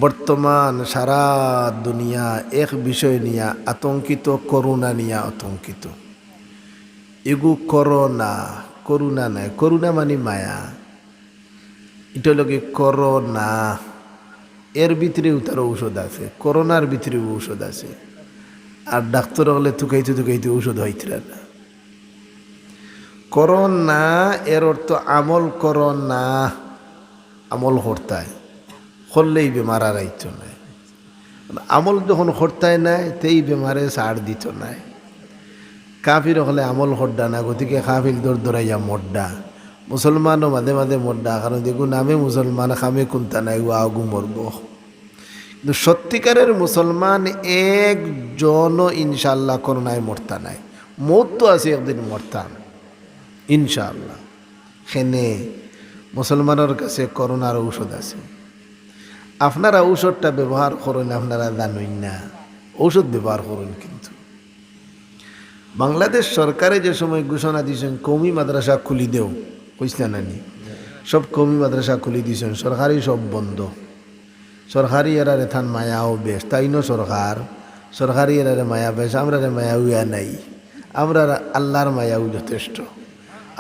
বর্তমান সারা দুনিয়া এক বিষয় নিয়ে আতঙ্কিত, করোনা নিয়ে আতঙ্কিত। এগু করোনা, করুণা নাই, করুণা মানে মায়া, এটা লগে করোনা। এর ভিতরেও তার ঔষধ আছে, করোনার ভিতরেও ঔষধ আছে। আর ডাক্তার হলে তুকাইতে তুকাইতে ঔষধ হইতে না। করোনা এর অর্থ আমল করোনা, আমল হরতায় করলেই বেমার আর আইত নাই। আমল যখন হরতায় নাই তেই বেমারে সার দিত নাই। কাফির হলে আমল হড্ডা না, গতিকে কাফির দর দরাইয়া মড্ডা। মুসলমানও মাঝে মাঝে মড্ডা, কারণ দেখু নামে মুসলমান, খামে কুন্তা নাই, ও আগু মরব। কিন্তু সত্যিকারের মুসলমান একজনও ইনশাল্লাহ করোনায় মরতা নাই। মত তো আছে একদিন মরতাম ইনশাআল্লাহ। সেনে মুসলমানের কাছে করোনার ঔষধ আছে। আপনারা ঔষধটা ব্যবহার করুন, আপনারা জানুন না ঔষধ ব্যবহার করুন। কিন্তু বাংলাদেশ সরকারে যে সময় ঘোষণা দিয়েছেন কওমি মাদ্রাসা খুলি দেও, কইসলা নানি, সব কওমি মাদ্রাসা খুলি দিয়েছেন, সরকারি সব বন্ধ। সরকারি এরারে থান মায়াও বেশ, তাইনো সরকারি এরারে মায়া বেশ, আমরা মায়া উয়া নাই, আমরা আল্লাহর মায়াও যথেষ্ট।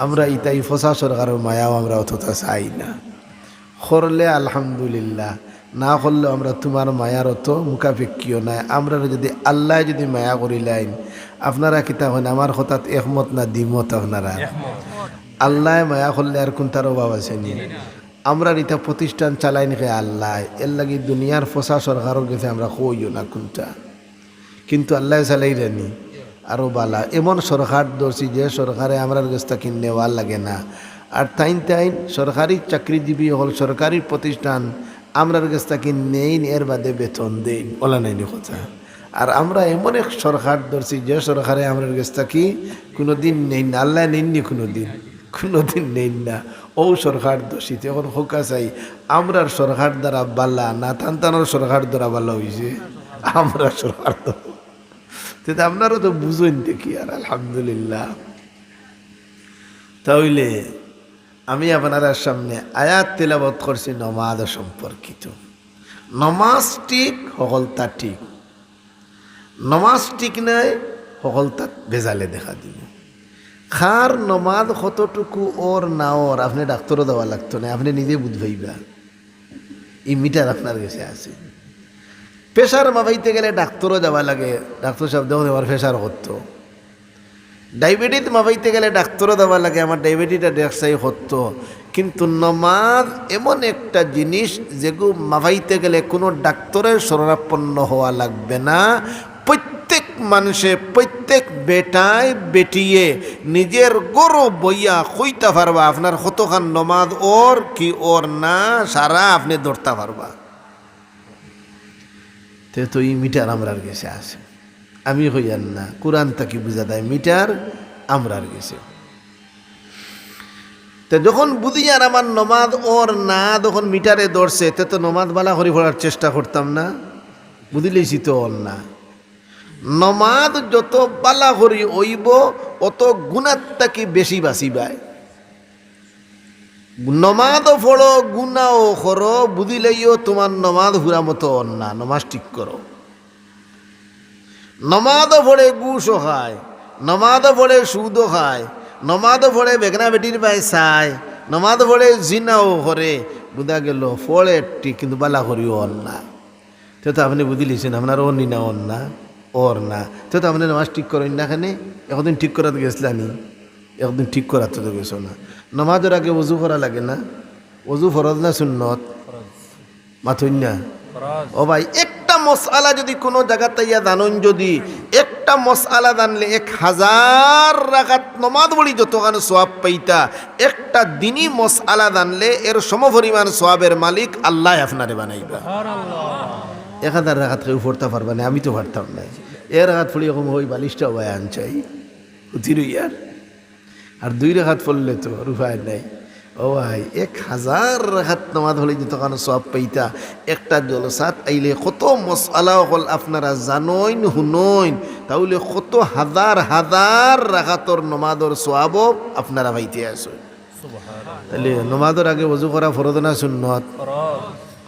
আমরা ইতাই ফসা সরকারের মায়াও আমরা অতটা চাই না। করলে আলহামদুলিল্লাহ, না করলেও আমরা তোমার মায়ার অত মুখাপেক্ষীও নাই। আমরা যদি আল্লাহ যদি মায়া করিলেন, আপনারা কিতা হন আমার হঠাৎ একমত না দ্বিমত? আপনারা আল্লাহ মায়া করলে আর কোন তার অভাব আছে নি? আমরা ইতা প্রতিষ্ঠান চালাই নাকি আল্লাহ, এর লাগি দুনিয়ার ফসা সরকারের কাছে আমরা কইও না কোনটা, কিন্তু আল্লাহ চালাই রানি আরও বালা। এমন সরকার দর্শি যে সরকারে আমরার কাছটা কিনে নেওয়ার লাগে না। আর তাইন সরকারি চাকরিজীবী হল, সরকারি প্রতিষ্ঠান আমরার কাছটা কিনে নেই, এর বাদে বেতন দেই, বলা নাইনি কথা। আর আমরা এমন এক সরকার ধরছি যে সরকারে আমরার কাছটা কি কোনো দিন নেই না, আল্লাহ নেননি কোনো দিন নেই না। ও সরকার দোষিত এখন হোকা চাই আমরার সরকার দ্বারা বাল্লা না, তান্তানোর সরকার দ্বারা বাল্লা হয়েছে আমরা সরকার দ্বারা। আপনারও তো বুঝেন দেখি। আর আলহামদুলিল্লাহ, তাহলে আমি আপনার সামনে আয়াত তেলাওয়াত করছি নমাজ সম্পর্কিত। নমাজ ঠিক সকলতা ঠিক, নমাজ ঠিক নাই সকলতা ভেজালে দেখা দিব। খার নমাজ কতটুকু ওর না ওর আপনি ডাক্তারও দেওয়া লাগতো না, আপনি নিজে বুঝবাইবা। এই মিটার আপনার কাছে আছে। প্রেশার মাপাইতে গেলে ডাক্তারও যাওয়া লাগে, ডাক্তার সাহেব দেখুন আমার প্রেশার করতো। ডায়াবেটিস মাপাইতে গেলে ডাক্তারও দেওয়া লাগে, আমার ডায়াবেটিসটা দেখছাই হতো। কিন্তু নমাজ এমন একটা জিনিস যেগুলো মাপাইতে গেলে কোনো ডাক্তারের শরণাপন্ন হওয়া লাগবে না। প্রত্যেক মানুষে, প্রত্যেক বেটায় বেটিয়ে নিজের গরো বইয়া কইতে পারবা আপনার কতখান নমাজ ওর কি ওর না, সারা আপনি ধরতে পারবা। তো এই মিটার আমরার কাছে আছে, আমি হইয়ান না, কোরআন তাকে বুঝা দেয় মিটার আমরার গেছে। তো যখন বুঝিয়ার আমার নমাজ ওর না, তখন মিটারে ধরছে, তো নমাজ বালা করে পড়ার চেষ্টা করতাম না, বুঝিলেছি তো ওর না। নমাজ যত বালা করি ওইব অত গুণার তাকে বেশি বাঁচিবায়। নমাজও পড়ো গুণাও করো, বুঝিলেইও তোমার নমাজ হুরা মতো ওর না। নমাজ ঠিক করো। নমাজও পড়ে ঘুষও খায়, নমাজও পড়ে সুদও খায়, নমাজও পড়ে বেগনা বেটির পায় চায়, নমাজও পড়ে জিনাও করে, বুঝা গেল ফলে ঠিক কিন্তু বালা করিও ওর না। তো আপনি বুঝিলেছেন আপনার ওর নি না, ওর না, ওর না। তো আপনি নামাজ ঠিক করেন না, এখানে একদিন ঠিক করাতে গেছিলানি, একদিন ঠিক করাতে তো গেছো না। নমাজের আগে ওযু করা লাগে না? ওযু ফরজ না সুন্নত? মাথুন না ও ভাই। একটা মসআলা যদি কোনো জায়গাতে ইয়া জানুন, যদি একটা মসআলা জানলে 1000 রাকাত নমাজ পড়ি যতখান সওয়াব পাইতা, একটা দিনই মসআলা জানলে এর সমপরিমাণ সওয়াবের মালিক আল্লাহ আপনারে বানাইবা। সুবহানাল্লাহ। 1000 রাকাত কেউ পড়তে পারবা না, আমি তো পারতাম না। রাকাত পড়ি এরকম ওই বালিশটা ভাই আনচাই উঠির ইয়ার, আর 2 রাকাত পড়লে তো রুফায় নাই। ও ভাই 1000 রাকাত নামাজ হলে যতক্ষণ সওয়াব পাইতা, একটা জলসাত আইলে কত মসআলা হল আপনারা জানইন হুনইন, তাহলে কত হাজার হাজার রাকাতর নমাজের সওয়াব আপনারা পাইতে আসেন। সুবহানাল্লাহ। তাহলে নমাজের আগে ওযু করা ফরজ না সুন্নত?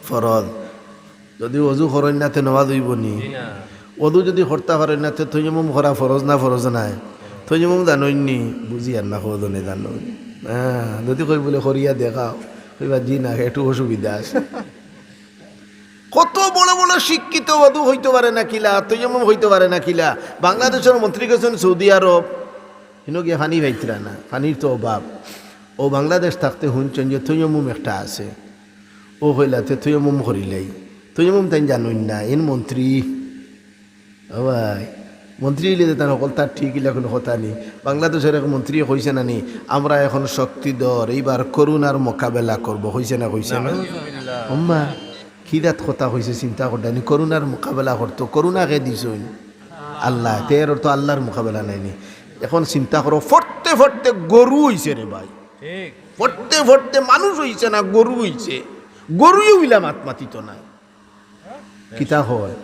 ফরজ। যদি অজু করেন না তে নমাজ হইব নি অজু যদি করতে পারেন না তে তৈমুম করা ফরজ না ফরজ নাই তৈমুম জানই নি বুঝি আর না খোঁজনে জানো হ্যাঁ যদি কই বলে করিয়া দেখাও কইবা জি না একটু অসুবিধা আছে কত বড় বড় শিক্ষিত অজু হইতে পারে না কিলা তৈমুম হইতে পারে না কিলা বাংলাদেশের মন্ত্রী গেছেন সৌদি আরব হিনো গিয়ে ফানি ভাইতরা না ফানির তো অভাব ও বাংলাদেশ থাকতে শুনছেন যে তৈমুম একটা আছে ও হইলাতে তৈমুম করিলাই তৈমুম তাই জানুন না এন মন্ত্রী ও ভাই মন্ত্রী হইলে তার সকল তার ঠিক হইলে কোনো কথা নেই বাংলাদেশের এক মন্ত্রী কইছে না নি আমরা এখন শক্তিধর এইবার করোনার মোকাবেলা করব হইছে না কইছে না আম্মা খিদাত কথা হয়েছে চিন্তা করতেনি করোনার মোকাবেলা করতো করোনাকে দিছই আল্লাহ তের তো আল্লাহর মোকাবেলা নাইনি এখন চিন্তা করো ফটতে ফটতে গরু হইছে রে ভাই ফটতে ফটতে মানুষ হইছে না গরু হইছে গরুই হইলাম আত্মাতিত নাই কিতা হয়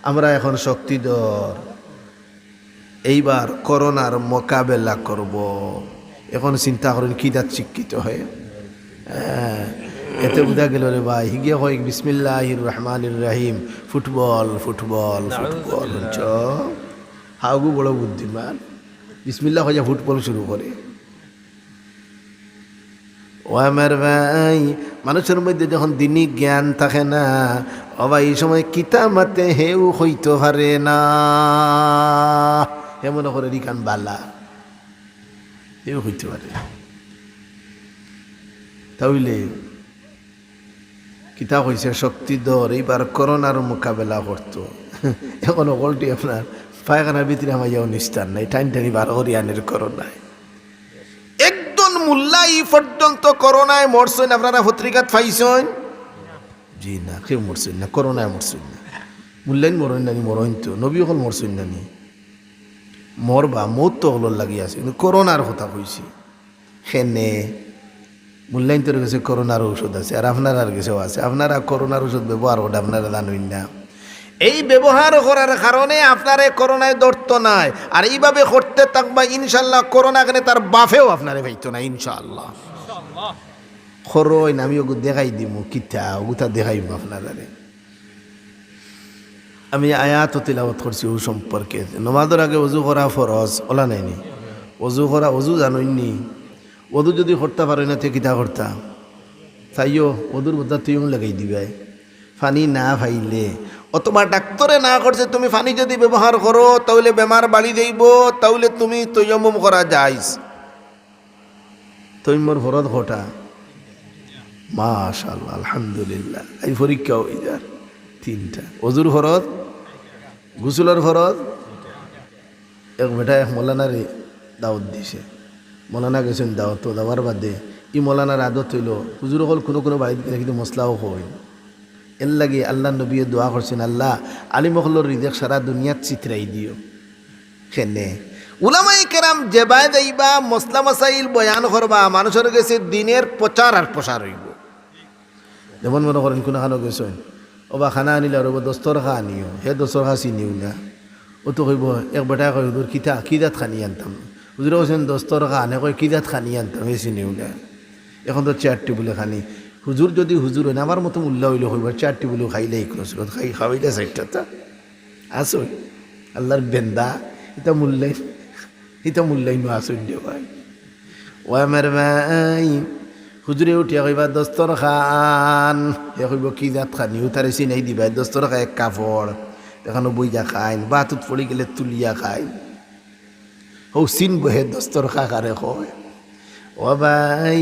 আমরা এখন শক্তিধর এইবার করোনার মোকাবেলা করব এখন চিন্তা করেন কিদাত শিক্ষিত হয়ে এতে বুঝা গেল রে ভাই হিগে হয় বিসমিল্লাহির রহমানির রহিম ফুটবল ফুটবল ফুটবল হাগু বড় বুদ্ধিমান বিসমিল্লাহ হয়ে ফুটবল শুরু করে ও আমার ভাই মানুষের মধ্যে যখন দিনই জ্ঞান থাকে না অবা এই সময় কিতামাতে হেউ হইতে পারে না হে মনে করে রিকান বালা হেউ হইতে পারে তাহলে কিতাব হয়েছে শক্তিধর এইবার করোনার মোকাবেলা করতো এখন অকলটি আপনার পায়খানার ভিতরে আমার যাও নিস্তার নাই টাইম টানি বার হরিয়ানের করোনায় একজন মোল্লা এই পর্যন্ত করোনায় মরছেন আপনারা পত্রিকাত পাইছেন জি না কেউ মরছেন না করোনায় মরছেন না মোল্লাইন মরেন নানি মরেন তো নবী অকল মরছেন নানি মরবা মত তো হল লাগি আছে কিন্তু করোনার কথা কইছি সেনে মূল্যায়ন তোর কাছে করোনার ঔষধ আছে আর আপনার কাছেও আছে আপনারা করোনার ওষুধ ব্যবহার করে আপনারা জানেন না এই ব্যবহার করার কারণে আপনার করোনায় ধরতো নাই আর এইভাবে করতে থাকবা ইনশাল্লাহ করোনা কেন তার বাফেও আপনারে পাইতো না ইনশাআল্লাহ খরই আমি ওগু দেখাই দিব কিতা ওগুতা দেখাইব আপনারা আমি আয়াত তিলাওয়াত করছি ও সম্পর্কে নমাজের আগে অজু করা ফরজ ওলা নাইনি অজু করা অজু জানইনি ওদু যদি করতে পারো না তে কিতা করতা তাইও ওদুর বোধা তুইও লাগাই দিবে ফানি না ফাইলে অথবা ডাক্তরে না করছে তুমি ফানি যদি ব্যবহার করো তাহলে বেমার বাড়ি দেব তাহলে তুমি তৈয়মুম করা যাইস তৈমর ফরদ ঘটা মাশাআল্লাহ আলহামদুলিল্লাহ এই পরীক্ষা হয়ে যার তিনটা অজুর ফরদ গোসলের ফরদ এক বেটা এক মৌলানারে দাওয়াত দিছে মৌলানা গেছেন দাওয়াত দেওয়ার বাদে ই মৌলানার আদত হইল হুজুর হল কোনো বাড়িতে গেলে কিন্তু মশলাও হয় এর লাগে আল্লাহ নবী দোয়া করছেন আল্লাহ আলী মহল্লর রিজেক সারা দুনিয়াত চিত্রাই দিও সেনে উলামাই কেরাম যেবাই যাইবা মশলা মশাইল বয়ান করবা মানুষের কাছে দিনের প্রচার আর প্রসার হইব যেমন মনে করেন কোনো খানো গেছেন ওবা খানা আনিলে আর দস্তর খা আনিও হে দস্তর খা চিনিও না ও তো কইব এক বেটা কই হুজুর কিদাত খানি আনতাম হুজুরে কৈছেন দস্তর খা আনে কই কিদাত খানি আনতাম হে চিনিও না এখন তো 4 টেবিলে খানি হুজুর যদি হুজুর হয় না আমার মতো মূল্য হইলে হইব 4 টেবিলে খাইলে ইকরসরত খাই খাওয়াইলে 4টা আসো আল্লাহর বেন্দা এটা মূল্যায়ন আসুন দে ভাই ও আমার ভাই হুজুরে উঠিয়া কইবা দস্তর খান এ কইব কি জাত খানি উতারে চিনাই দিবা দস্তর খা এক কাপড় এখানে বইয়া খাইন বাতুত পড়ি গেলে তুলিয়া খাই ও চিন বহে দস্তর খা কারে কয় ও ভাই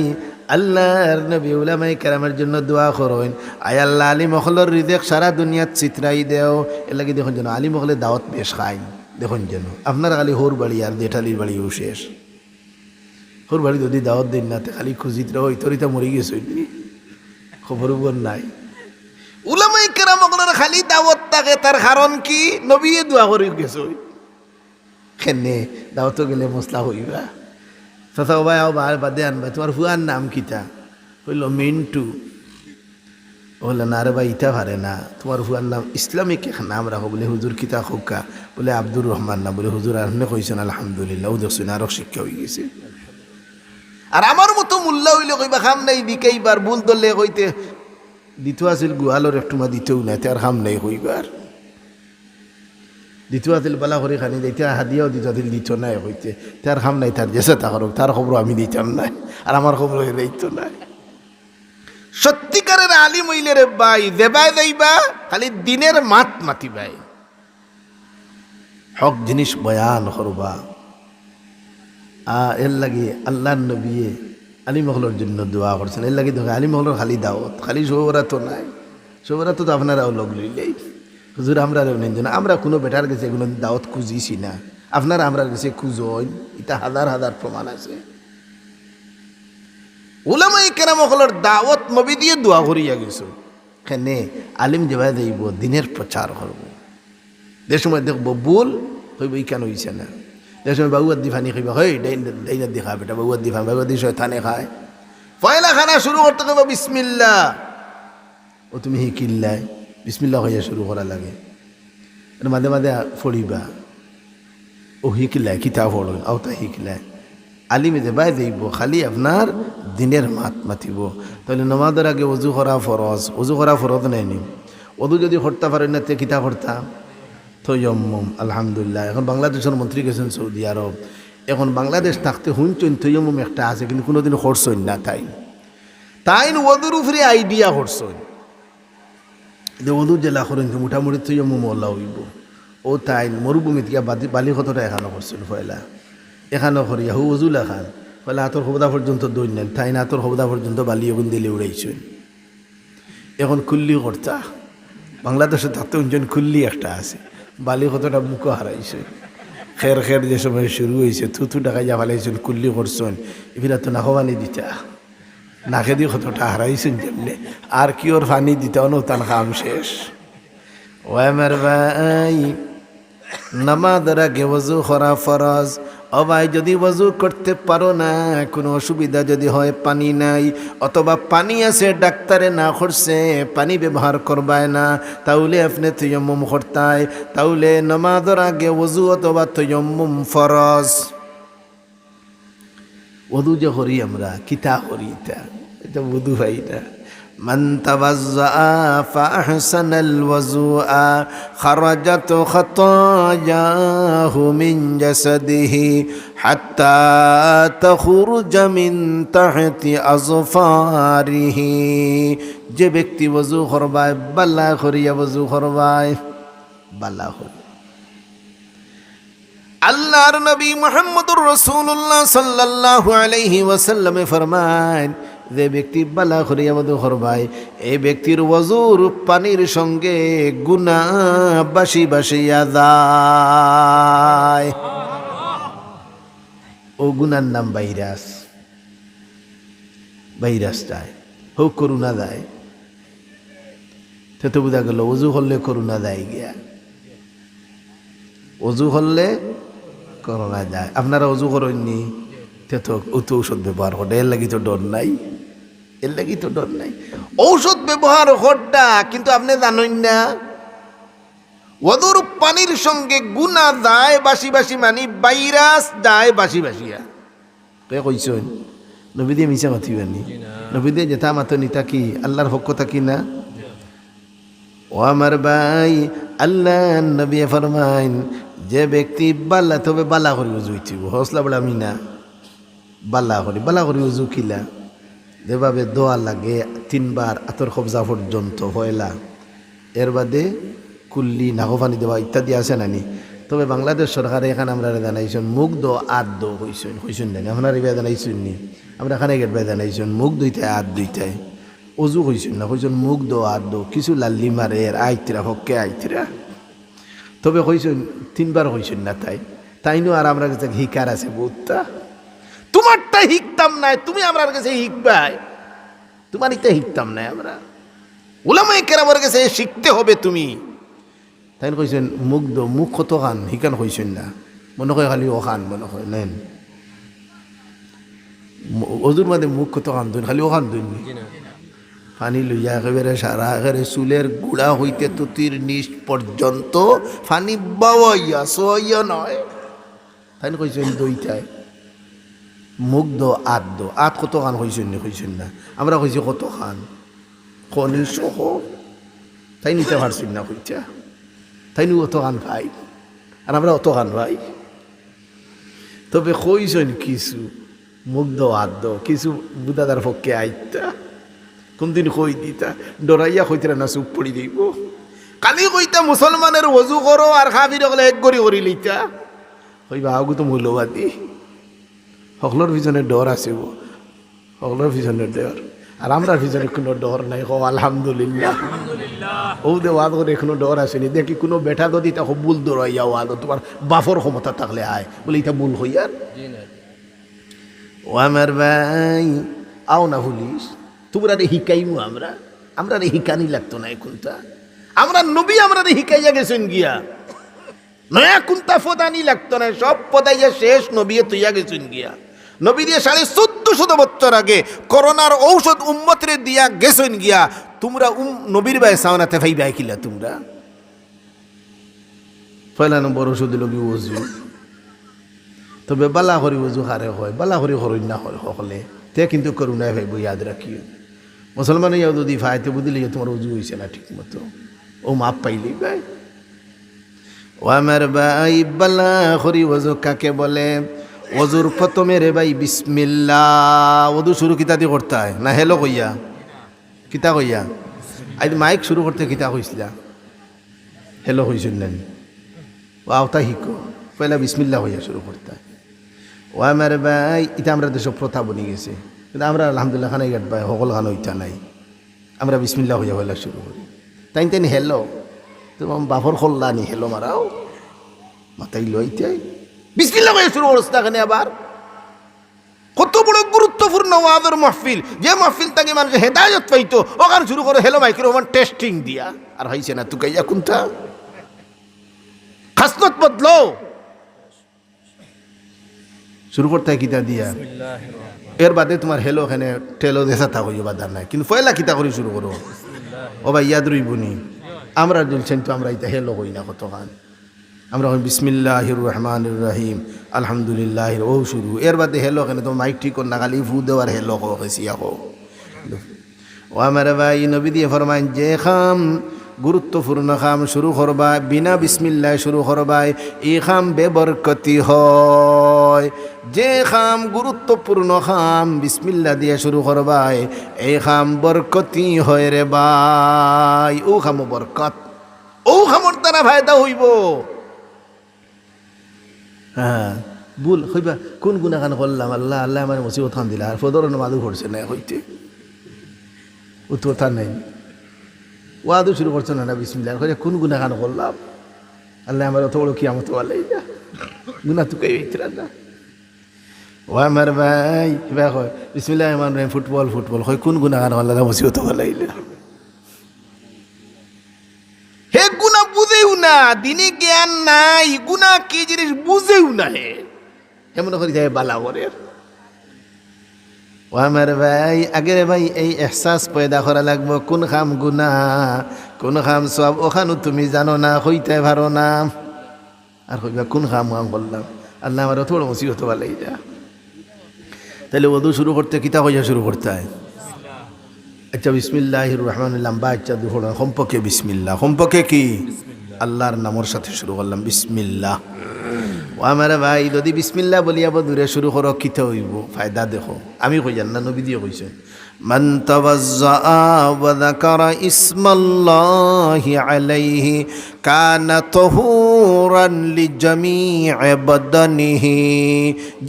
আল্লাহর নবী উলামায়ে কেরামের জন্য দোয়া করেন আয় আল্লাহ আলী মহলের রিজেক সারা দুনিয়াত চিত্রাই দেও এর লাগে দেখুন যেন আলী মহলে দাওয়াত বেশ খাইন দেখুন যেন আপনার খালি হোর বাড়ি আর জেঠালির বাড়িও শেষ হোর বাড়ি যদি দাওয়াত দিন না খালি খুঁজিত রই তরিতা মরি গেছ খবর নাই উলামায়ে কেরাম খালি দাওয়াত থাকে তার কারণ কি নবী দোয়া করে গেছ কেনে দাওয়াত গেলে মশলা হইবা তথা ভাই আও বাদে আনবা তোমার ফুয়ার নাম কিতা হইল মিন্টু বললে না রে ভাই ইটা পারে না তোমার ফুয়ার নাম ইসলামিক এক নাম রাখো বলে হুজুর কিতা খোকা বলে আব্দুর রহমান না বলে হুজুর আর কইছেন আলহামদুলিল্লাহ ও দেখছেন আরো শিক্ষা হয়ে গেছে আর আমার মতো মোল্লা হইলে কইবা খাম নাই দিকেইবার ভুল ধরলে কইতে দিত আছিল গোয়ালর একটু মা দিতেও নাই তার হাম নাই হইবার দিত আছিল বালা করে খানি এতিয়া হাদিয়াও দিত আছিল দিত নাই হইতে তার হাম নাই তার জেসে তা করুক তার খবর আমি দিতাম নাই আর আমার খবর দিত নাই সত্যিকারের আলিম হইলে রে ভাই দেবাই দেইবা খালি দিনের মাত মাতিবাই হক জিনিস বয়ান করবা এর লাগি আল্লাহর নবী আলিম হলের জন্য দোয়া করছেন এর লাগি দেখো আলিম হলের খালি দাওয়াত খালি সৌরা তো নাই সৌরা তো আপনারাও লগ লইলেই হুজুর আমরা নেন জন্য আমরা কোনো বেটার কাছে এগুলো দাওয়াত খুঁজিছি না আপনারা আমরা কাছে খুঁজোন এটা হাজার হাজার প্রমাণ আছে উলামায়ে কেরাম হলের দাওয়াত নবী দিয়ে দোয়া করিয়া গেছো কেনে আলিম যেভাবে দেব দিনের প্রচার করব যে সময় দেখবো ভুল হইব ই কেন হইছে না যে সময় বাবুয়ার দিফানি খাইবা হয় ডাইনার দি খাবে এটা বাবুয়ার দিফান বাবুয়ার দি শয়তানে খায় পয়লা খানা শুরু করতে দেবো বিসমিল্লাহ ও তুমি শিকিল্লাই বিসমিল্লাহ হইয়া শুরু করা লাগে মাঝে মাঝে ফড়িবা ও শিকিলাই কিতাব ফড়ন আওতা শিকিলাই আলিমে যে বাই দেব খালি আপনার দিনের মাত মাতিব তাহলে নমাজের আগে অজু করা ফরজ নাই নি অজু যদি করতে পারেন না তে কিতা করতাম তৈয়ম্মম আলহামদুলিল্লাহ এখন বাংলাদেশের মন্ত্রী গেছেন সৌদি আরব এখন বাংলাদেশ থাকতে হুঁচন তৈয়ম্মম একটা আছে কিন্তু কোনোদিন হরসইন না তাই ওদুর উপরে আইডিয়া হরসইন যে ওদু জেলা করেন মোটামুটি তৈয়ম্মম আল্লাহ হইব ও তাই মরুভূমিত গিয়া বালি কতটা এখানো করছিল পয়লা এখানো করিয়া হু ওজুল এখান পয়লা হাতর হবদা পর্যন্ত দৌড় নেন তাই না হাতর হবদা পর্যন্ত বালি ওগুন দিলে উড়াইছেন এখন কুল্লি কর্তা বাংলাদেশে থাকতে উঞ্জন কুল্লি একটা আছে বালি কতটা মুখও হারাইছে খের খের যে সময় শুরু হয়েছে থুথু টাকা যা ফালাইছেন কুল্লি করছেন এবিরা তো নাকবানি দিতা নাকে দিয়ে কতটা হারাইছেন যেমনি আর কি ওর ফানি দিতাও না তার কাম শেষ ও আমার ভাই নামাজের আগে ওযু করা ফরজ ও ভাই যদি ওযু করতে পারো না কোনো অসুবিধা যদি হয় পানি নাই অথবা পানি আছে ডাক্তারে না করছে পানি ব্যবহার করবায় না তাহলে আপনি তায়াম্মুম করতাই তাহলে নামাজের আগে ওযু অথবা তায়াম্মুম ফরজ ওযু যে করি আমরা কিতা করি এটা ওযু ভাই না من توضأ فأحسن الوضوء خرجت خطاياه من جسده حتى تخرج من تحت أظفاره যে ব্যক্তি ওযু করবায় বালা করিয়া ওযু করবায় বালা করি আল্লাহর নবী মুহাম্মদুর রাসূলুল্লাহ সাল্লাল্লাহু আলাইহি ওয়াসাল্লামে ফরমান যে ব্যক্তি বালা করিয়া ওযু করবায় এই ব্যক্তির ওযুর পানির সঙ্গে গুনাহ বাসি বাসিয়া যায় ও গুনার নাম ভাইরাস যায় হোক করুণা যায় তো বুঝা গেল ওযু করলে করুণা যায় গিয়া ওযু করলে করোনা যায় আপনারা ওযু করেননি তো ঔষধ ব্যবহার করে এর লাগি তো ডর নাই ঔষধ ব্যবহার হটটা কিন্তু আপনি জানেন না ওযুর পানির সঙ্গে গুনাহ যায় বাসি বাসি মানে ভাইরাস যায় বাসি বাসিয়া কে কইছেন নবী দিয়ে মিছা মাতিবানি নবী দিয়ে যেটা মাতনি তা কি আল্লাহর পক্ষ থাকি না ও আমার ভাই আল্লাহ নবী ফরমাইন যে ব্যক্তি বাল্লা তবে বালা করি উজু হইতিব হসলা বলে আমি না বালা করি উজু কিলা যেভাবে দোয়া লাগে 3 বার আতর কবজা পর্যন্ত হয়লা এর বাদে কুল্লি নাগফানি দেওয়া ইত্যাদি আছে নানি তবে বাংলাদেশ সরকার এখানে আমরা জানাইছেন মুখ দো আত দো হইছেন জানি আপনার এবার জানাইছেন নি আমরা এখানে গেটবাই জানাইছেন মুখ দুইটায় আত দুইটায় অজু হইছেন না হইছেন মুখ দো আত দো কিছু লাল্লি মারে আইতিরা হকে আইতিরা তবে হইছেন 3 বার হইছেন না তাইনো আর আমরা কাছে হিকার আছে বহুতটা তোমারটা শিখতাম নাই তুমি আমার কাছে শিখবাই তোমার ইটা শিখতাম নাই আমরা উলামায়ে কেরামের কাছে শিখতে হবে তুমি তাই কইছেন মুখ দো মুখ কত খান শিকান কইছেন না মনে হয় খালি ও খান মনে হয় নেন অজুর মধ্যে মুখ কত খান দুন খালি ও খান দুন পানি লইয়া একেবারে সারা একেবারে চুলের গুড়া হইতে তুতির নিচ পর্যন্ত পানি বাওয়াইয়া সোয়াইয়া নয় তাই কইছেন দুইটায় মুখ দো আত কত খান কইছেন না আমরা কইছি কত খান খনি সহ তাই নিতে পারছেন না কইটা, তাই নি অত গান ভাই, আর আমরা অত গান ভাই। তবে কইছেন কিছু মুগ্ধ আদ্য কিছু বুদাদার পক্ষে আইতা কোনদিন কই দিতা ডরাইয়া কইতে না চুপ পড়ি দিব। কালি কইতা মুসলমানের ওযু করো আর কাফির হলে এক গড়ি করি লইতা কইবা আগু তো মূল্যবাদী। সকলের পিছনে ডর আছে, সকলের পিছনে ডর, আর আমরা পিছনে কোনো ডর নাই। হো আলহামদুলিল্লাহ, ও দে ওয়াদ করে কোনো ডর আসেনি। দেখি কোনো বেটা যদি তা বুল দৌড়াইয়া ওয়াদ তোমার বাফর ক্ষমতা থাকলে আয় বলে এটা ভুল হইয়ার। ও আমার ভাই আও না ভুলিস, তোমরা রে হিকাইমু আমরা রে হিকানি লাগতো না এখনটা। আমরা নবী আমরা রে হিকাইয়া গেছেন গিয়া, নয়া কোনটা ফদানি লাগতো না, সব পদাইয়া শেষ নবী তুইয়া গেছেন গিয়া। নবী দিয়ে 1450 বছর আগে করোনার ঔষধ উম্মতরে দিয়া গেছেন গিয়া। তোমরা নবীর বাই সাওনাতে ভাই বাই কিলা তোমরা পয়লা নম্বর ওষুধ লগি ওযু। তবে বালা করি ওযু হারে হয়, বালা করি হরই না হয় সকলে তে কিন্তু করুণায় ভাইব ইয়াদ রাখিও। মুসলমান ইয়াও যদি ফাইতে বুঝলি তোমার ওযু হয়েছে না ঠিক মতো, ও মাপ পাইলি ভাই। ও আমার ভাই বালা করি ওযু কাকে বলে? ওযুর প্রথমে রে ভাই বিসমিল্লাহ। ওযু শুরু কিতা দিয়ে করতে হয় না হেলো কইয়া কিতা কইয়া? আজ মাইক শুরু করতে কিতা কইছিলা? হেলো হইছেন না ও আওতা শিখো পয়লা বিসমিল্লাহ হইয়া শুরু করতে হয়। ও আমার ভাই এটা আমরা দেশ প্রথা বনি গেছে, কিন্তু আমরা আলহামদুলিল্লাহ খানাই গাট ভাই সকল খান ওইটা নাই, আমরা বিসমিল্লাহ হইয়া পয়লা শুরু করি। তাই তেন হেলো তোমার বাফর খোল্লা নি হেলো মারাও মাথায় লইতে বিসমিল্লাহ হইয়া শুরু করছ না। এখানে আবার কত বড় গুরুত্বপূর্ণ ওয়াজের মাহফিল, যে মাহফিল থেকে মানুষ হেদায়ত পাইতো ওখানে শুরু করে হেলো মাইক্রোফোন টেস্টিং দিয়া। আর হইছে না তুই কাইয়া কোনটা খাসনত বদলো শুরু করতে হয় কিতা দিয়া। এর বাদে তোমার হেলো এখানে টেলো দেশা থাকো বাদার নাই, কিন্তু পয়লা কিতা করে শুরু করো ও ভাই ইয়াদ রইবনি। আমরা বলছেন তো আমরা এটা হেলো হই না কত গান, আমরা বিসমিল্লাহির রহমানির রহিম আলহামদুলিল্লাহ ও শুরু। এর বাদে হেলো এখানে তো মাইক ঠিক না, খালি ফু দেওয়ার হেলো কো কেসিয়া কো। ও আমার ভাই নবী দিয়ে ফরমাইন যে খাম গুরুত্বপূর্ণ খাম শুরু করবা বিনা বিসমিল্লাহ শুরু করবাই এই খাম বেবরকতি হয়। যে খাম গুরুত্বপূর্ণ খাম বিসমিল্লাহ দিয়ে শুরু করবাই এই খাম বরকতি হয় রে ভাই। ও খামো বরকত, ও খামর দ্বারা ফায়দা হইব। হ্যাঁ ভুল হইবা কোন গুণাগান করলাম আল্লাহ আল্লাহ আমার মুসিবত খান দিলা আর ফদর মাদু করছে না হইতে উত্তর তার নাই। ওয়াদও শুরু করছো না বিসমিল্লাহ কোন গুণাগান করলাম আল্লাহ আমার অত বড় কিয়ামত ওয়ালাই না গুণা তুকে না। ও আমার ভাই বিসমিল্লাহ রহমান রহিম ফুটবল ফুটবল হয় কোন গুণাগান আল্লাহ মুসিবত ওয়ালাই না। হে গুণা বুঝেও না, দিনে জ্ঞান নাই, গুণা কি জিনিস বুঝেও না। হে এমন করে যায় বালা করে। ও আমার ভাই আগের ভাই এই এহসাস পয়দা করা লাগবো কোন খাম গুণা কোন খাম সব ওখানে তুমি জানো না হইতে পারো না। আর কইবা কোন খাম খাম করলাম আল্লাহ আমার থোড় মুসিবত বালাই যা। তাহলে ওদু শুরু করতে কিতা কইয়া শুরু করতে হয়? আচ্ছা বিসমিল্লাহির রহমানির লম্বা আচ্ছা দুহর কমপক্ষে বিসমিল্লাহ, কমপক্ষে কি আল্লাহর নামের সাথে শুরু করলাম বিসমিল্লাহ। ও আমার ভাই যদি বিসমিল্লাহ বলিয়া দূরে শুরু করো কিতে হইব ফায়দা দেখো। আমি কই জান না নবী দিয়ে কইছেন মান তাওয়াজ্জা ওয়া যাকারা ইসমাল্লাহি আলাইহি কানা তাহুরান লিজামি'i বাদানিহি।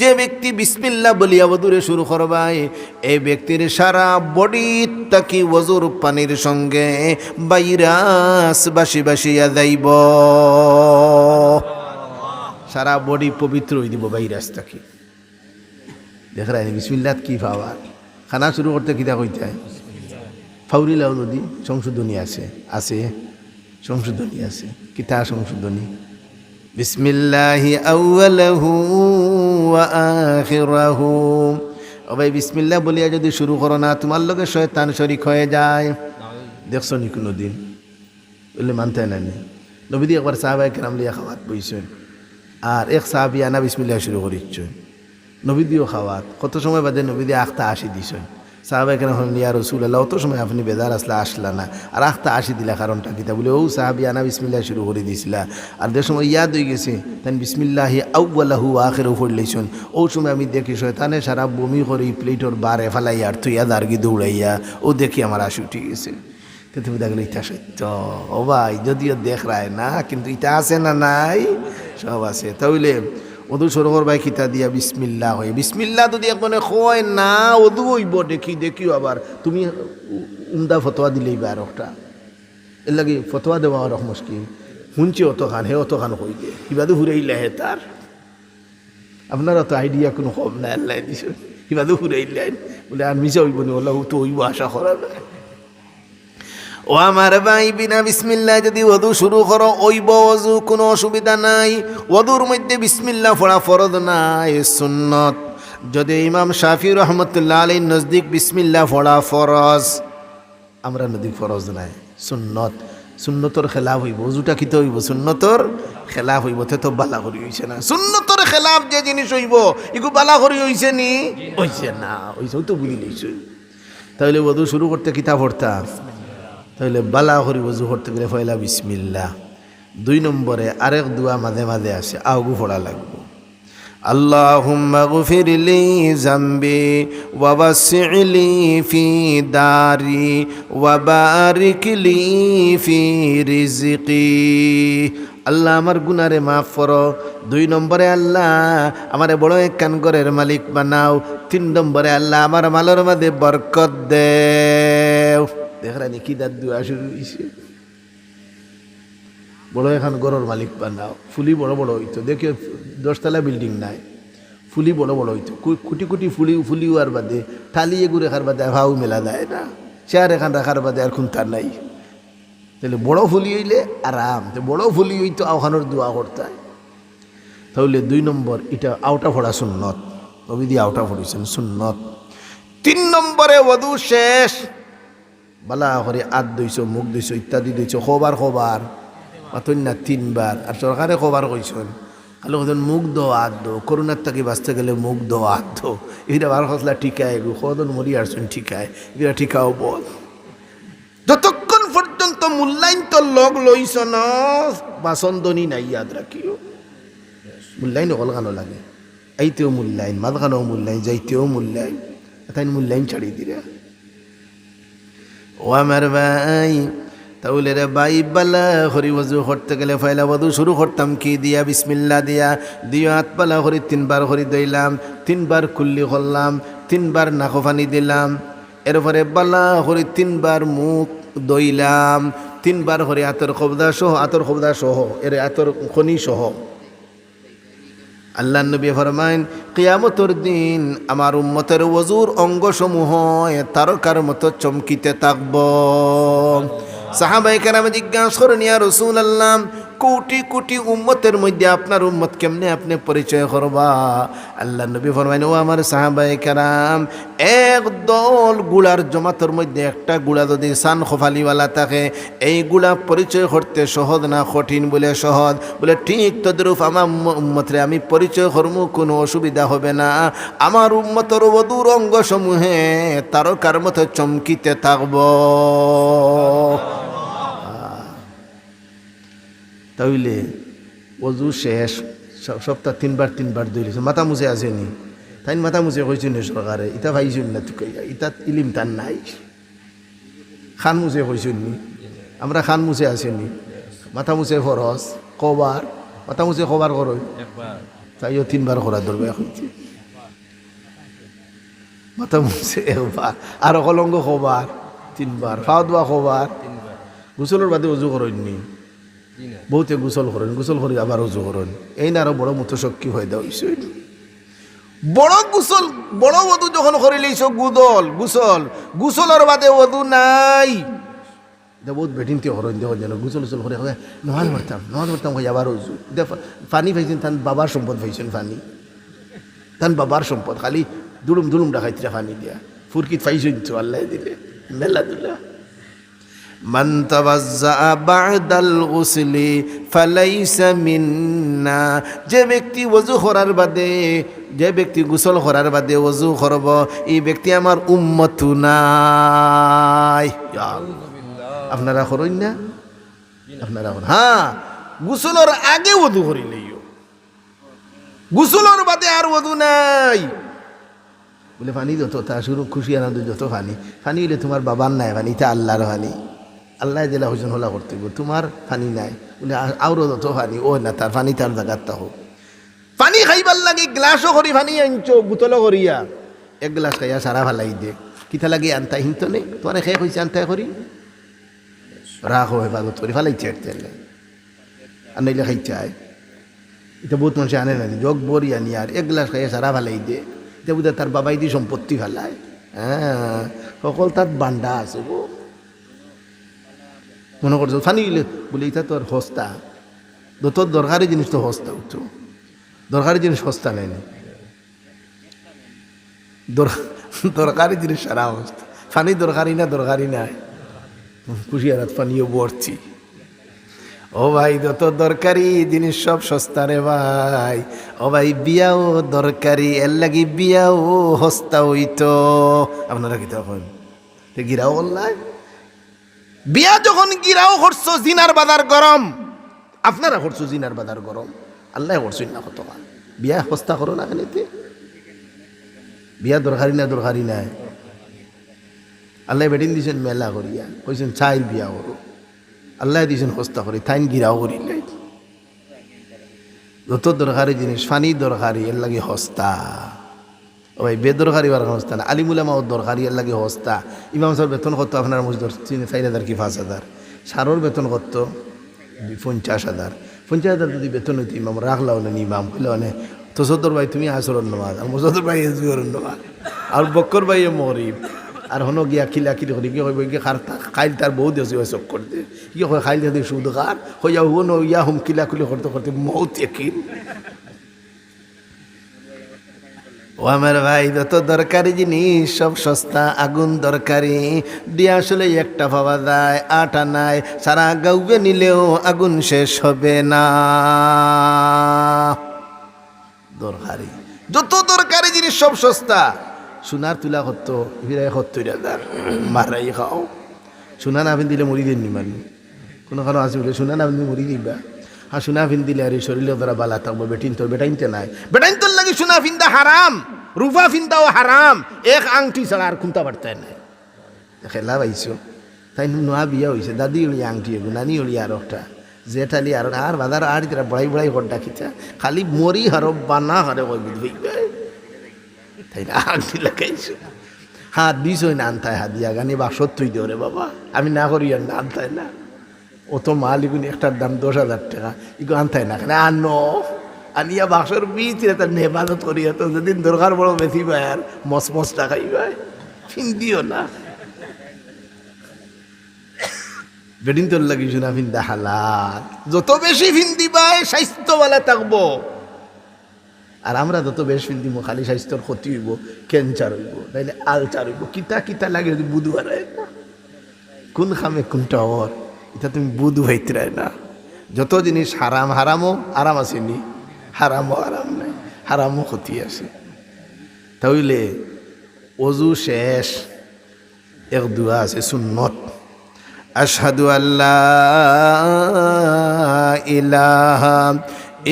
যে ব্যক্তি বিসমিল্লাহ বলিয়া দূরে শুরু করবাই এই ব্যক্তির সারা বডি তাকি ওযুর পানির সঙ্গে ভাইরাস বাসি বাসিয়া যাইব, সারা বডি পবিত্র হয়ে দিব ভাইরাস তাকি। দেখ রায় বিসমিল্লাহ কি পাওয়ার। খানা শুরু করতে কিতা কইতে হয়? ফাউরিলাও যদি সংশোধনী আছে আছে সংশোধনী আছে কিতা সংশোধনী বিসমিল্লাহি আউয়ালাহু ওয়া আখিরাহু। ও ভাই বিসমিল্লাহ বলিয়া যদি শুরু করো না তোমার লগে শয়তান শরীক হয়ে যায়। দেখছো নি কোনো দিন বললে মানতে না নি? নবী দিয়ে একবার সাহাবায়ে কেরাম লিয়া খাওয়াত বইছেন আর এক সাহাবী আনা বিসমিল্লাহ শুরু করিচ্ছেন নবী দিও খাওয়াত। কত সময় বাদে নবী দিয়ে আখতা আসি দিছেন সাহাবা কেন হলেন ইয়া রাসূলুল্লাহ, অত সময় আপনি বেজার আসলা আসলা না, আর আখতা আসি দিলা কারণটা কিতা বলে ও সাহাবি আনা বিসমিল্লাহ শুরু করে দিয়েছিলা, আর যে সময় ইয়াদ হয়ে গেছে তাই বিসমিল্লাহি আউ্বালাহু আখিরু পড়লেছেন, ও সময় আমি দেখি শয়তানে সারা বমি করে প্লেটর বারে ফেলাই আর তুই ইয়াদ আরগি দৌড়াইয়া ও দেখি আমার আসি উঠে গেছে। তো তুমি দেখলে ইটা সত্য ও ভাই, যদিও দেখ রায় না কিন্তু ইটা আছে না নাই, সব আছে। তাহলে ওদু সরোবর ভাই খিতা দিয়া বিসমিল্লাহ হয়, বিসমিল্লাহ যদি একজনে হয় না ওদু হইব দেখি দেখিও। আবার তুমি উমদা ফতোয়া দিলেই বা আর একটা এর লাগে ফতোয়া দেওয়া আর মুশকিল, শুনছি অত খান হে অত খান হই গে কিবাদু ঘুরাইলে হে তার আপনারা তো আইডিয়া কোনো কম না আল্লাহ দিছ কিবাদু ঘুরাইলেন বলে আর মিশা হইব নি ওলা তো হইব আশা করা না। ও আমার ভাই, বিনা বিসমিল্লাহ যদি ওযু শুরু করো ওইব ওযু, কোনো অসুবিধা নাই। ওযুর মধ্যে বিসমিল্লাহ পড়া ফরজ নাই, সুন্নত। যদি ইমাম শাফি রহমতুল্লাহ আলাইহির নজদিক বিসমিল্লাহ পড়া ফরজ, আমরা নদী ফরজ নাই, সুন্নত। সুন্নতর খেলাফ হইব, ওযুটা কিতে হইব সুন্নতর খেলাফ হইব, তে তো বালা করি হইছে না। সুন্নতর খেলাফ যে জিনিস হইব ইগু বালা করি হইছে নি, হইছে না, হইছে তো বুঝি লইছে। তাহলে ওযু শুরু করতে কিতা পড়তা, তাহলে বালা করি ওযু করতে গেলে পয়লা বিসমিল্লাহ। 2 নম্বরে আরেক দোয়া মাঝে মাঝে আসে, আউগু পড়া লাগবে, আল্লাহুম্মা গফিরলি যামবি ওয়া ওয়াসি'লি ফি দারি ওয়া বারিকলি ফি রিজকি। আল্লাহ আমার গুনারে মাফ করো। 2 নম্বরে আল্লাহ আমারে বড় একখান ঘরের মালিক বানাও। 3 নম্বরে আল্লাহ আমার মালের মধ্যে বরকত দেও। দেখরানি কি দাদ দুয়া শুরু হইছে, বড় এখন ঘরের মালিক বানাও। ফুলি বড় বড় হইতো, দেখে 10 তলা বিল্ডিং নাই, ফুলি বড় বড় হইতো, কোটি কোটি ফুলি হওয়ার বাদে থালিয়ে ঘুরে খার বাদে ভাও মেলা দেয় না, চেয়ার এখান রাখার বাদে আর খুনতার নাই। তাহলে বড় ফুলি হইলে আরাম, বড় ফুলি হইতো আওখানোর দোয়া করতে। তাহলে 2 নম্বর এটা আউটা ফোড়া সুন্নত, নবী দিয়ে আউটা ফোড়িছেন সুন্নত। 3 নম্বরে ওযু শেষ, বালা করে হাত ধুইছো, মুখ ধুইছো, ইত্যাদি ধুইছো, খোবার মাতন না 3 বার। আর সরকারে খোবার কইছেন খালি কখন মুখ দো হাত দো, করোনার থেকে বাঁচতে গেলে মুখ দো হাত দো, এটা বার খসলা ঠিকায় গো কদন মরি আসছেন ঠিকায়, এটা ঠিকাও বল। যতক্ষণ পর্যন্ত মূল্যায়ন তো লগ লইছ না বাসন্দনি নাই, ইয়াদ রাখিও। মূল্যায়ন অলগানো লাগে, এইতেও মূল্যায়ন, মাঝখানেও মূল্যায়ন, যাইতেও মূল্যায়ন, তাই মূল্যায়ন ছাড়িয়ে দিরা। ও আমার ভাই, তাহলে রে ভাই বালা হরি ওযু করতে গেলে পয়লা ওযু শুরু করতাম কি দিয়া, বিসমিল্লাহ দিয়া। দিয়ে হাত পালা হরি 3 বার হরি দইলাম, 3 বার কুল্লি করলাম, 3 বার নাকো পানি দিলাম, এরপরে বালা হরি 3 বার মুখ দইলাম, 3 বার হরি আতর খবদা সহ এর আতর খনি সহ। আল্লাহ নবী ফরমাইন কিয়ামতের দিন আমার উম্মতের ওযুর অঙ্গসমূহ তারকার মতো চমকিতে থাকব। সাহাবায়ে কেরাম জিজ্ঞাসা করেন ইয়া রাসূলুল্লাহ, কোটি কোটি উম্মতের মধ্যে আপনার উম্মত কেমনে আপনি পরিচয় করবা? আল্লাহ নবী ফরমাইন ও আমার সাহাবায়ে কেরাম, এক দল গুড়ার জমাতের মধ্যে একটা গুড়া যদি সান খোফালিওয়ালা থাকে, এই গুড়া পরিচয় করতে সহজ না কঠিন? বলে সহজ। বলে ঠিক তদ্রূপ আমার উম্মতরে আমি পরিচয় করবো, কোনো অসুবিধা হবে না। আমার উম্মতের ওযুর অঙ্গসমূহে তারকার মতো চমকিতে থাকব। তাইলে ওযু শেষ, সপ্তাহ 3 বার ধরেছে, মাথা মুছে আসেনি, তাই মাথা মুছে কইছেন সরকারে, ইটা ভাইছেন না তুই, ইটা ইলিম তার নাই। খান মুছে কইছেন নি, আমরা খান মুছে আসেনি, মাথা মুছে ফরজ কবার, মাথা মুছে কবার করো, তাইও 3 বার করা ধরবে। মাথা মুছে একবার, আর কলঙ্গ কবার 3 বার, ফাও দোয়া কবার, গোসলের বাদে ওযু করেননি, বহুতে গোসল করেন, গোসল করে আবার ওযু করেন, এই না আরো বড় মুতশক্কি হয়ে দেওয়া হয়েছে। বড় গোসল বড় ওযু যখন করে লইছ গোসলের বাদে ওযু নাই, বহুত বেটিনতে করেন, দেখো যেন গোসল করে নমাজ পড়তাম হয়ে আবার ওযু। পানি পাইছেন তান বাবার সম্পদ, পাইছেন পানি তান বাবার সম্পদ, খালি দুলুম ডাকাইতে পানি দিয়া ফুরকিত পাইছেন তো আল্লাহ দিলে মেলা দুলা। মান তাওয়াজ্জা বা'দাল গুসলি ফালাইসা মিন্না, যে ব্যক্তি ওযু করার বাদে যে ব্যক্তি গোসল করার বাদে ওযু করব এই ব্যক্তি আমার উম্মতু নাই। আপনারা করেন না? আপনারা করেন? হ্যাঁ, গোসলের আগে ওযু করিলেইও, গোসলের বাদে আর ওযু নাই। বলে পানি যত তা শুরু খুশি আনন্দ যত পানি পানি হলে তোমার বাবার নাই পানি, তা আল্লাহর পানি, আল্লাহ জেলা হোসেন হলা করতে তোমার পানি নাই। বলে আরও যত পানি ও না তার পানি তার জায়গাটা হোক। পানি খাইবার লাগে গ্লাসও করি পানি আনছো বোতলও করিয়া এক গ্লাস খাইয়া সারা ভালাই দে কিতা লাগে আনতাই হিন্ত নেই তোমার খেয়ে কইছে আনতাই করি রাখো হেফাজত করি ফালাই চেটতে আর নাইলে খাই চায়। এটা বহুত মানুষ আনে না যোগ বরি আনি আর এক গ্লাস খাইয়া সারা ভালাই দে এটা বোধহয় তার বাবাই দিয়ে সম্পত্তি ফেলায়। হ্যাঁ, সকল তার বান্ডা আছে গো। মনে করছো ফানি গেলে বলে এটা তো আর সস্তা, তোর দরকারি জিনিস তো সস্তা উঠছো, দরকারি জিনিস সস্তা নেই না, দরকারি জিনিস সারা অবস্থা। ফানি দরকারি না দরকারি নাই, খুশি আর ফানিও বড়ছি। ও ভাই যত দরকারি জিনিস সব সস্তা রে ভাই। ও ভাই বিয়াও দরকারি, এর লাগি বিয়াও সস্তা হইতো। আপনারা কি তখন গিরাও বললাই বিয়া যখন গিরাও করছো জিনার বাজার গরম, আপনারা করছো জিনার বাজার গরম, আল্লাহ করছেন না কত বিয়া সস্তা করো না কেনিতে। বিয়া দরকারি না দরকারি নাই, আল্লাহ বেটিন দিয়েছেন মেলা করিয়া কইছেন চাইল বিয়া করো, আল্লাহ দিয়েছেন সস্তা করি থাইন গিরাও করিলে। যত দরকারি জিনিস ফানি দরকারি এর লাগে সস্তা। ও ভাই বেদরকারি বার সস্তা না, আলিমুলামাও দরকারি এর লাগে সস্তা। ইমাম সাহেব বেতন কত আপনার মসজিদ 4,000 কি 5,000, সারোর বেতন কত 50,000। 50,000 যদি বেতন হইতো ইমাম রাখলাও না ইমাম হইলে মানে তো সদর ভাই তুমি আসরের নমাজ আর মসদর ভাই জুহরের নমাজ আর বক্কর ভাই মরিব আর হনো গিয়া খিলাখিলি করি কি কইব কি খাইল তার বহুত আছে চক করতে কি কয় খাইল যদি সুদ খার হইয়া হনো ইয়া হুম খিলাখিলি করতে করতে মৌত একিন। ও আমার ভাই যত দরকারি জিনিস সব সস্তা, আগুন দরকারি দিয়া আসলে একটা পাওয়া যায়, আটা নাই সারা গাউবে নিলেও আগুন শেষ হবে না। দরকারি যত দরকারি জিনিস সব সস্তা। সোনার তুলা কত ফিরাই 70,000 মারাই খাও। সোনা না দিলে মরি দেন নি মানুষ কোনো কারণ আছে বলে সোনা না মরি দিবা। আর সোনা ফিন দিলে আর শরীরে ধরা বালা থাকবো। বেটিন তোর বেটাইনতে নাই, বেটাইন তোর লাগে সোনা ফিন্দা হারাম, রুফা ফিন্দাও হারাম, এক আংটি ছাড়া আর খুনতে পারতে নাই। খেলা পাইছো তাই নোয়া বিয়া হয়েছে, দাদি উড়ি আংটি এগো নানি উড়ি আর একটা জেঠালি আর আর বাজার আর তারা বড়াই বড়াই হড্ডা খিচা খালি মরি হারো বানা হারে কই বুঝবে তাই না আংটি লাগাইছো। হাত দিস ওই না আনতায় হাত দিয়া গানি বা সত্যই দেও রে বাবা আমি না করি আর না আনতায় না। ও তো মাল এগুলি একটার দাম 10,000 টাকা এগুলো আনতায় না কেন আনো আনিয়া বাক্সর বীজ তার হেফাজত করিয়া তো যেদিন দরকার বড় বেশি পায় আর মস টাকাই পায় ফিন্দিও না। বেডিন তোর লাগিস না ফিন্দা হালাল, যত বেশি ফিন্দি পায় স্বাস্থ্যওয়ালা থাকবো। আর আমরা যত বেশি ফিন্দিব খালি স্বাস্থ্যর ক্ষতি হইব, ক্যান্সার হইব, নাইলে আলচার হইব, কিতা কিতা লাগে যদি বুধু হারায় না কোন খামে কোনটা ওর এটা তুমি বুধু হইতে না। যত জিনিস হারাম হারামও আরাম আসেনি, হারামও আরাম নাই, হারামও ক্ষতি আছে। তাহলে অজু শেষ এক দুয়া আছে সুন্নত, আশহাদু আল্লাহ ইলাহা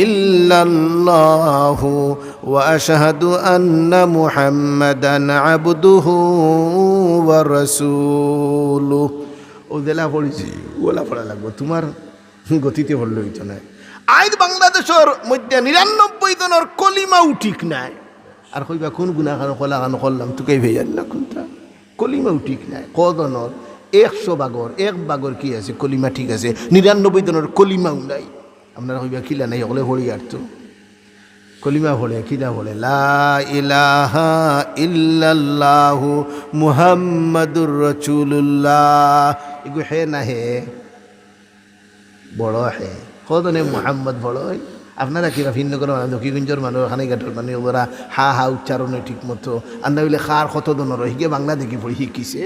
ইল্লাল্লাহু ওয়া আশহাদু আন্না মুহাম্মাদান আবদুহু ওয়া রাসূলুহু। ও দেলা পড়েছি ওলা পড়া লাগবো, তোমার গতিতে পড়লে হইতো না। আজ বাংলাদেশের মধ্যে 99 জনের কলিমাও ঠিক নাই। আর কইবা কোন গুণা খানো কলা খানো করলাম তোকে ভেজাল না কোনটা কলিমাও ঠিক নাই। কজনের 100 ভাগর 1 ভাগর কি আছে কলিমা ঠিক আছে, 99 জনের কলিমাও নাই। আপনারা কইবা খিলা নাই ওগুলো হরি আর তো কলিমা ভরে খিলা বলে লা ইলাহা ইল্লাল্লাহু মুহাম্মাদুর রাসূলুল্লাহ। এগু হে না হে বড় হে কদনে মুহাম্মদ বড়। আপনারা কিবা ভিন্ন করে দক্ষিণগঞ্জের মানুষ খানিঘাটের মানুষ ওরা হা হা উচ্চারণে ঠিক মতো আন্না বলে খার কত দনের হিগে বাংলা দেখি পড়ি শিকিছে,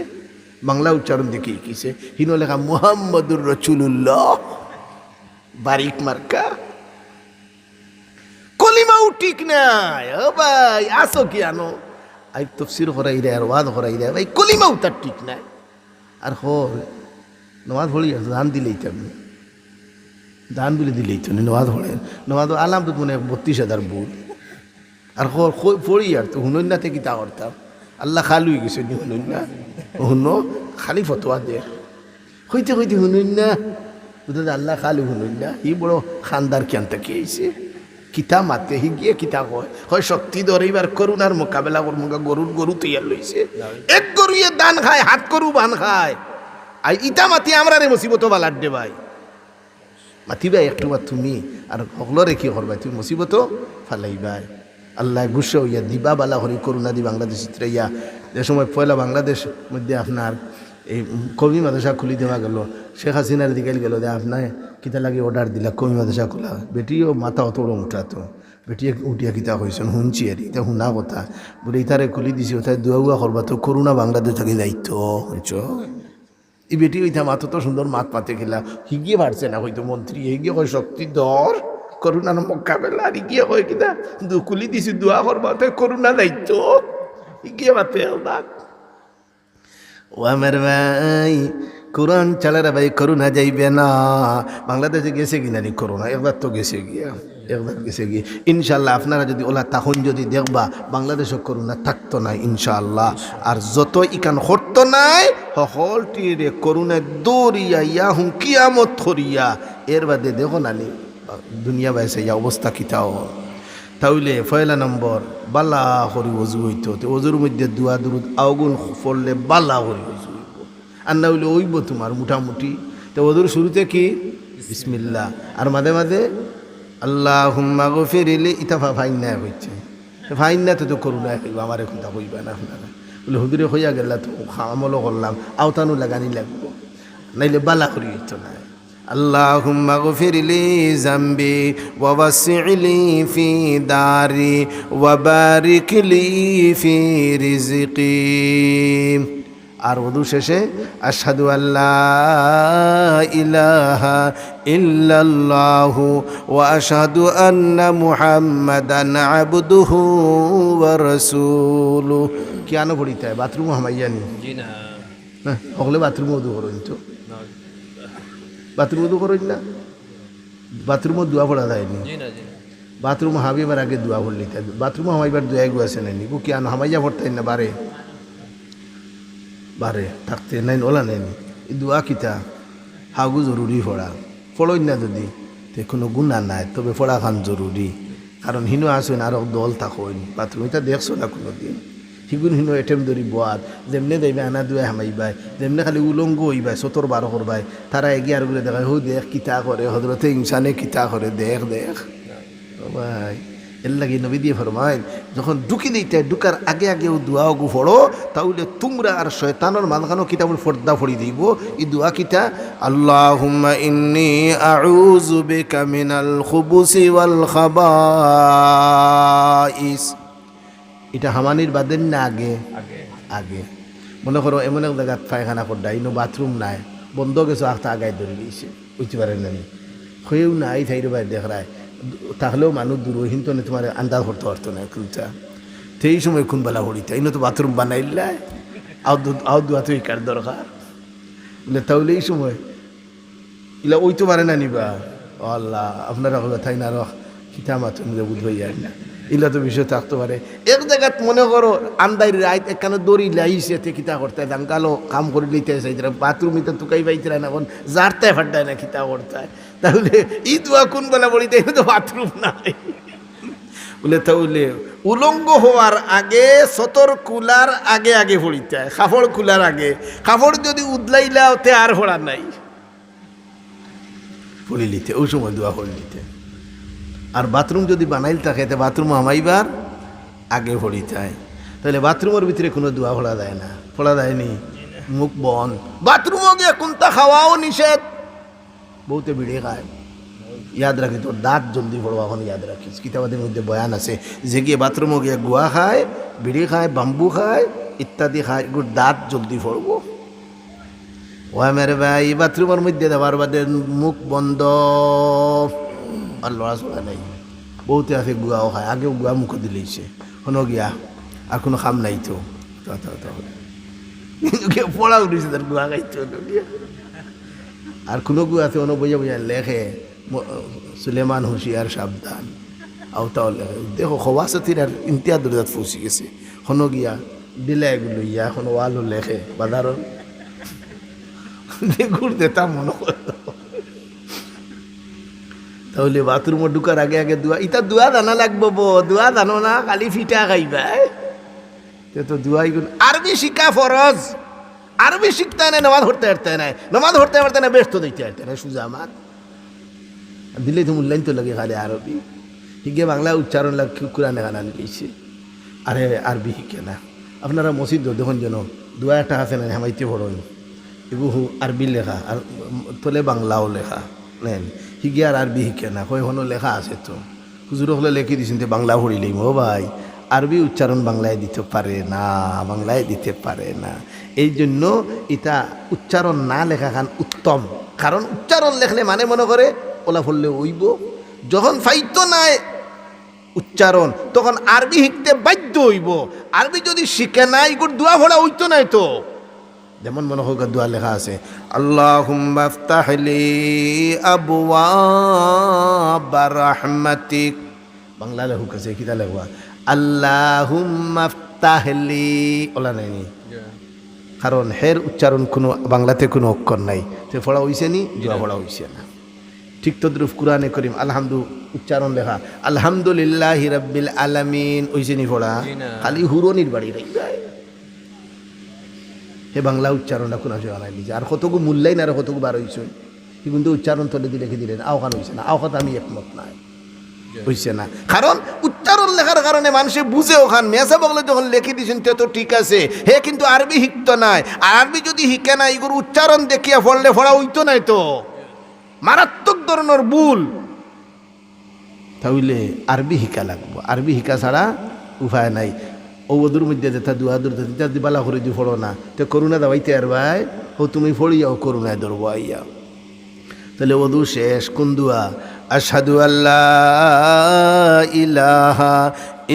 বাংলা উচ্চারণ দেখি শিকিছে। হিনো লেখা মুহাম্মাদুর রাসূলুল্লাহ বারিক মার্কা। কলিমাও ঠিক নাই। ও ভাই আসো কি আনো, আই তফসির করাই দেয় আর ওয়াদ করাই দেয়, ভাই কলিমাও তার ঠিক নাই। আর নমাজ পড়ি ধান দিলেই তেমনি ধান বলে দিলেই তো নমাজ পড়েন, নমাজ আলাম তো মনে 32,000 ভুল। আর পড়ি আর তো হুনন্যাতে কি তা করতাম, আল্লাহ খালুই গেছে নি হুনন্যা, হুন খালি ফতোয়া দে হইতে হইতে হুনন্যা, আল্লাহ খালু হুনন্যা। ই বড় খানদার কিয়ানটা কি হয়েছে, কিতা মাতে হি গিয়ে কিতা হয় শক্তি ধরিবার করুণার মোকাবেলা করবো, গরু তৈয়ার লইছে, এক গরু ইয়ে দান খায়, হাত গরু বান খায়। আর ইটা মাতি আমরা রে মুসিবত বালার দে ভাই, মাতিবাই একটু বা তুমি আর সকলরে কি করবাই, তুমি মুসিবত ফালাইবাই। আল্লাহ গুসা হইয়া দিবা বালা হরি করুণা দি বাংলাদেশ ইয়া যে সময় পয়লা বাংলাদেশ মধ্যে আপনার এই কবি মাদ্রাসা খুলি দেওয়া গেল, শেখ হাসিনার দিকে গেল যে আপনার কিতা লাগে অর্ডার দিলা কবি মাদ্রাসা খোলা, বেটিও মাথা অত বড় উঠাতো, বেটিয়ে উঠিয়া কিতা হয়েছেন শুনছি আর এটা শুনা কথা বলে ইতারে খুলি দিছি, ওথায় দুয়া করবা তো করুণা বাংলাদেশ থেকে যাইতো হয়েছ। এই বেটি ওইটা মাথা তো সুন্দর মাত পাতে খেলা, হিগিয়ে পারছে না হয়তো মন্ত্রী, হিগিয়ে হয় শক্তি দর করুণার মোকাবেলা, আর হিগিয়ে হয় কিনা খুলি দিছি দোয়া করবা তো করুণা দায়িত্ব, হিগিয়ে পাতে ও আমার ভাই কোরআন চালারা ভাই করুণা যাইবে না। বাংলাদেশে গেছে কিনা নি করোনা, একবার তো গেছে গিয়া, একবার গেছে গিয়ে। ইনশাল্লাহ আপনারা যদি ওলা তখন যদি দেখবা বাংলাদেশে করোনা থাকতো না ইনশাআল্লাহ। আর যত ইকান হতো নাই সকলটি রে করোনায় দৌড়িয়া ইয়া হুম কিয়ামত থরিয়া, এর বাদে দেখো নানি দুনিয়া বাইসে ইয়া অবস্থা কিতাও। তাহলে পয়লা নম্বর বালা হরি অজু হইতো, অজুর মধ্যে দুয়া দুরুদ আগুন পড়লে বালা হরি অজু হইব, আর না হইলে ওইব তোমার মোটামুটি। তো অজুর শুরুতে কি বিসমিল্লাহ, আর মাঝে মাঝে আল্লাহুম্মা গফিরলি, ইতা ফাইন না হইছে, ফাইন না তো করুণা হইব, আমার এখন তা হইবা না আপনারা বলে হুদুরে হইয়া গেলা তো আমলও করলাম, আওতানো লাগানি লাগবো, নাইলে বালা করি হইতো না। আল্লাহুম্মা গফিরলি যামবি ওয়া ওয়াসি'লি ফি দারি ওয়া বারিকলি ফি রিজকি। আর ওযু শেষে আশহাদু আল্লা ইলাহা ইল্লাল্লাহু ওয়া আশহাদু আন্না মুহাম্মাদান আবদুহু ওয়া রাসূলুহু। কেন পড়িতে হয় বাথরুম হামাইয়ানি? জি না, হ্যাঁ ওগুলো বাথরুম ওযু করুন তো, বাথরুম ওযু করুন না, বাথরুমও দোয়া পড়া যায়নি, বাথরুম হাবিবার আগে দোয়া পড়লি, বাথরুম হামাইবার দোয়া গু আছে নাইনি গু কেন হামাইয়া পড়তেন না বারে বারে থাকতে নাই ওলা নাইনি। এই দোয়া কিতা হাগু জরুরি পড়া, পড়ই না যদি তে কোনো গুণা নাই, তবে পড়া খান জরুরি, কারণ হিনো আসুন আরও দল থাকুন বাথরুম, এটা দেখছো না কোনো দিন হিগুন হিনো এটেম ধরি বোয়াত যেমনে দেবে আনা দুয়ে হামাইবাই, যেমনে খালি উলঙ্গ হইবাই 17-12 করবাই, তারা এগিয়ে আর গুলো দেখায় হো দেখ কিতা করে হজরতে ইনসানে কিতা করে দেখ দেখ ভাই। এর লাগে নবী দিয়ে ফরমায় যখন ঢুকি দিতে ঢুকার আগে আগেও দোয়া গু পড়ো, তাহলে তোমরা আর শয়তানের মাঝখানো কিতাবুল পর্দা পড়ি দিব। এই দোয়া কিতা আল্লাহুম্মা ইন্নী আউযু বিকা মিনাল খুবুসি ওয়াল খাবাইস। এটা হামানির বাদের না আগে আগে মনে করো এমন এক জায়গা পায়খানা করডা ইনো বাথরুম নাই, বন্ধ গেছো আখটা আগায় ধরে দিয়েছে বুঝতে পারেন না, হয়েও নাই থাইরে বাইরে দেখায় তাহলেও মানুষ দূরহীন তো তোমার আন্দাজ করতে পারতো না কোনটা, সেই সময় কোন বেলা হরিতা ইনো তো বাথরুম বানাইলাই আও দোয়া তো কার দরকার বলে, তাহলে এই সময় ইলা ওই তো পারে না নিবা আল্লাহ আপনারা থাই না রহ খিতা মাথুন বুঝবাই আর না, ইলা তো বিষয় থাকতে পারে। এক জায়গাত মনে করো আন্দাই রাইত একখানে দড়ি লাইছে কিতা করতে দাঙ্গালো কাম করে লইতে চাইতে বাথরুমিতে তুকাই পাইতে না, এখন জারতায় ফাটায় না কিতা করতে, তাহলে ই দোয়া কোন বেলা বলিতে তো বাথরুম নাই বলে, তাহলে উলঙ্গ হওয়ার আগে সতর কুলার আগে আগে পড়িতে হয়, কাপড় কুলার আগে, কাপড় যদি উদলাইলা ওতে আর পড়া নাই পড়ি লিতে ওই সময় দোয়া পড়ি লিতে। আর বাথরুম যদি বানাইল থাকে তো বাথরুম আমাইবার আগে পড়িতে হয়, তাহলে বাথরুমের ভিতরে কোনো দোয়া পড়া যায় না, পড়া যায়নি, মুখ বন্ধ। বাথরুমও গিয়ে কোনটা খাওয়াও নিষেধ, বহুতে বিড়ে খায়, ইয়াদ রাখি তোর দাঁত জলদি পড়বো, এখন ইয়াদ রাখিস কিতাবাদের মধ্যে বয়ান আছে যে গিয়ে বাথরুমও গিয়ে গুয়া খায়, বিড়ি খায়, বাম্বু খায় ইত্যাদি খায়, এগুলো দাঁত জলদি পড়বো। ও আমার ভাই বাথরুমের মধ্যে দেওয়ার বাদে মুখ বন্ধ, আর লড়াচড়া নেই, বহুতে আছে গুয়াও খায়, আগেও গুয়া মুখ দিলেইছে শোনো গিয়া আর কোনো খাম নাই তো কিন্তু কেউ পড়া উঠেছে তার গুয়া খাইতো গিয়া। আর কোনো গুয়া আছে অন্য বোঝা বোঝা লেখে সুলেমান হুঁশিয়ার সাবধান আওতাও লেখে দেখো খবাসতির আর ইন্তিয়া দরজাত ফুসি গেছে শোনো গিয়া দিলে এগুলো ইয়া এখন ওয়ালও লেখে বাজারও ঘুরতে তা মনে করতো। তাহলে বাথরুমে ঢুকার আগে আগে দোয়া ইটা দোয়া জানা লাগবো দোয়া জানো না খালি ফিটা খাইবা তো দোয়াই আরবি শিক্ষা ফরজ, আরবি শিখতে নাই নামাজ পড়তে পারতে নাই, নামাজ পড়তে পারতে না ব্যস্ত দিতে পারতে না সুজা আমার দিলে তো মূল্যায়ন তো লাগে খালি আরবি শিখে বাংলা উচ্চারণ লাগ কোরআনে গানা লিখেছে আরে আরবি শিখে না। আপনারা মসজিদ দেখুন যেন দোয়া একটা আছে না হামাইতে পড়েন এগুলো আরবি লেখা আর তোলে বাংলাও লেখা নেন শিখে আর আরবি শিখে না কয় হনো লেখা আছে তো হুজুর হলে লেখি দিয়েছেন তো বাংলা পড়িলেই ও ভাই আরবি উচ্চারণ বাংলায় দিতে পারে না, বাংলায় দিতে পারে না। এই জন্য এটা উচ্চারণ না লেখা খান উত্তম, কারণ উচ্চারণ লেখলে মানে মনে করে ওলা ফললে ওইব যখন ফাইতো নাই উচ্চারণ তখন আরবি শিখতে বাধ্য হইব। আরবি যদি শিখে নাই গোর দোয়া ভরা হইতো নাই তো যেমন মনে হোক দোয়া লেখা আছে আল্লাহুম্মা ইফতাহলি আবওয়াবা রাহমাতিক বাংলা লেখক আছে কিতা লেখা আল্লাহুম্মা ইফতাহলি ওলা নাই কারণ হের উচ্চারণ কোনো বাংলাতে কোনো অক্ষর নাই তো পড়া হইছে নি দোয়া পড়া হইছে না। ঠিক তদ্রুপ কুরআনে করিম আলহামদু উচ্চারণ লেখা আলহামদুলিল্লাহি রাব্বিল আলামিন হইছে নি পড়া খালি হুরনির বাড়ি রাখবে হে বাংলা উচ্চারণটা কোন আসে বানাই দিয়েছে আর কতগু মূল্যায়ন আর কতগু বার হইছে কিন্তু উচ্চারণ তলে দিলে কি দিলেন আওখান হইছে না আওখান আমি একমত নাই হইছে না কারণ উচ্চারণ লেখার কারণে মানুষে বুঝে ওখান মেসা বগলে যখন লেখি দিয়েছেন তো ঠিক আছে হে কিন্তু আরবি শিখত নাই আর আরবি যদি শিখে না এগুলো উচ্চারণ দেখিয়া পড়লে পড়া হইতো নাই তো মারাত্মক ধরনের ভুল। তাহলে আরবি শিকা লাগবো, আরবি শিকা ছাড়া উপায় নাই। ওদুর মধ্যে যেটা দুয়াদুর দিবালা করে দি ফড়ো না তো করুণা দাবাইতে আর ভাই ও তুমি ফড়ি যাও করুণায় ধরবো আইয়া তাহলে ওদু শেষ কোন দুয়া আশহাদু আল্লাহ ইলাহা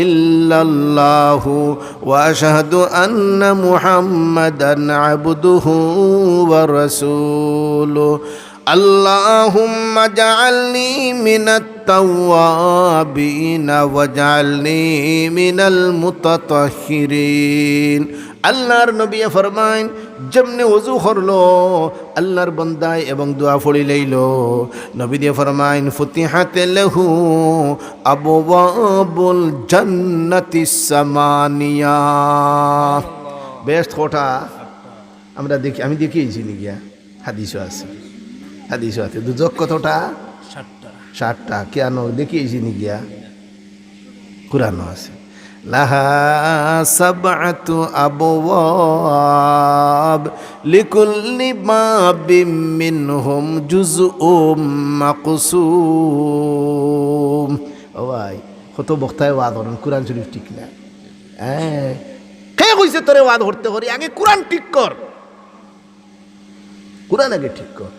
ইল্লাল্লাহু ওয়া আশহাদু আন্না মুহাম্মাদান আবদুহু ওয়া রাসূলুহু আল্লাহুম্মা জাআলনি মিনাত তাওয়াবিনা ওয়াজআলনি মিনাল মুতাতাহহিরিন। আল্লাহর নবী ফরমাইন যেমনে ওযু করলো আল্লাহর বান্দায় এবং দোয়া পড়ি লইলো নবী দিয়ে ফরমাইন ফুতিহাত লাহু আবওয়াবুল জান্নাতিস সামানিয়া। বেস্ট কথা আমরা দেখি আমি দেখিয়েছি নি গিয়া হাদিসও আছে, হাদিসও আছে দুজক কতটা 60টা কেন দেখিয়েছি নি গিয়া কুরআনও আছে লাহা সাবআতু আবওয়াব লিকুল্লি বাবিম মিনহুম জুজউম মাকসুম। ও ভাই কত বক্তায় ওয়াজ করেন কুরআন শরীফ ঠিক না কে কইছে তোরে ওয়াজ করতে করি আগে কুরআন ঠিক কর, কুরআন আগে ঠিক কর।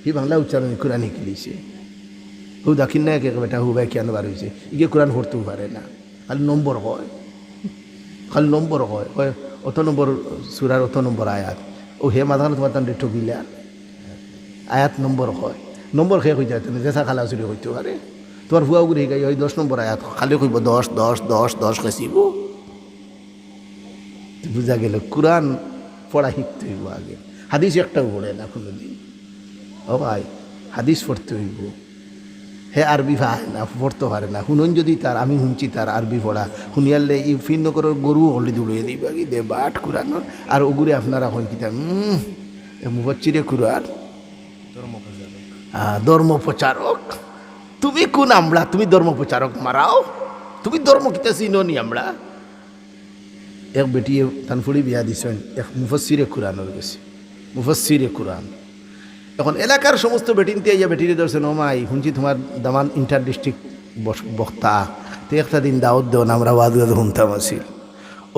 এই বাংলা উচ্চারণ কুরআন শিখলিছে হু দাখিন না কে বেটা হু ভাই কেন বার হয়েছে ইগে কুরআন পড়তেও পারে না খালি নম্বর হয়, খালি নম্বর হয় অত নম্বর সুরার অত নম্বর আয়াত ও হে মাঝখানে তোমার তান ঠকিলা আয়াত নম্বর হয় নম্বর খেয়ে হয়ে যায় তুমি যেসা খালা চুরি হইতে পারে তোমার ভুয়া গুড়ি শিকাই ওই 10 নম্বর আয়াত খালি কইব 10 10 10 10 খেসিব বুঝা গেল কুরআন পড়া শিখতে হইব আগে। হাদিস একটাও পড়ে না কোনোদিন ও ভাই হাদিস পড়তে হইব হে আরবি ভাই না পড়তে পারে না শুনুন যদি তার আমি শুনছি তার আরবি পড়া শুনিয়ালে এই ফিন্ন করে গরু অলরেডি উড়িয়ে দিবা কি দে বাট কুরানোর আর ওগুলি আপনারা হয় কিতা মুফাচ্চিরে কুরআন ধর্ম প্রচারক তুমি কোন আমরা তুমি ধর্ম প্রচারক মারাও তুমি ধর্ম কিতা চিনি আমরা এক বেটিয়ে তানফুড়ি বিয়া দিছেন এক মুফাচ্চিরে কুরআনের গেছে মুফাচ্চিরে কুরআন এখন এলাকার সমস্ত বেটিনতে ইয়া বেটিরে ধরছেন ও মাই শুনছি তোমার দামান ইন্টার ডিস্ট্রিক্ট বক্তা তো একটা দিন দাওয়াত দেন আমরা ওয়াজ শুনতাম আসিল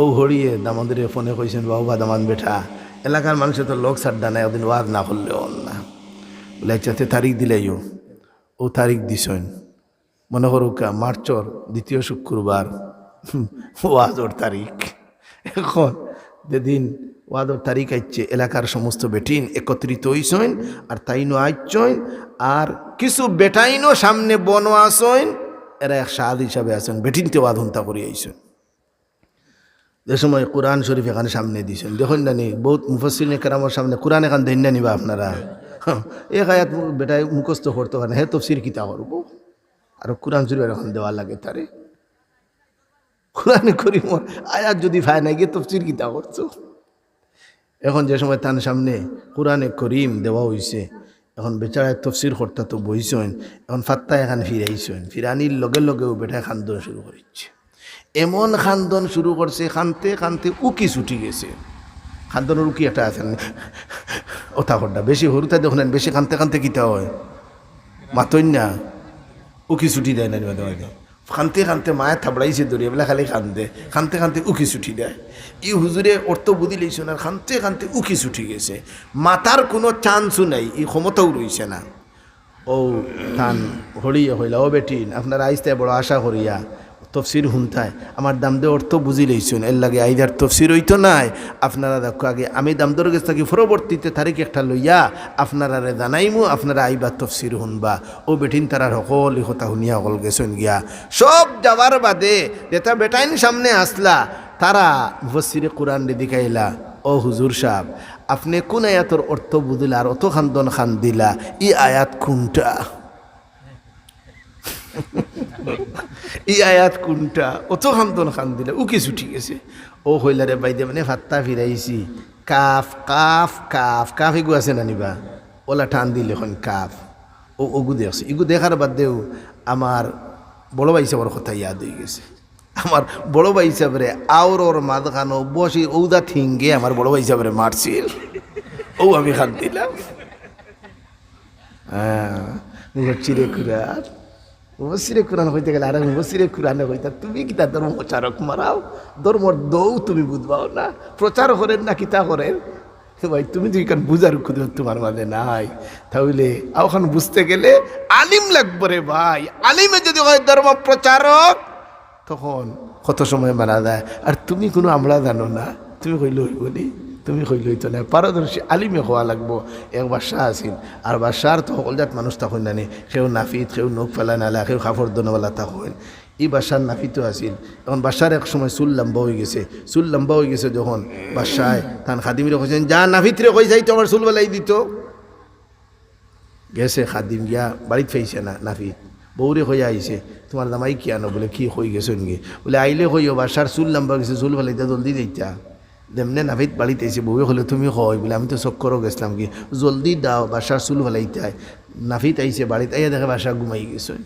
ও হরিয়ে দামাদের ফোনে কইছেন বাবা দামান বেটা এলাকার মানুষের তো লোক সাড্ডা নাই ওদিন ওয়াজ না করলে অন না বলে চাতে তারিখ দিলেও ও তারিখ দিছেন মনে করুক মার্চর দ্বিতীয় শুক্রবার ওয়াজর তারিখ। এখন যেদিন ওয়াদর তারিখ আইচ্ছে এলাকার সমস্ত বেটিন একত্রিত হইছেন আর তাইনো আইছেন আর কিছু বেটাইনও সামনে বনো আসেন, এরা এক সাদ হিসাবে আছেন, বেটিনতে ওয়াদ হন্তা করে আইছেন। যে সময় কোরআন শরীফ এখানে সামনে দিয়েছেন, দেখুন না নি বহুত মুফাসসিরিন কেরামের সামনে কোরআন এখান দেন না নিবা আপনারা। এক আয়াত বেটায় মুখস্থ করতে পারে, হ্যাঁ তফসির কিতা করবো আর কোরআন শরীফ এখন দেওয়া লাগে তারে। কোরআনে করিমর আয়াত যদি ফায় না গিয়ে তফসির কিতা করছো। এখন যে সময় তার সামনে কোরআনে করিম দেওয়া হয়েছে, এখন বেচারায় তফসির কর্তা তো বইছেন, এখন ফাত্তা এখান ফিরাইছেন, ফিরানির লগে লগেও বেটায় খান্দন শুরু করেছে। এমন খান্দন শুরু করছে, খানতে খানতে উকি ছুটি গেছে। খান্দনের উকি একটা আছেন ওটা ঘরটা বেশি হরুতা দেখুন, বেশি খানতে খানতে কিতা হয় মাতই না, উকি ছুটি দেয় না। খানতে খানতে মায়া থাবড়াইছে দরিয়া বেলা খালি খান্দে, খানতে খানতে উকি ছুটি দেয়। ই হুজুরে অর্থ বুঝি লইছে না, খানতে খানতে উকি ছুটি গেছে, মাথার কোনো চান্সও নাই, ই ক্ষমতাও রইছে না। ও থান হরিয়া হইলা, ও বেটিন আপনার আইসতে বড় আশা করিয়া তফসির হুনতায় আমার দাম দিয়ে অর্থ বুঝি লইছেন, এর লাগে আইদার তফসির হইতো নাই। আপনারা দেখো আগে আমি দাম দর গেছে থাকি পরবর্তীতে তারিখ একটা লইয়া আপনারা জানাইমু, আপনারা আইবার তফসির শুনবা। ও বেটিন তারা সকল কথা শুনিয়া হল গেছেন গিয়া। সব যাওয়ার বাদে যেটা বেটাইন সামনে আসলা, তারা মুফাসসিরে কোরআন দেখাইলা, ও হুজুর সাহেব আপনি কোন আয়াতর অর্থ বুঝিলা আর অত খান্দন খান দিলা, ই আয়াত কোনটা? এই আয়াত কোনটা? অত খান্দন খান দিলে উকি ছুটি গেছে। ও হইলারে বাইদে মানে ফাত্তা ফিরাইছি, কাফ কাফ কাফ কাফ এগু আছে না নিবা, ওলা টান দিলে এখন কাফ ও ওগু দেখছে। এগু দেখার বাদেও আমার বড় ভাই সাহেবের কথা ইয়াদ হয়ে গেছে। আমার বড় ভাই সাহেবরে আওর ওর মাঝখানো বসে ঔদা থিঙ্গে আমার বড় ভাই সাহেবরে মারছিল, ও আমি খান দিলাম। হ্যাঁ চিরে কুরার মুফাসসিরে কোরআন হইতে গেলে আর মুফাসসিরে কোরআনে হইতা তুমি কিতা ধর্ম প্রচারক মারাও, ধর্মর দৌ তুমি বুঝবাও না, প্রচার করেন না কিতা করেন ভাই, তুমি তো এখান বুঝার কুদরত তোমার মাঝে নাই। তাহলে ওখান বুঝতে গেলে আলিম লাগবে রে ভাই। আলিমে যদি হয় ধর্ম প্রচারক তখন কত সময় মারা যায়। আর তুমি কোনো আমরা জানো না, তুমি কইলে হইব নি? তুমি কইলে হইতো না, পারদর্শী আলিমে হওয়া লাগবো। এক বাদশাহ আছিল, আর বাদশার তো সকল জাত মানুষ তখন জানে, সেও নাফিত, সেও নখ ফেলা নালা, সেও কাপড় দনওয়ালা তখন। এই বাদশার নাফিতও আছিল। এখন বাদশার এক সময় চুল লম্বা হয়ে গেছে, চুল লম্বা হয়ে গেছে যখন বাদশায় তান খাদিমরে কইছেন, যা নাফিতরে কই যাই তো আমার চুল বেলাই দিত। গেছে খাদিম গিয়া বাড়িতে ফেইছে না, নাফিত বৌরে হয়ে আইছে, তোমার দামাই কি আনো? বলে কি হয়ে গেছে নি? বলে আইলে হইও বাদশার চুল লম্বা গেছে, চুল বেলাইতে জলদি দিতা। যেমনে নাফিত বাড়িতে এসে বউয়ে হলে তুমি হয় বলে আমি তো চক্করও গেছিলাম, কি জলদি দাও বাসার চুল ফেলাইতে। নাফিত আইসে বাড়িতে আইয়া দেখে বাসা ঘুমাই গেছেন।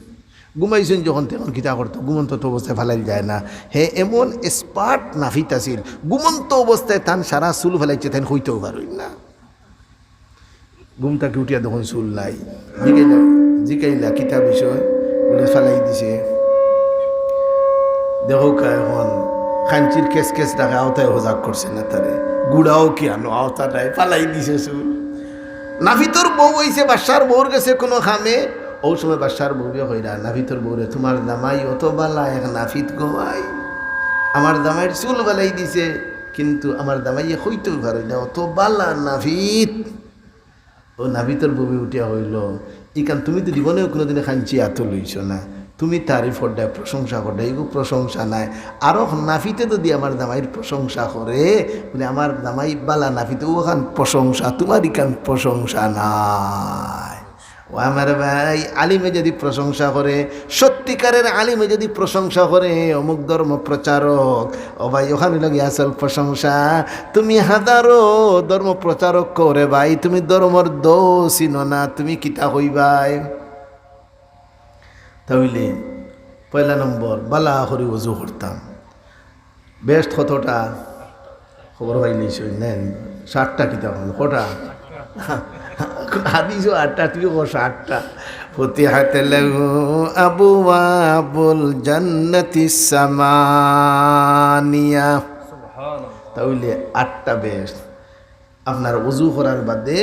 ঘুমাইছেন যখন তখন কিতা করতো, ঘুমন্ত অবস্থায় ফেলাই যায় না। হে এমন স্পার্ট নাফিত আছিল, ঘুমন্ত অবস্থায় তান সারা চুল ফেলাইছে, তাই হইতেও পারই না। ঘুম তাকে উঠিয়া তখন চুল নাই, জিকাইলা কিতা বিষয় বলে ফেলাই দিছে। দেখো এখন খাঞ্চির কেস কেস ডাকে আওতায় হজাক করছে না, তারে গুড়াও কি আনো আওতা নাই, পালাই দিছে চুল। নাফিতর বউ হইছে বাদশার বউর গেছে কোনো খামে, ও সময় বাদশার বউরে হইরা নাফিতর বউরে, তোমার দামাই অত বালা এক নাফিত গোমাই, আমার দামাইয়ের চুল বালাই দিছে, কিন্তু আমার দামাইয়ে হইতেও পারে না, অত বালা নাফিত। ও নাফিতর বউয়ে উঠিয়া হইল, ইকান তুমি তো জীবনেও কোনোদিনে খাঞ্চি এত লইছ না, তুমি তারিফ করডায় প্রশংসা করডায়, এগুলো প্রশংসা নাই। আরও নাফিতে যদি আমার দামাইয়ের প্রশংসা করে, বলে আমার দামাই বালা নাফিতে ওখান প্রশংসা, তোমার ইকান প্রশংসা নাই। ও আমার ভাই, আলিমে যদি প্রশংসা করে, সত্যিকারের আলিমে যদি প্রশংসা করে, অমুক ধর্ম প্রচারক, ও ভাই ওখানে লাগে আসল প্রশংসা। তুমি হাজারো ধর্ম প্রচারক করে ভাই, তুমি ধর্মর দোষ চিনো না, তুমি কিতা হইবাই? তাহলে পয়লা নম্বর বালা হরি ওজু করতাম। বেস্ট কতটা খবর ভাই নিশ্চয় নেন, 60টা কিতাব কটা হাদিস 8টা, তুই 60টা। ফতিহাত লাহু আবওয়াবুল জান্নাতিস সামানিয়া। তাহলে 8টা বেস্ট। আপনার ওজু করার বাদে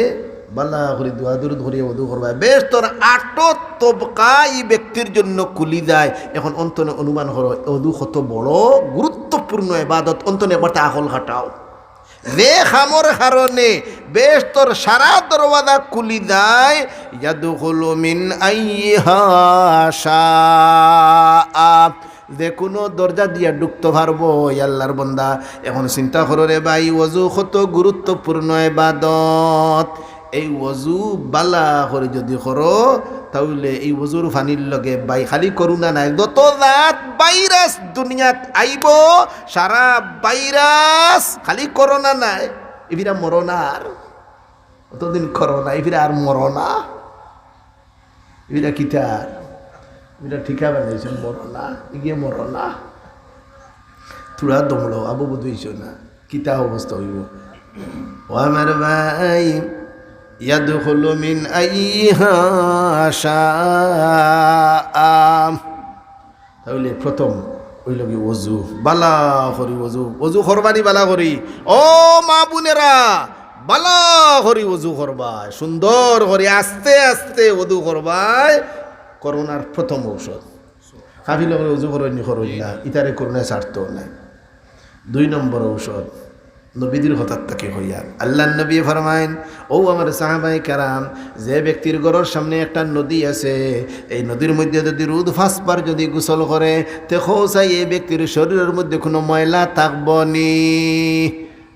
বালা করে দোয়া দরুদ করিয়া ওযু করবা বেশ তোর 8 তবকা এই ব্যক্তির জন্য কুলি যায়। এখন অন্তনে অনুমান করো ওযু কত বড় গুরুত্বপূর্ণ ইবাদত, অন্তনে একবার আকল খাটাও যে খামর কারণে বেশ তোর সারা দরওয়াজা খুলি যায়। ইয়াদখুলু মিন আইয়িহা শাআ, যে কোনো দরজা দিয়া ঢুকতে পারবো আল্লাহর বান্দা। এখন চিন্তা করো রে ভাই, ওযু কত গুরুত্বপূর্ণ ইবাদত। এই ওযু বালা করে যদি করো তাহলে এই ওযুর পানির লগে বাই খালি করুণা নাই, যত জাত ভাইরাস দুনিয়াত আইব সারা ভাইরাস, খালি করোনা নাই এবিরা মরনার অতদিন করোনা এবিরা আর মরনা এবিরা কিতার এবিরা ঠিকা বানাইছেন মরনা এগিয়ে মরনা তুরা দমলো আবু বুঝইছ না কিতা অবস্থা হইব। ও আমার ভাই, ইয়াদখুলু মিন আইয়িহা শাআ, তাহলে প্রথম হইল কি ওযু বালা করি, ওযু করবানি বালা করি। ও মা বোনেরা বালা করি ওযু করবাই, সুন্দর করে আস্তে আস্তে ওযু করবাই। করোনার প্রথম ঔষধ কাফিল করে ওযু করইনি করই না, ইতারে করোনা ছাড়তো না। 2 নম্বর ঔষধ নবীদের হঠাৎ তাকে হইয়ার আল্লাহ নবী ফরমাইন, ও আমার সাহাবায়ে কেরাম, যে ব্যক্তির ঘরের সামনে একটা নদী আছে, এই নদীর মধ্যে যদি রোদ 5 বার যদি গোসল করে তে খোসাই এই ব্যক্তির শরীরের মধ্যে কোনো ময়লা থাকবনি।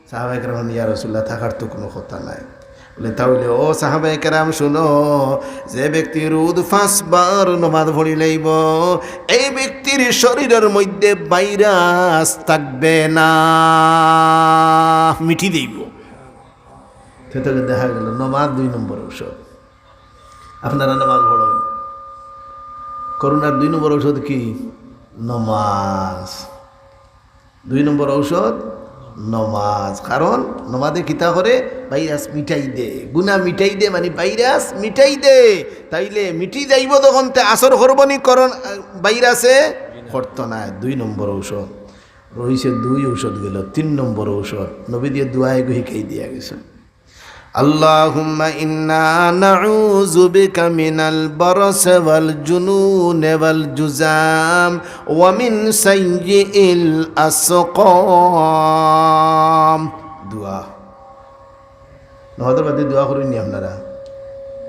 সাহাবায়ে কেরাম, ইয়া রাসূলুল্লাহ, থাকার তো কোনো কথা নাই। বলে তাহলে ও সাহাবায়ে কেরাম শুনো, যে ব্যক্তি রোদ 5 বার নামাজ পড়ি লইব এই ব্যক্তির শরীরের মধ্যে ভাইরাস থাকবে না, মিটি দেব। সেটাকে দেখা গেল নামাজ 2 নম্বর ঔষধ। আপনারা নামাজ পড়েন, করোনার 2 নম্বর ঔষধ কি? নামাজ। 2 নম্বর ঔষধ নমাজ। কারণ নমাজে কিতা করে ভাইরাস মিটাই দে, গুনাহ মিটাই দে, মানে ভাইরাস মিটাই দে। তাইলে মিটি যাইব তখন তে আসর করবনি, করণ ভাইরাসে করত না। 2 নম্বর ঔষধ রইছে, 2 ঔষধ গেল। 3 নম্বর ঔষধ নবী দিয়ে দোয়ায় শিখাই দিয়া গেছে, আল্লাহুম্মা ইন্না নাউযু বিকা মিনাল বারস ওয়াল জুনুন ওয়াল জুজাম ওয়া মিন সাইয়্যিল আসকাম। দোয়া নওয়াজের বাদে দোয়া করেননি আপনারা?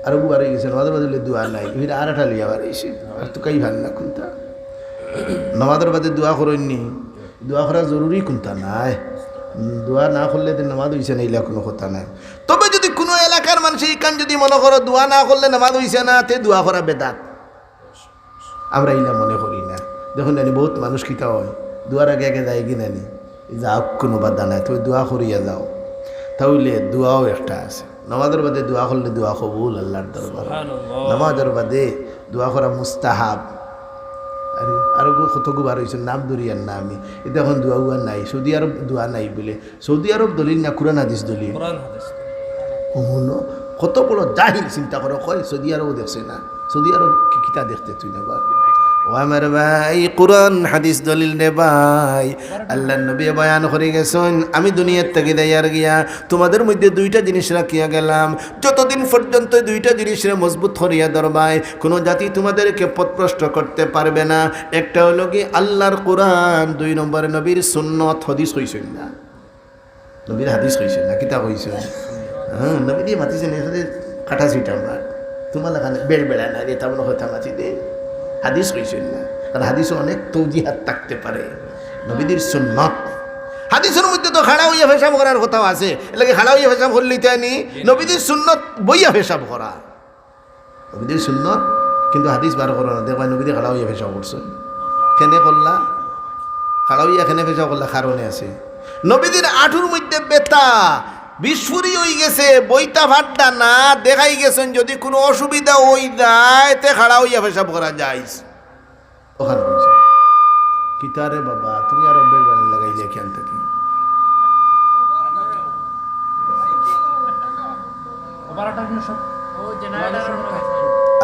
আরো বাড়ি গেছে নওয়াজের বাদে দোয়া নাই, এর আর একটা লিয়া বাড়াইছে আর তো কাই ভাল না কোনটা। নওয়াজের বাদে দোয়া করেননি, দোয়া করা জরুরি কোনটা নাই। দোয়া না করলে নামাজ হইছে না, এইলা কোনো কথা নাই। তবে যদি কোনো এলাকার মানুষ এই কান যদি মনে করো দোয়া না করলে নামাজ হইছে না, তে দোয়া করা বেদাত। আমরা এইলা মনে করি না। দেখুন জানি বহুত মানুষ কিতা হয়, দোয়ার আগে আগে যায় কিনা নি, যাও কোনো বাধা নাই, তুমি দোয়া করিয়া যাও। তাহলে দোয়াও একটা আছে। নামাজের বাদে দোয়া করলে দোয়া কবুল আল্লাহর দরবার। নামাজের বাদে দোয়া করা মুস্তাহাব। আরো কত গুবার হয়েছে, নাম দরিয়ার না আমি এটা এখন দোয়া উয়া নাই। সৌদি আরব দোয়া নাই বলে, সৌদি আরব দলিল না কুরআন হাদিস দলিল। কত বড় জাহিল, চিন্তা করো। কয় সৌদি আরব দেখছে না, সৌদি আরব কিতা দেখতে তুই না বা। ও আমার ভাই, কুরআন হাদিস দলিল রে ভাই। আল্লাহ নবী বয়ান করে গেছেন, আমি দুনিয়ার থেকে দেয়ার গিয়া তোমাদের মধ্যে 2টা জিনিস রাখিয়া গেলাম, যতদিন পর্যন্ত 2টা জিনিসের মজবুত করিয়া ধরবাই কোনো জাতি তোমাদেরকে পথভ্রষ্ট করতে পারবে না। একটা হলো কি আল্লাহর কোরআন, 2 নম্বরে নবীর সুন্নত। হাদিস হইছেন না, নবীর হাদিস হইছেন না, কিতাব হইছে। হ্যাঁ, নবী দিয়ে মাতিছেন এখানে কাটা ছিটা মার, তোমার এখানে বেড় বেড়া না রে, তেমন হইতা মাতি দে। হাদিস হইছেন না, কারণ হাদিসে অনেক তৌজিহাত থাকতে পারে। নবীদের সুন্নত, হাদিসের মধ্যে তো খাড়া হইয়া পেশাব করার কথাও আছে, এলাকে খাড়া হইয়া পেশাব করলেই তাই নি। নবীদের সুন্নত বইয়া পেশাব করা, নবীদের সুন্নত, কিন্তু হাদিস বার করো না। দেখবা নবীদের খাড়া হইয়া পেশাব করছেন, কেনে করলা? খাড়া হইয়া কেনে পেশাব করলা? কারণে আছে। নবীদের আঁঠুর মধ্যে বেতা বিস্ফুরি হয়ে গেছে, বইটা ভাটটা না দেখাই গেছেন, যদি কোনো অসুবিধা হই যায় তে খাড়া হইয়া পেশাব করা যায়। ওখানে বলছে কিতারে বাবা, তুমি আরো বের বাড়ি লাগাইলে এখান থেকে।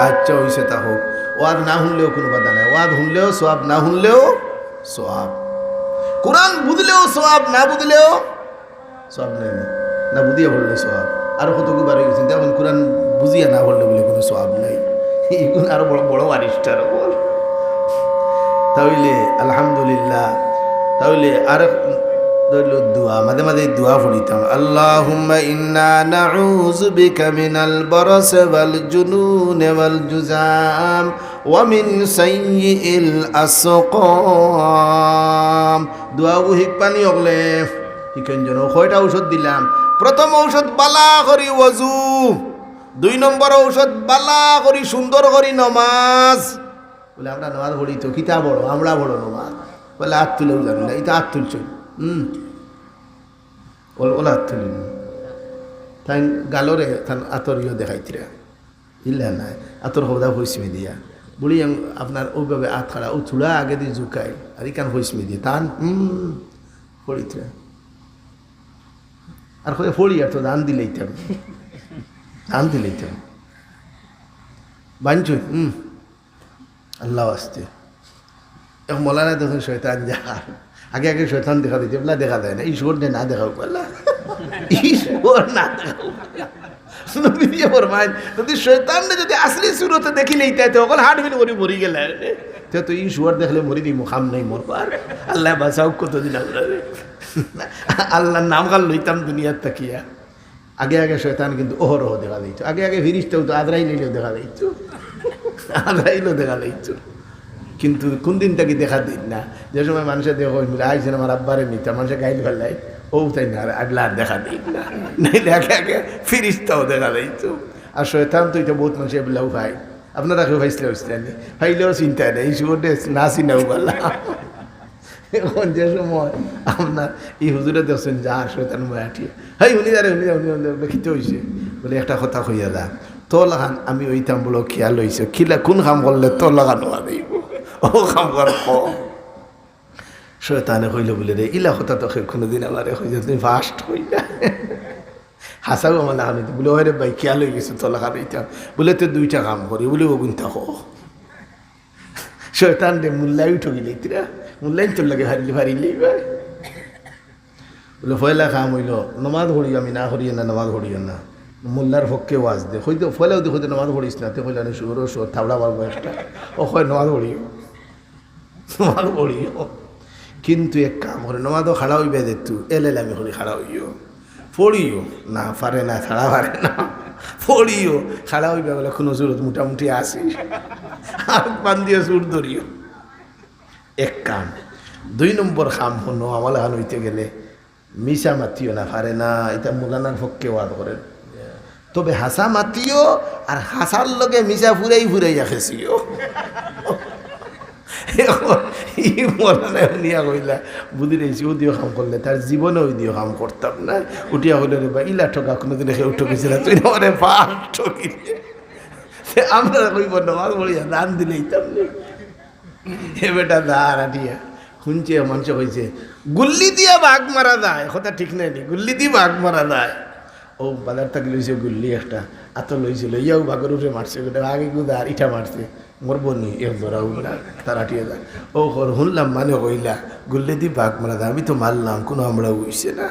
আচ্ছা হইছে তা হোক, ওয়াজ না শুনলেও কোনো বাধা নাই। ওয়াজ শুনলেও সোয়াব, না শুনলেও সোয়াব। কোরআন বুঝলেও সোয়াব, না বুঝলেও সোয়াব নেই। না বুঝিয়ে বললে সোয়াব, আরও কত বার হয়ে গেছেন এখন কোরআন বুঝিয়া না পড়লে বলে কোনো সব নাই এগুলো আরো বড় বড় আরিষ্টার তাহলে আলহামদুলিল্লাহ তাহলে আর দোয়া মাঝে মাঝে দোয়া পড়িতাম আল্লাহুম্মা ইন্না নাউযু বিকা মিনাল বারাস ওয়াল জুনুন ওয়াল জুজাম ওয়া মিন সাইয়্যিল আসকাম দোয়া হিকপানি হগলে হিকেন জন কয়টা ঔষধ দিলাম প্রথম ঔষধ বালা করি ওযু 2 নম্বর ঔষধ বালা করি সুন্দর করি নমাজ বলে আমরা নামাজ পড়ি তো কিতা বড় আমরা বড় নামাজ বলে হাত তুলেও জানি না এটা হাত তুলছ ওলা হাত তুলি তাই গালরে আতরিও দেখাইতিরা ইল্লা নাই আতর হবদা হইসমি দিয়া বলি আপনার ওইভাবে আত খাড়া ও চূড়া আগে দিয়ে জুকাই আর ইকান হইসমি দিয়ে তান পড়িতিরা আর ফড়ি আর তো দান দিলেইতাম বাঞ্চুই আল্লাহ আসতে এখন মলানা দেখুন শয়তান যা আগে আগে শয়তান দেখা দিতে বলা দেখা যায় না ঈশ্বর না দেখাও বললা ঈশ্বর না দেখাও যদি শয়তান যদি আসলি সুরতে দেখিলেই তাই তখন হাটবিন করি মরি গেলে তো ঈশ্বর দেখলে মরি দিই মুখাম নেই মোর পার আল্লাহ বাঁচাও কতদিন আল্লাহর নাম গাল লইতাম দুনিয়ার তাকিয়া আগে আগে শয়তান কিন্তু ওহরহ দেখা দিত আগে আগে ফিরিস্তাও তো আদ্রাইলেও দেখা দিত আদ্রাইলেও দেখা দিত কিন্তু কোন দিন তাকে দেখা দিন না যে সময় মানুষের দেখ মিলে আইসেন আমার আব্বারে নিতে মানুষের গাইল ফেলাই ও তাই না আগলা দেখা দিন না নাইলে আগে আগে ফিরিস্তাও দেখা দিত আর শয়তান তো এটা বহুত মানুষের বললেও ভাই আপনারা কেউ ভাইসলে হইসলেনি ভাইলেও চিন্তা নেই এই সুযোগ না চিনাও বললাম এখন যে সময় আপনার এই হুজুরে দেখছেন যা শয়তান মায়াটি হাই উনি খিতে হয়েছে বলে একটা কথা হইয়া যা তো লাগান আমি ওইতাম বলো খেয়াল হয়েছে খিলা কোন কাম করলে তো লাগানো দিব ও কাম কর শয়তানে কইল বলে রে ইলা কথা তো কোনোদিন আমার হয়ে তুমি ফার্স্ট হইলা হাসাও আমার লাগানো বলে ওই রে ভাই খেয়াল হয়ে গেছে তো লাগানো হইতাম বলে তো 2টা কাম করি বলে ও গুণ থাকো শয়তান রে মূল্যায় ঠকিলে তিরা মূল্যায়ন তোর লাগে হারিলেই ভাই বলে ফয়লা খাম হইল নমাজ পড়িও আমি না করিও না নমাজ পড়িও না মোল্লার পক্ষে ওয়াজ দে হইতে ফয়লাও দেখো নমাজ পড়িস না তে হইলা না সুর সুর থাবড়া পারবো একটা ও হয় নমাজ পড়িও কিন্তু এক কাম করে নমাজও খাড়া হইবে দে তু এলেলামি করি খাড়া হইও পড়িও না পারে না খাড়া পারে না পড়িও খাড়া হইবে বলে কোনো জোরত মোটামুটি আসি হাত বান দিয়ে সুর ধরিও এক কাম 2 নম্বর কাম হলো আমল হান হইতে গেলে মিশা মাতিও না পারে না এটা মোলানার পক্ষে ওয়াদ করেন তবে হাসা মাতিও আর হাসার লগে মিশা ফুরাই রাখেছিও মোলানা নিয়া কইলা বুঝি রয়েছি ও দিও কাম করলে তার জীবনে ওই দিও কাম করতাম না উঠিয়া হইলে রে বা ইলা ঠকা কোনোদিন ঠকেছিল তুই না পার ঠকিলে আমরা কইব নামাজ পড়িয়া দান দিলেইতাম না এ বেটা দাঁড়িয়া শুনছে মানুষ কইছে গুল্লি দিয়া বাঘ মারা যায় কথা ঠিক নাই গুল্লি দিয়ে বাঘ মারা যায় ও বাজার থাকি লইছে গুল্লি একটা আত লইছিল ইয়াও বাঘের উপরে মারছে আগে গুদা আর ইটা মারছে মোর বনি এক ধরাও না তার আটিয়ে যায় ও শুনলাম মানে কইলা গুল্লি দিয়ে বাঘ মারা যায় আমি তো মারলাম কোনো আমরা উইছে না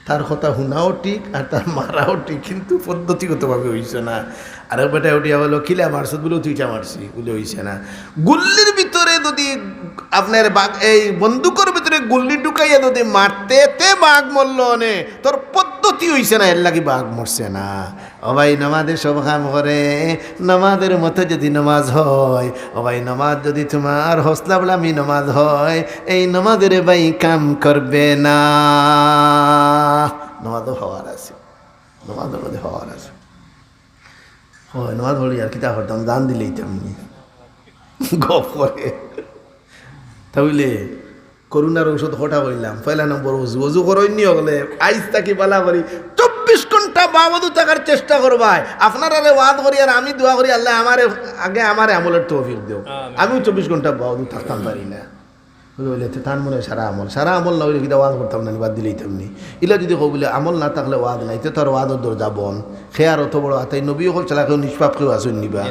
তার কথা শুনাও ঠিক আর তার মারাও ঠিক কিন্তু পদ্ধতিগতভাবে হইছে না আর বেটা উঠিয়া বলো কিলা মারছ বলে তুইটা মারছি বলে হইছে না গুল্লির ভিতরে যদি আপনার বাঘ এই বন্দুকের ভিতরে গুল্লি ঢুকাইয়া যদি মারতে তে বাঘ মরল নে তোর পদ্ধতি হইছে না এর লাগি বাঘ মরছে না ও ভাই নামাজের সব কাম করে নামাজের মতো যদি নামাজ হয় ও ভাই নামাজ যদি তোমার হসলা বলামি নামাজ হয় এই নামাজের ভাই কাম করবে না নামাজও হওয়ার আছে নামাজের মধ্যে হওয়ার আছে হয় নামাজ পড়ি আর কিতা করতাম দান দিলেই তেমনি গপ করে তাহলে করুণার ঔষধ হঠা হইলাম 1 নম্বর অজু করইনি হলে আইজ তাকি বালা করি 24 ঘন্টা বাবদু থাকার চেষ্টা করবাই আপনারা ওয়াদ করি আর আমি দোয়া করি আল্লাহ আমার আমলের তৌফিক দেও আমিও 24 ঘন্টা বাবদু থাকতাম পারি না বলে তার মনে হয় সারা আমল না হইলে কিনা ওয়াদ করতাম না বাদ দিলেই তেমনি ইলা যদি কো বলে আমল না থাকলে ওয়াদ নাই তো তার ওয়াদর দরজা বন খেয়ার অত বড় আতাই নবী হল চালা কেউ নিষ্পাপ কেউ আসুন নিবা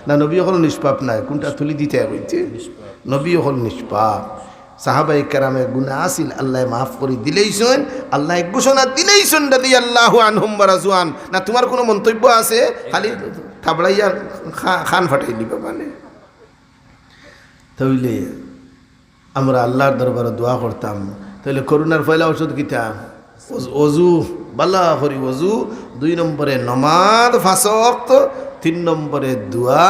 না নবী হল নিষ্পাপ নাই কোনটা তুলি দিতে হইতে নবী হল নিষ্পাপ সাহাবায়ে কেরামে গুনাহ আসিল আল্লাহ মাফ করে দিলেইছেন আল্লাহ ঘোষণা দিলেইছেন রাদিয়াল্লাহু আনহুম ওয়া রাজওয়ান না তোমার কোনো মন্তব্য আছে খালি থাবড়াইয়া খান ফাটাই দিবা মানে তাইলে আমরা আল্লাহর দরবারে দোয়া করতাম তাহলে করোনার পয়লা ওষুধ কিতা অজু বালা করি অজু 2 নম্বরে নামাজ 5 ওয়াক্ত 3 নম্বরে দোয়া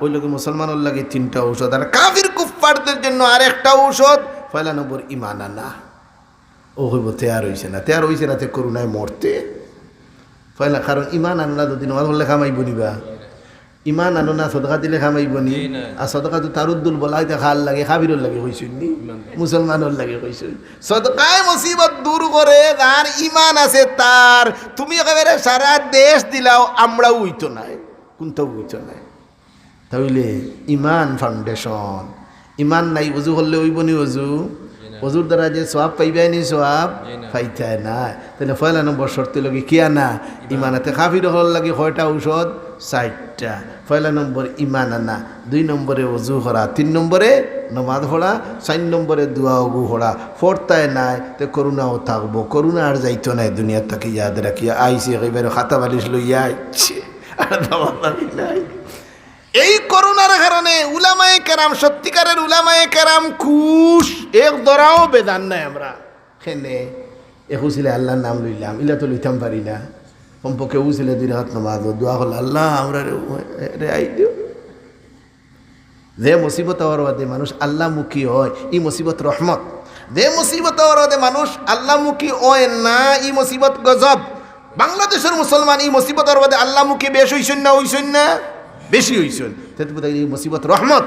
ওই লোকে মুসলমানের লাগে 3টা ঔষধ আর কাফির কুফফারদের জন্য আরেকটা ঔষধ পয়লা নম্বর ঈমান আনা ও হইব তৈয়ার হইছে না তে করোনায় মরতে পয়লা কারণ ঈমান আনা যদি নামাজ পড়লে খামাইব নিবা ইমান আনো না সদকা দিলে খামাইব নি আর সদকা তো তারুদ্দুল বলাইতে খাল লাগে খাবিরুল লাগে কইছুন নি মুসলমানের লাগে কইছুন সদকায় মুসিবত দূর করে যার ইমান আছে তার তুমি একেবারে সারা দেশ দিলাও আমরাও উইতো নাই কোনটাও উইতো নাই তাহলে ইমান ফাউন্ডেশন ইমান নাই অজু করলে হইব নি অজুর দ্বারা যে সওয়াব পাইবাই নি সওয়াব পাইতায় না তাহলে পয়লা নম্বর শর্তে লগে কি আনা ইমানাতে কাফির হল লাগে কয়টা ঔষধ 60টা পয়লা নম্বর ঈমান আনা 2 নম্বরে ওযু করা 3 নম্বরে নামাজ পড়া 4 নম্বরে দোয়া ওগু পড়া ফোরটায় নাই তে করুণাও থাকবো করুণা আর যাইতো নাই দুনিয়া থেকে ইয়াদ রাখিয়া আইসি একেবারে খাতা বালিশ লইয়া আইছে আর দাওয়া নাই এই করোনার কারণে উলামায়ে কেরাম সত্যিকারের উলামায়ে কেরাম খুশ এক দরাও বেদান নাই আমরা খেনে একুছিলে আল্লাহর নাম লইলাম ইলা তো লইতাম পারি না কমপক্ষে উছিলে 2 রাকাত নামাজ দোয়া করল আল্লাহ আমরা রেহাই দিও যে মুসিবত হওয়ার বাদে মানুষ আল্লাহমুখী হয় এই মুসিবত রহমত যে মুসিবত হওয়ার বাদে মানুষ আল্লাহমুখী হয় না এই মুসিবত গজব বাংলাদেশের মুসলমান এই মুসিবত হওয়ার বাদে আল্লাহমুখী বেশ হইছেন না বেশি হইছেন এই মুসিবত রহমত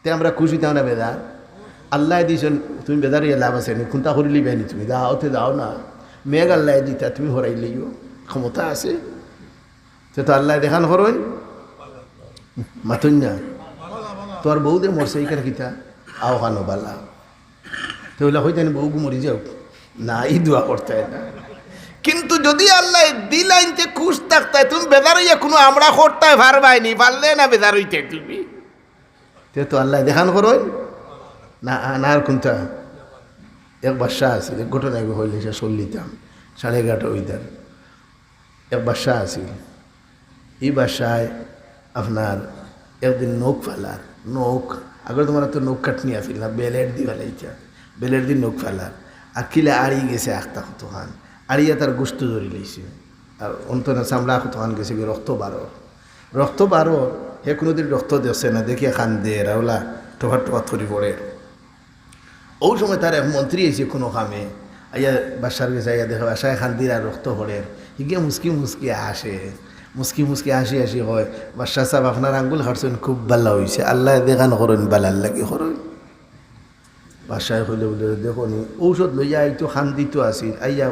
তে আমরা খুশি তাও না বেদার আল্লাহ দিয়েছেন তুমি বেদার ইয়ে লাভ আছে নি কোনটা করিলি বেনি তুমি দাওতে দাও না মেঘ আল্লাহ দিতা তুমি হরাইলিও ক্ষমতা আছে সে তো আল্লাহ দেখান হরই মাতুন না তোর বউদের মরছে এইখানে কিতা আও খানো বালা তো ওলা হইতে বউ মরি যাও না এই দোয়া করতে না কিন্তু যদি আল্লাহ দিল আইনতে খুশ থাকতায় তুমি বেদার হইয়া কোনো আমরা করতায় ভার বাইনি পারলে না বেদার হইতে তুমি তো আল্লাহ দেখান করই না না আর কোনটা এক বাদশাহ আছিল এক ঘটনা হইলে সে চল্লিতাম 11:30 হইতাম এক বাদশাহ আছিল এই বাদশায় আপনার একদিন নৌক ফেলার নৌক আগের তোমার তো নৌক কাটনি আসিল না বেলের দি ফেলাইছা বেলের দিন নৌক ফেলার আর কিলে আড়ি গেছে আখতা কতখান আড়িয়া তার গোস্ত ধরি লইছে আর অন্তনা চামড়া কতখান গেছে কি রক্ত বারো হে কোনোদিন রক্ত দেখছে না দেখি খান দে রাওলা টোকা টোকা থরি পড়ে ওই সময় তার এক মন্ত্রী এসে কোনো কামে আইয়া বাসার গেছে আইয়া দেখে বাসায় খান দিয়ে রক্ত পড়ে হিগে মুসকি আসি হয় বাদশাহ সাহেব আপনার আঙ্গুল হাঁটছেন খুব ভালো হয়েছে আল্লাহ দেখান করেন বালার লাগে করেন বাদশাহ হইলে বলে দেখো নি ঔষধ লইয়া আইতো খান দিত আসিল আইয়া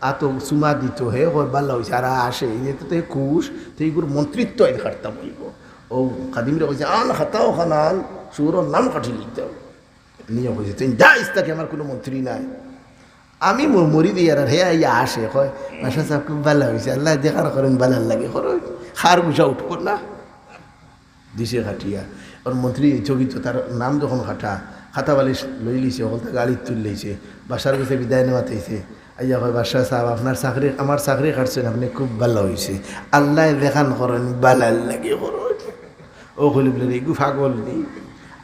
আত চুমা দিত হে হয় ভালো হয়েছে আর আসে যেতে তো খুশ তো এইগুলো মন্ত্রিত্ব আইন খাটতাম হইব ও খাদিমরা কইছে আন খাতাও খানান সুরর নাম কাটি লিখতাম নিয়ে কইছে তুই যা ইস্তাকে আমার কোনো মন্ত্রী নাই আমি মরি দিই আর হে আইয়া আসে হয় বাদশাহ সাহেব খুব ভালো হয়েছে আল্লাহ দেখার করেন ভালো লাগে করেন খার গুছা উঠব না দিশে খাটিয়া ওর মন্ত্রী চকিত তার নাম যখন খাতা বালিশ লই লিছে ওখান গাড়ি তুল লইছে বাসার কাছে বিদায় নেওয়াতেছে আইয়া হয় বাদশাহ সাহেব আপনার চাকরি আমার চাকরি কাটছেন আপনি খুব ভালো হয়েছে আল্লাহ দেখান করেন ভালো লাগে করেন ও কইলি বলে এগু ফাগল নেই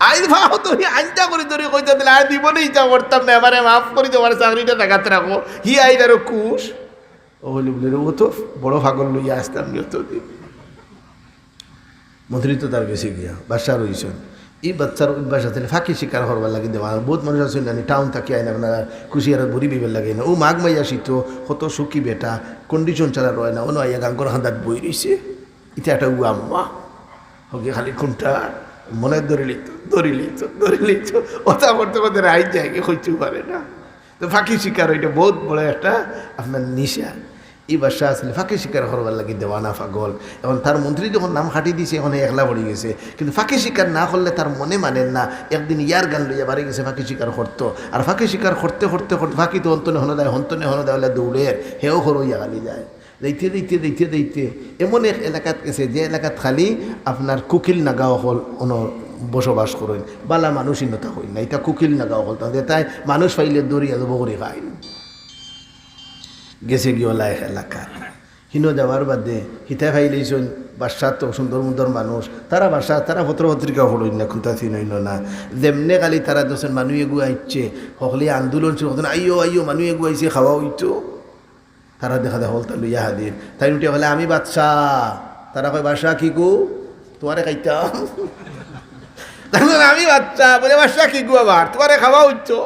আইন ভাও তো আইনটা করে ধরে কইতে দিলে আর দিব না ইচ্ছা করতাম না এবারে মাফ করে তোমার চাকরিটা দেখাতে রাখো হি আইন আরো কুশ ও বলি বলে ও তো বড় ফাগল লইয়া আসতাম নিয়ত দিন মন্ত্রী তো তার গেছে গিয়া বাদশাহ রইছেন এই বাচ্চার অভ্যাস আছে ফাঁকি শিকার করবার লাগে দেওয়া বহুত মানুষ আছে না টাউন থাকি আইন আপনারা খুশি আর বড়ি বিবের লাগে না ও মাঘ মাইয়া শীত কত সুখী বেটা কন্ডিশন ছাড়া রয় না ও নয় গাঙ্গর হাঁদাত বই রইছে এটা একটা উ আম্মা হোক খালি কোনটা মনে ধরে লিখত ওটা করতে করতে রাইট জায়গায় হইতেও পারে না তো ফাঁকি শিকার ওইটা বহুত বড় একটা আপনার নিশা এই বাদশাহ আসলে ফাঁকি শিকার করবার লাগে দেওয়ানা পাগল এখন তার মন্ত্রী যখন নাম হাঁটি দিয়েছে এখন একলা পড়ে গেছে কিন্তু ফাঁকি শিকার না করলে তার মনে মানেন না একদিন ইয়ার গান লইয়া বাড়ি গেছে ফাঁকি শিকার করতো আর ফাঁকি শিকার করতে ফাঁকি তো হন্তনে হনো দেয় দৌড়ের হেও হরইয়া গালি যায় দিতে এমন এক এলাকাত গেছে যে এলাকাত খালি আপনার কুকিল নাগাও হল বসবাস করেন বালা মানুষই নতা হই না এটা কুকিল না গাও বলতাম তাই মানুষ পাইলে দৌড়িয়া দেবো করে খাই গেছে গিয়ে এলাকা হিনো যাওয়ার বাদে হিতা ফাইলেছেন বাসার তো সুন্দর সুন্দর মানুষ তারা বাসা তারা পত্র পত্রিকা হলইন না খুঁতা চিনইন না যেমনে কালি তারা দোষেন মানুষ এগু আইছে সকলে আন্দোলন শুরু করতেন আইও আইও মানুষ এগু আইছে খাওয়া হইতো তারা দেখা দেখা হল তা লইয়া হাদির তাই উঠে বলে আমি বাচ্চা তারা কয় বাসা কি গো তোমারে খাইতাম আমি বাচ্চা বলে বাসা কি গো আবার তোমারে খাওয়া হইতো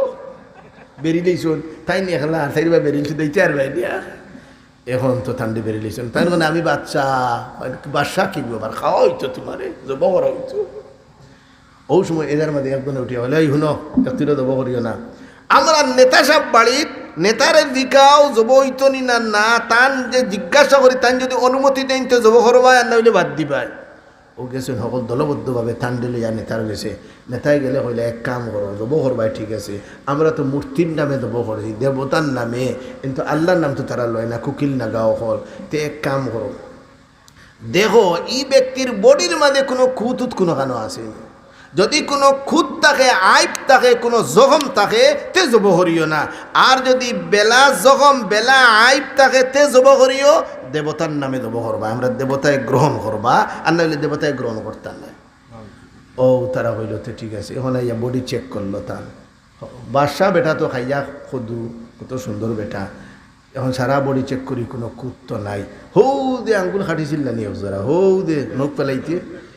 বেরিলেইছুন তাই নিয়ে খেলা আর তাই বেরিয়েছি দিতে আর ভাই দিয়া এখন তো ঠান্ডি বেরিয়েছেন তাই মানে আমি বাচ্চা বাসা কি গো আবার খাওয়া হইতো তোমারে জব করা হইতো ও সময় এদের মধ্যে একজন উঠিয়া বলে এই শুনো একটিরও জব করিও না আমরা নেতা সাহেব বাড়ির নেতারে দিকাও জব হইতো নি না না তান যে জিজ্ঞাসা করি তান যদি অনুমতি দেন তো জব করবাই আর না হইলে বাদ দিবাই ও গেছেন সকল দলবদ্ধভাবে ঠান্ডি লইয়া নেতার গেছে নেতায় গেলে কইলে এক কাম করো জব করবাই ঠিক আছে আমরা তো মূর্তির নামে জব করেছি দেবতার নামে কিন্তু আল্লাহর নাম তো তারা লয় না কুকিল না গাও হল তে এক কাম করো দেখো এই ব্যক্তির বডির মাঝে কোনো খুঁত কোনো কেন আসেনি যদি কোনো খুঁত থাকে আইপ থাকে কোনো জখম থাকে তে জব করিও না আর যদি বেলা জখম বেলা আইপ থাকে তে জব করিও দেবতার নামে জব করবা আমরা দেবতায় গ্রহণ করবা আর নাহলে দেবতায় গ্রহণ করতাম না ও তারা হইল তো ঠিক আছে এখন ইয়া বডি চেক করলো তার বাদশা বেটা তো খাইয়া খদু কত সুন্দর বেটা এখন সারা বডি চেক করি কোনো খুঁত তো নাই হৌ দে আঙ্গুল খাটিছিল না নিয়ে যারা হৌ দে নখ পেলাইতে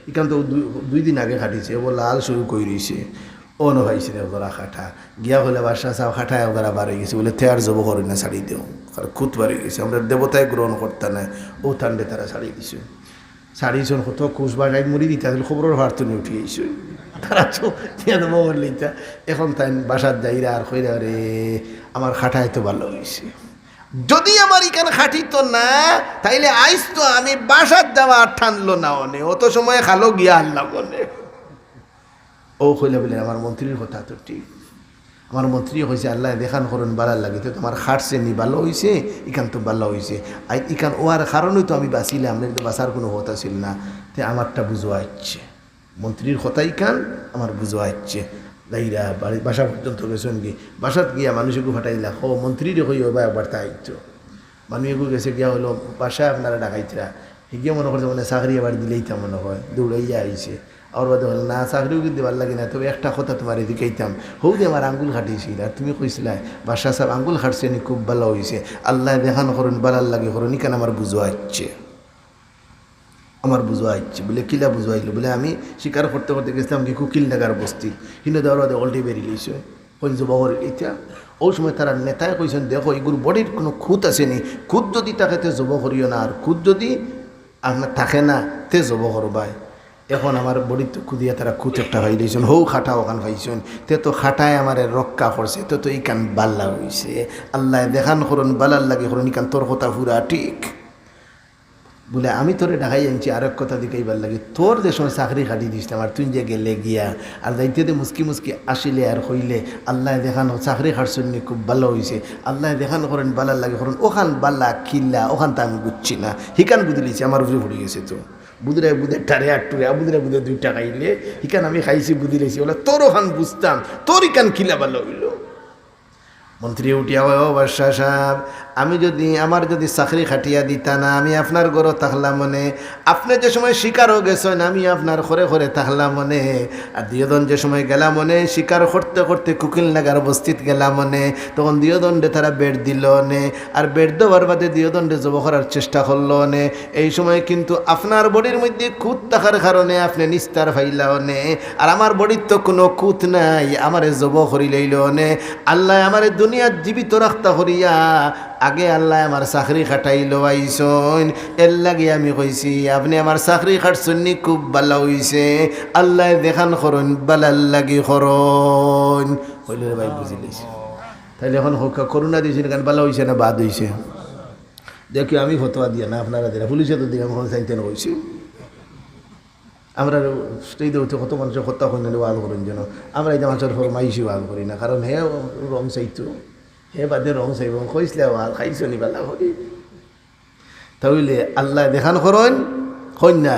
এখান তো 2 দিন আগে খাটিছে ও লাল শুরু করে রয়েছে ও নভাইছে ওরা খাটা গিয়া হলে বাসা চাও খাটায় ওরা বার হয়ে গেছে বলে তেয়ার জব করি না ছাড়ি দেও কারণ খুঁত বার হয়ে গেছে আমরা দেবতায় গ্রহণ করতে না ও ঠান্ডে তারা ছাড়িয়ে দিছে ছাড়িয়েছেন কত কুশ বাজাই মুড়ি দিতে খবরের ভার তো উঠে গেছে তারা তো জব করলিতা এখন তাই বাসার যাইরা আর কইরা রে আমার খাটায় তো ভালো হয়েছে যদি আমার এখানে খাটিত না তাইলে আইস তো আমি বাসার যাওয়া আর ঠানলো না অনে অত সময় খালো গিয়া আল্লাহ বলে ও কইলে বলে আমার মন্ত্রীর কথা তো ঠিক আমার মন্ত্রী হয়েছে আল্লাহ দেখান করুন বালার লাগে তো তোমার খাটছে নি ভালো হয়েছে ইখান তো ভালো হয়েছে আর ইখান ওয়ার কারণেই তো আমি বাঁচিলাম না তো বাঁচার কোনো কথা ছিল না তে আমারটা বুঝোয়া ইচ্ছে মন্ত্রীর কথা ইখান আমার বুঝোয়া ইচ্ছে দাইরা বাসা পর্যন্ত গেছেন কি বাসাত গিয়া মানুষকে ফাটাইলা ও মন্ত্রীরে হই বা একবার তাই তো মানুষকে গেছে গিয়া হলো বাসায় আপনারা ডাকাইতরা হিগিয়ে মনে করছে মানে চাকরি আবার দিলেই তা মনে হয় দৌড়াইয়া আইছে আর বাদে হল না চাকরিও কিন্তু ভাল লাগে না তবে একটা কথা তোমার দিকেইতাম হৌ দিয়ে আমার আঙ্গুল খাটিয়েছিল আর তুমি কইছিলা বাসা সাহেব আঙ্গুল খাটছে নি খুব ভালো হয়েছে আল্লাহ দেখান করুন বালার লাগে করুন কেন আমার বুঝোয়া ইচ্ছে আমার বুঝোয়া ইচ্ছে বলে কিলা বুঝোয়াইলো বলে আমি শিকার করতে করতে গেছিলাম কি কুকিল নাগার বস্তি কিন্তু দেওয়ার বাদে অলটি বেরিয়ে লইছে কই যে বাবর এটা ওই সময় তারা নেতায় কইছেন দেখো এগুলো বডির কোনো খুঁত আসেনি খুঁত যদি থাকে তে জব করিও না আর খুঁত যদি আপনার থাকে না তে জব করবাই এখন আমার বডির তো খুদিয়া তারা খুঁত একটা ভাই দিয়েছেন হৌ খাটা ওখান ভাইছেন তে তো খাটায় আমার রক্ষা করছে তো ইকান বাল্লা হয়েছে আল্লাহ দেখান করুন বালার লাগে করুন ইকান তোর কথা পুরা ঠিক বলে আমি তোরে ঢাকাই আনছি আরেক কথা দিকেইবার লাগে তোর যে সময় চাকরি খাটি দিছিলাম আর তুই যে গেলে গিয়া আর দায়িত্বে মুসকি মুসকি আসিলে আর হইলে আল্লাহ দেখানো চাকরি খাটছনি খুব ভালো হয়েছে আল্লাহ দেখানো করেন বালার লাগে করেন ওখান বাল্লা খিল্লা ওখান তো আমি বুঝছি না হিকান বুঝলিছি আমার উপরে পড়ে গেছে তো বুধরে বুধে টারে আটটুরে বুধরে বুধে 2 টাকা খাইলে হিকান আমি খাইছি বুঝি লাইছি বলে তোর ওখান বুঝতাম তোর ইকান খিলা ভালো হইল মন্ত্রী উঠিয়া ও বাদশা সাহেব আমি যদি আমার যদি চাকরি খাটিয়া দিতা না আমি আপনার ঘরে থাকলাম মনে আপনি যে সময় শিকারও গেছেন আমি আপনার ঘরে ঘরে থাকলাম মনে আর দিয়দন যে সময় গেলাম মনে শিকার করতে করতে কুকিল নাগার বস্তিত গেলাম মনে তখন দিয়দণ্ডে তারা বেড দিল নে আর বেড দেওয়ার বাদে দিয়দণ্ডে জব করার চেষ্টা করলো নে এই সময় কিন্তু আপনার বডির মধ্যে খুঁত থাকার কারণে আপনি নিস্তার ফাইলাও নে আর আমার বডির তো কোনো খুঁত নাই আমারে জব করি লইল নে আল্লাহ আমার দুনিয়ার জীবিত রাখতা করিয়া আগে আল্লাহ আমার চাকরি খাটাইল আইসন এর লাগে আমি কইছি আপনি আমার চাকরি খাটছনি খুব ভালো হইছে আল্লাহ দেখান করুন বালার লাগি করুন হইল রে ভাই বুঝি লইছে তাইলে এখন করুণা দিয়েছেন কেন ভালো হইছে না বাদ হইছে দেখি আমি ফতোয়া দিয়া না আপনারা দিলা পুলিশে তো দিকে আমি চাইতে না কইছি আমরা স্টেজে উঠে কত মানুষের হত্যা করে ওয়াল করেন যেন আমরা এই মানুষের ফরমাইশি ওয়াল করি না কারণ হে রং চাইতো হে বাদে রং চাইব কইসলে ওয়াল খাইছো নি বালা করি তাহলে আল্লাহ দেখান করেন কন্যা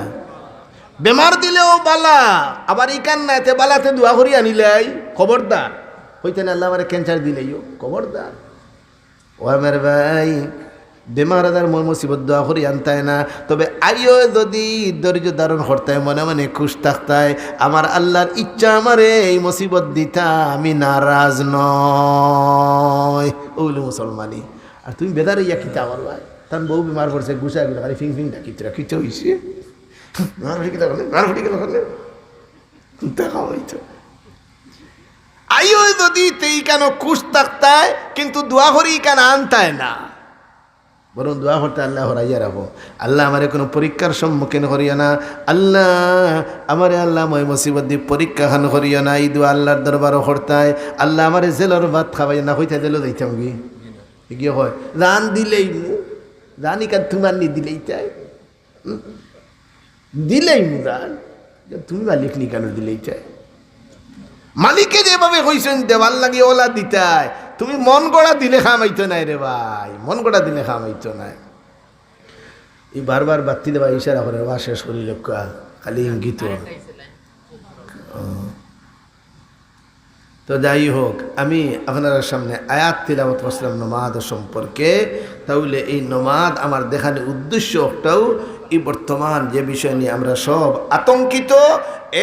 বেমার দিলেও বালা, আবার ইকান না এতে বালাতে দোয়া করি আনিলাই খবরদার। হইতেন আল্লাহ আমার ক্যান্সার দিলেইও খবরদার। ও আমার ভাই, বেমার আদার মুসিবত দোয়া করি আনতায় না, তবে আইও যদি ধৈর্য ধারণ করতায়, মনে মনে খুশ থাকতায়, আমার আল্লাহর ইচ্ছা আমারে এই মুসিবত দিতা, আমি নারাজ নয়। ওগুলো মুসলমানি। আর তুমি বেদার ইয়া খিতা আমার ভাই, তার বউ বেমার পড়ছে, গুছা গেল খালি ফিং ফিং ডাকিতরা খিতে হয়েছে, দেখা হইতো। আইও যদি তেই কেন খুশ থাকতায়, কিন্তু দোয়া করি কেন আনতায় না, বরং দোয়া করতে আল্লাহ হরাইয়া রাখো, আল্লাহ আমারে কোনো পরীক্ষার সম্মুখীন করিয়া না, আল্লাহ আমারে আল্লাহ মই মুসিবত দিয়ে পরীক্ষা খান করিয়া না। এই দোয়া আল্লাহর দরবারও করতায়, আল্লাহ আমারে জেলর ভাত খাওয়াই না, হইতে দিল দিতাম গিয়ে হয় রান দিলেই রানি কান তোমার নি দিলেই চাই, দিলেই রান তুমি মালিক নি কেন দিলেই চাই। মালিকে যেভাবে কইছেন দেওয়াল লাগিয়ে ওলা দিতায়, তুমি মন গড়া দিলে খামাইতো নাই রে ভাই, মন গড়া দিলে খামাইতো নাই। এই বারবার বাত্তি দেবা ইশারা করে বা শেষ করি লোকা খালি ইঙ্গিত। তো যাই হোক, আমি আপনার সামনে আয়াত তিলাওয়াত করছিলাম নমাজ সম্পর্কে। তাহলে এই নমাজ আমার দেখানোর উদ্দেশ্য একটাও, এই বর্তমান যে বিষয় নিয়ে আমরা সব আতঙ্কিত,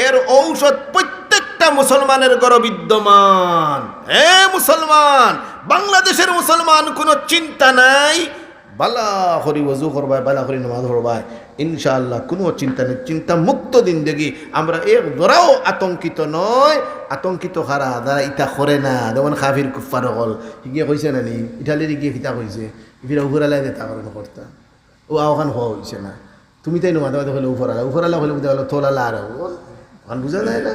এর ঔষধ প্রত্যেকটা মুসলমানের ঘরে বিদ্যমান। হে মুসলমান, বাংলাদেশের মুসলমান, কোনো চিন্তা নাই, বালা করি ওযু করবাই, বালা করি নামাজ পড়বাই, ইনশাআল্লাহ কোনো চিন্তা নেই, চিন্তা মুক্ত জিন্দেগি। আমরা এক ধরাও আতঙ্কিত নয়। আতঙ্কিত খারা যারা ইটা করে না, যেমন কাফির কুফার হল গিয়ে কইছে না নি, ইটালির গিয়ে কিতা কইছে, ইফিরা উপরালাই দেতা করেন করতা, ও আওখান হওয়া হয়েছে না, তুমি তাই মাঝে মাঝে হলে উপরালা হলে বুঝতে পারলো তোলালা আর ওখান বুঝা যায় না,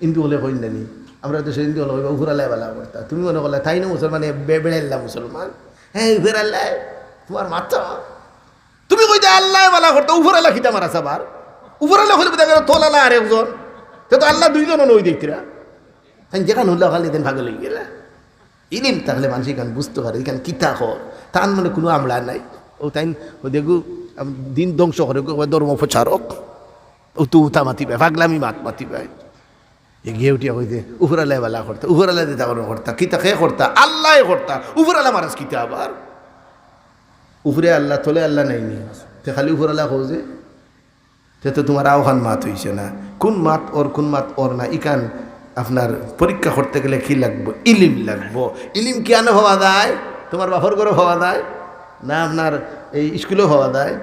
কিন্তু হলে কইন না নি, আমরা তো সেদিন হলো উপরালাই বেলা করতা, তুমি মনে করলে তাই না মুসলমান বেড়াইল্লা মুসলমান, হ্যাঁ উপরাল্লাই তোমার মাত্রা, তুমি কইতে আল্লাহ বালা করতো, উপরালা খিতা মারা সাবার, উপরালা হলে বুঝা গেল তোলালা আর একজন, তো আল্লাহ দুইজন নই দেখতিরা, যেখানে হল্লা খালি দেন ভাগে লই গেলা। ইলিম থাকলে মানুষ এখানে বুঝতে পারে এখানে কিতা কর, তার মানে কোনো আমলা নাই। ও তাই দেখু দিন ধ্বংস করে ধর্ম প্রচারক, ও তো উঠা মাতিবে, পাগলামি মাত মাতিবে, এগিয়ে উঠিয়া কইতে উপরালাই বালা করতা, উপরালাই দিতা করতা, কিতা খেয়ে করতা, আল্লাহ করতা, উপরালা মারাজ কিতা আবার উপরে আল্লাহ তোলে আল্লাহ নাইনি, তে খালি উপরালা খোঁজে, তে তো তোমার আহ্বান মাত হইছে না, কোন মাত ওর কোন মাত ওর না। ইকান আপনার পরীক্ষা করতে গেলে কি লাগবো, ইলিম লাগবো। ইলিম কেন হওয়া যায়, তোমার বাপর ঘরে হওয়া যায় না, আপনার এই স্কুলেও হওয়া যায়,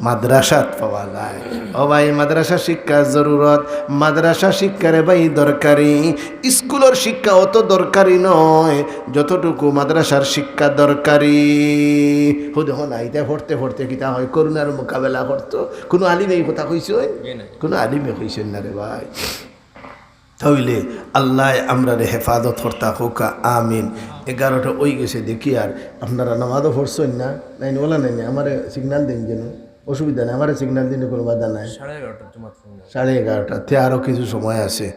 মাদ্রাসাত পাওয়া যায়। ও ভাই, মাদ্রাসা শিক্ষা জরুরত, মাদ্রাসা শিক্ষারে ভাই দরকারি, স্কুলের শিক্ষা অত দরকারি নয় যতটুকু মাদ্রাসার শিক্ষা দরকারি। দেখো না, এটা পড়তে পড়তে কিতা হয়, করোনার মোকাবেলা করতো, কোনো আলিমে এই কথা কইছে, কোনো আলিমে কইছেন না রে ভাই। তাইলে আল্লাহ আমরা হেফাজত করতা হোকা, আমিন। 11টা ওই গেছে দেখি, আর আপনারা নামাজও পড়ছেন না, নাই বলা নাই, আমার সিগন্যাল দিন যেন, অসুবিধা নেই, আমার সিগন্যাল দিনে কোনো বাধা নাই। 11:30 তে আরও কিছু সময় আছে।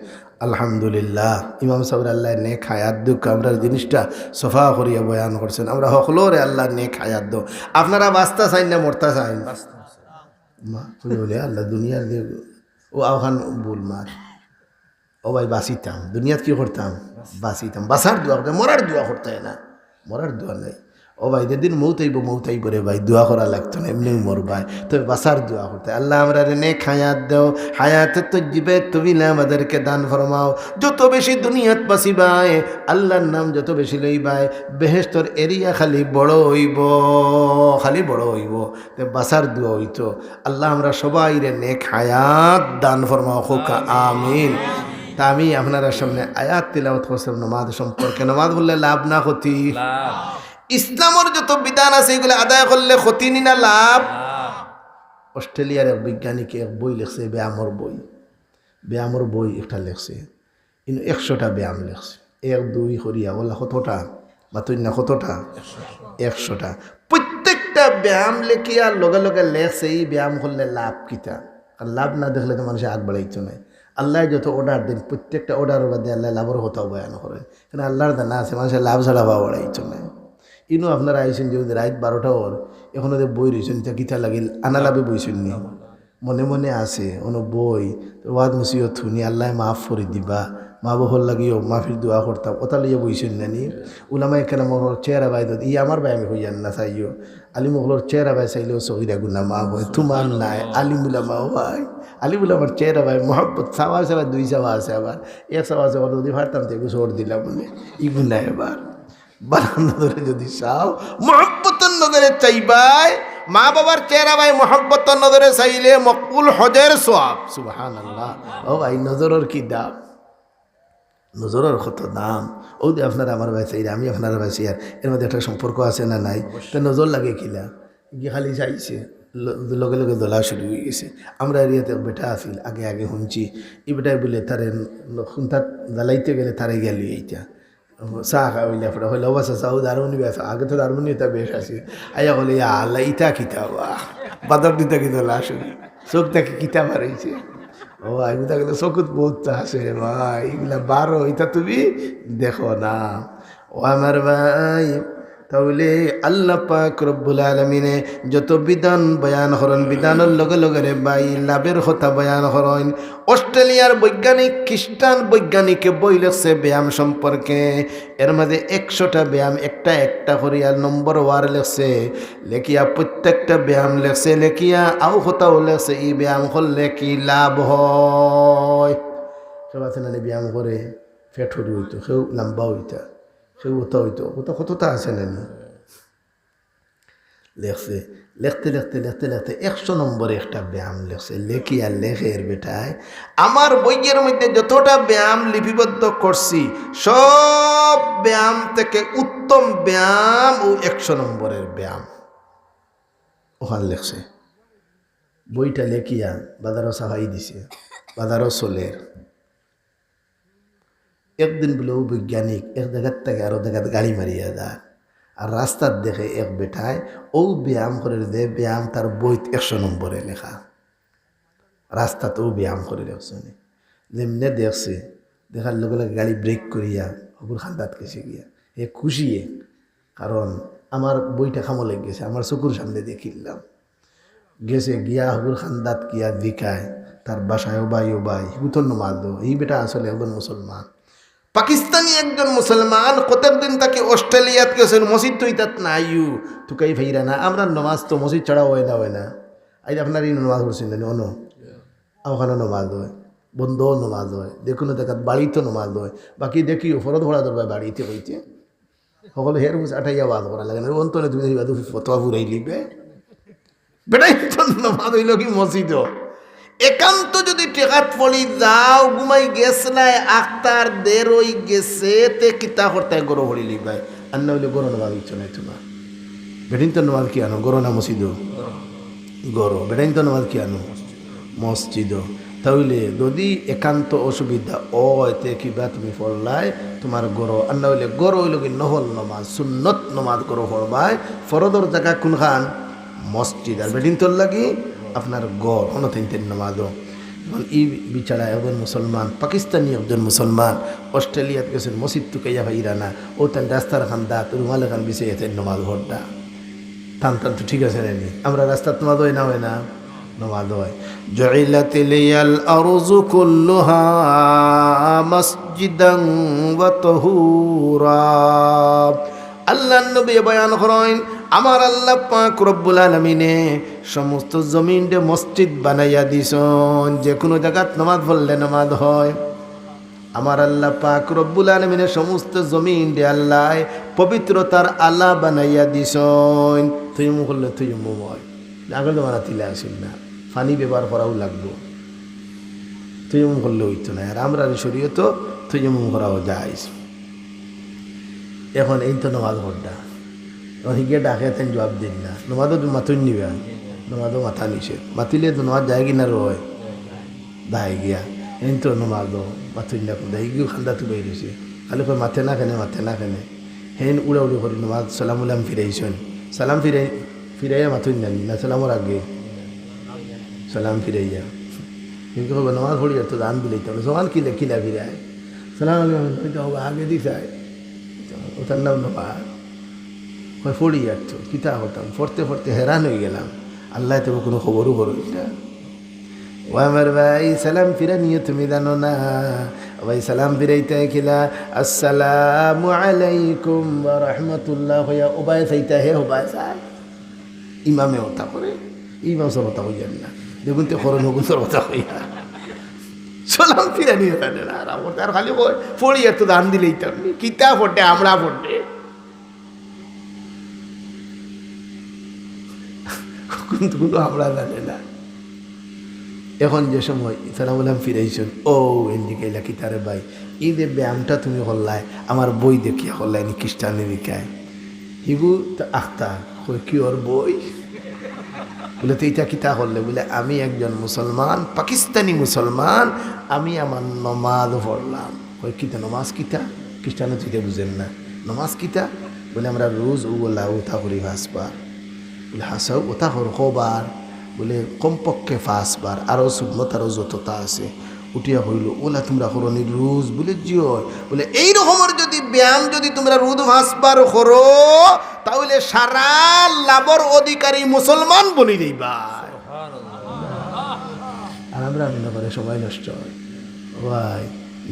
আলহামদুলিল্লাহ, ইমাম সাহেব আল্লাহ নেক হায়াত দুঃখ আমরা জিনিসটা সফা করিয়া বয়ান করছেন, আমরা সকলরে আল্লাহ নেক হায়াত দো। আপনারা বাস্তা চাইন না মরতা চাইন, বলে আল্লাহ দুনিয়ার ও আওখান বুল মার, ও ভাই বাঁচিতাম, দুনিয়াত কি করতাম, বাঁচিতাম, বাঁচার দোয়া করতাম, মরার দোয়া করতে না, মরার দোয়া নাই। ও ভাই যেদিন মৌতাইব রে ভাই, দোয়া করা লাগতো না, এমনি মর ভাই, তবে বাঁচার দোয়া করতে। আল্লাহ আমরা নেক হায়াত দেও, হায়াতে তো জিবে তুমি আমাদেরকে দান ফরমাও, যত বেশি দুনিয়াত বাঁচিবাই, আল্লাহর নাম যত বেশি লইবাই, বেহেশতর এরিয়া খালি বড় হইব, খালি বড় হইব, তো বাঁচার দোয়া হইতো। আল্লাহ আমরা সবাই রে নেক হায়াত দান ফরমাও হোক, আমিন। তা আমি আপনার সামনে আয়াত তিলাওয়াত করছিলাম নামাজ সম্পর্কে। নামাজ বললে লাভ না ক্ষতি, ইসলামের যত বিধান আছে এগুলো আদায় করলে ক্ষতি নি না লাভ। অস্ট্রেলিয়ার এক বৈজ্ঞানিক এক বই লিখছে, ব্যায়ামর বই একটা লিখছে, কিন্তু 100টা ব্যায়াম লিখছে, 1 2 করিয়া বললা কতটা মাতুই না, কতটা 100টা। প্রত্যেকটা ব্যায়াম লেখিয়া লগে লগে লেখছে এই ব্যায়াম করলে লাভ কিতা, আর লাভ না দেখলে তো মানুষের আগ বাড়াইতো না। আল্লাহ যত অর্ডার দেন, প্রত্যেকটা অর্ডারের বাদে আল্লাহ লাভের কথাও বয়ান করেন, কারণ আল্লাহর দানা আছে, মানুষের লাভ ছাড়া বা বাড়াইতো না। ইনো আপনারা আইসেন যে রাত 12টা ওর, এখন ওদের বই রয়েছেন, তা কিতা লাগিল আনা লাভে বইছেন নি, মনে মনে আছে অনো বই ওয়াদ মুসিও থুনি আল্লাহ মাফ করে দিবা মা বাবার লাগিও মাফির দোয়া করতাম ওটা লইয়া বইছেন নানি উলামা এখানে মহর চেহারা বাই ই আমার ভাই আমি হইয়ান না চাইও আলিম মহলর চেহারা বাই চাইলেও সহিরা গুনা মা বই তোমার নাই আলিম উলামা ভাই আলিম উলামার চেহারা ভাই মহব্বত চাওয়া আছে আবার দুই চাওয়া আছে আবার এক চাওয়া আছে আবার যদি ভারতাম তো একটু সর দিলাম বলে ই গুনা এবার বারার নজরে যদি চাও মহব্বতের নজরে চাইবাই মা বাবার চেহারা ভাই মহব্বতের নজরে চাইলে মকবুল হজের সোয়াব সুবহানাল্লাহ। ও ভাই নজরের কি দাম, নজরের কত দাম। ও যে আপনারা আমার ভাই চাই আমি আপনারা ভাই চাই এর মধ্যে একটা সম্পর্ক আছে না নাই, তা নজর লাগে কিলা গিয়ে খালি চাইছে লগে লগে দোলা শুরু হয়ে গেছে। আমরা এরিয়াতে বেটা আসিল আগে আগে শুনছি এই বেটাই বলে তারে তার জ্বালাইতে গেলে তারে গেলি এইটা চাহ খাওয়াইলে পরে হইলে অবস্থা চাও দারুণি বেশ আগে তো দারুণি এটা বেশ আছে আইয়া বলে আল্লাহ ইটা কিতা বাদর দিতা কি দোলা শুরু চোখ দেখে কিতা মারাইছে। ও এগুলা গেলে চকুত বহুত আছে ভাই এগুলা বারো এটা তুমি দেখো না। ও আমার ভাই তাহলে আল্লাহ পাক রব্বুল আলামিনে যত বিধান বয়ান করেন বিধানের লগে লগে রে ভাই লাভের কথা বয়ান করেন। অস্ট্রেলিয়ার বৈজ্ঞানিক খ্রিস্টান বৈজ্ঞানিকে বই লেখছে ব্যায়াম সম্পর্কে, এর মধ্যে 100টা ব্যায়াম একটা একটা করিয়া নম্বর ওয়ার লেখছে, লেখিয়া প্রত্যেকটা ব্যায়াম লেখছে, লেখিয়া আও কথাও লেখছে এই ব্যায়াম করলে কি লাভ হয়। সব আছে না ব্যায়াম করে ফেট হরি হইতো, সেও লম্বা হইতা, সেও ওটা হইতো, ওটা কতটা আছে না লেখছে। লিখতে লিখতে লিখতে লিখতে 100 নম্বরে একটা ব্যায়াম লেখছে, লেখিয়া লেখের বেটায় আমার বইয়ের মধ্যে যতটা ব্যায়াম লিপিবদ্ধ করছি সব ব্যায়াম থেকে উত্তম ব্যায়াম ও 100 নম্বরের ব্যায়াম ওখানে লেখছে। বইটা লেখিয়া বাজারও সাফাই দিছে, বাজারও চলের। একদিন বলে ও বৈজ্ঞানিক এক জায়গার থেকে আরো জায়গায় গাড়ি মারিয়া যায় আর রাস্তার দেখে এক বেটায় ও ব্যায়াম করে দে ব্যায়াম তার বইত 100 নম্বরে লেখা, রাস্তাতেও ব্যায়াম করে লেখছে। যেমনে দেখছে দেখার লগে লগে গাড়ি ব্রেক করিয়া হকুর খান্দাত গেছে গিয়া এ খুশিয়ে, কারণ আমার বইটা খামো লেগে গেছে, আমার চকুর সামনে দেখিলাম গেছে গিয়া হকুর খান্দাত গিয়া দিকায় তার বাসায় ও ভাই হিবুতন নমাজ দো। এই বেটা আসলে একজন মুসলমান, পাকিস্তানি একজন মুসলমান, কতদিন তাকে অস্ট্রেলিয়াত গেছেন মসজিদ তো ইতাত নাইউ তুকাই ভাইরা না আমরা নমাজ তো মসজিদ ছাড়া হয় না আজ আপনার এই নমাজ পড়ছেন অন ওখানে নমাজ হয়, বন্ধও নমাজ হয়, দেখুন দেখাত বাড়িতে নমাজ হয়, বাকি দেখি ফরদ ভরা দরবার বাড়িতে হইতে সকলে হের বুঝ আঠাইয়া বাদ করা লাগে না অন্তরে তুমি ফতোয়া ফুরাই লিবে বেটাই তো নমাজ হইল কি মসজিদ। একান্ত যদি টেকাত পড়ি যাও ঘুমাই গেছ নাই আখতার দের ওই গেছে তে কিতা করতে গরো হরি লিবাই আর না হইলে গরো নমাজ ইচ্ছ নাই তোমার। বেটিন তো নমাজ কি আনো গরো না মসজিদ গরো, বেটাইন তো নমাজ কি আনো মসজিদ। তাহলে যদি একান্ত অসুবিধা ও এতে কিবা তুমি পড়লাই তোমার গরো আর না হইলে গরো হইল কি নহল নমাজ সুন্নত নমাজ গরো পড়বাই ফরদর জায়গা কোনখান মসজিদ আর বেটিন তোর লাগি আপনার গড় অনথিন নমাজও। এখন ই বিচারা একজন মুসলমান পাকিস্তানি একজন মুসলমান অস্ট্রেলিয়াত গেছেন মসজিদ টুকাইয়া ভাইরা না ও তান রাস্তার খান দাঁত রুমাল খান বিছিয়ে নমাজ ভরটা টান টান তো ঠিক আছে নানি আমরা রাস্তার নমাজ হয় না নমাজ হয়। জুইলাতিল লিয়াল আরযু কুল্লুহা মসজিদান ওয়া তাহুরা। আল্লাহর নবী বয়ান করেন আমার আল্লাহ পাক রব্বুল আলামিনে সমস্ত জমিনকে মসজিদ বানাইয়া দিছেন, যে কোনো জায়গাত নামাজ পড়লে নামাজ হয়। আমার আল্লাহ পাক রব্বুল আলামিনে সমস্ত জমিনকে আল্লাহ পবিত্রতার আলা বানাইয়া দিছেন। তুইমু করলে তুইমু হয় আগের জমানা তিলে আসিল না, পানি ব্যবহার করাও লাগবো, তুইমু করলে হইতো না। আর আমরা শরীয়ত তুইমু করাও যায়। এখন এই তো নামাজ পড়া হিগে ডাকে তেন জবাব দিন না, নমাদও মাতুন নিবে, নমাদও মাথা নিষেধ, মাতিলে তো নমাজ যায় কিনা রয় দায় গিয়া এই তো নমাদও মাতুন না কোন হিগিও খান্দা তো বেরিয়েছে খালি কয় মাথে না কেনে হেন উড়া উড়ি করি নমাজ সালাম উলাম ফিরাইছেন, সালাম ফিরাইয়া মাতুন জানি না সালামর আগে সালাম ফিরাইয়া কিন্তু হবে নমাজ পড়ি তো দান দিলেই তো সমান কিলা ফিরায় সালাম আগে দিছায় ওটার নাম নমাজ পড়ি যাচ্ছ কিতা হতাম পড়তে পড়তে হেরান হয়ে গেলাম, আল্লাহ তবে কোনো খবরও করো এটা ও আমার ভাই সালাম ফিরা নিয়ে তুমি জানো না ভাই সালাম ফিরাইতে খিলা আসসালামু আলাইকুম ওয়া রাহমাতুল্লাহ হইয়া ওবায় চাইতে হে ওবায় চায় ইমামে ওটা করে ইমাম সব ওটা হইয়ান না দেখুন তো করণ হগুসর ওটা হইয়া সালাম ফিরা নিয়ে জানে না আর খালি পড়ি একটু দান দিলেই তো কিতা ফোটে আমরা ফোটে কিন্তু আমরা জানে না এখন যে সময় সালাম আলাইকুম ফিরাইছেন ও এদিকে এলাকি তারে ভাই এই যে ব্যায়ামটা তুমি হল্লাই আমার বই দেখিয়া হল্লাই নি খ্রিস্টানি বিকায় হিবু আখতা কি ওর বই বলে তো এইটা কিতা হল্লে বলে আমি একজন মুসলমান পাকিস্তানি মুসলমান আমি আমার নমাজ পড়লাম ওই কিতা নমাজ কিতা খ্রিস্টানি তুইতে বুঝেন না নমাজ কিতা বলে আমরা রোজ ওলা ওথা করি ভাসবার বলে হাসাও ওথা হর কবার বলে কমপক্ষে 5 বার আরও সুন্নত আরও যতটা আছে উঠিয়া হইল ওলা তোমরা করনি রোজ বলে জিও বলে এই রকমের যদি ব্যায়াম যদি তোমরা রোজ 5 বার করো তাহলে সারা লাভর অধিকারী মুসলমান বনি যাইবা আর আমরা মনে করে সময় নষ্ট হয় ভাই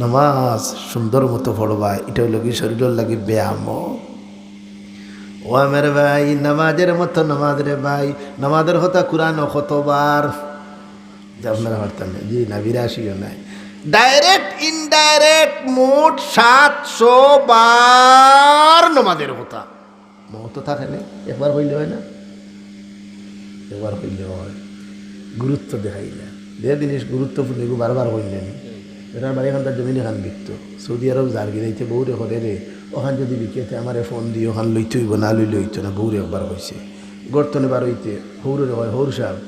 নামাজ সুন্দর মতো পড়বা এটা হইল কি শরীরের লাগে ব্যায়াম ও আমার ভাই নামাজের মতো নামাজ রে ভাই নামাজের হতা কোরআন কতবার আপনারা পারতেন না জি না 82 নাই ডাইরেক্ট ইনডাইরেক্ট মোট 700 বার নামাজের হতা মত থাকে না একবার হইলে হয় না একবার হইলে হয় গুরুত্ব দেখাইলে যে জিনিস গুরুত্বপূর্ণ এগুলো বারবার হইলেন এটার বাড়ি এখানকার জমিন এখান বিকত সৌদি আরব যার গিয়েছে বউরে করে রে ওখান যদি বিকেতে আমার ফোন দিয়ে ওখান লইতে হইব না লইলে হইতো না বউরে একবার হয়েছে গর্তনে বার হইতে হৌরে হয় হৌর সাহেব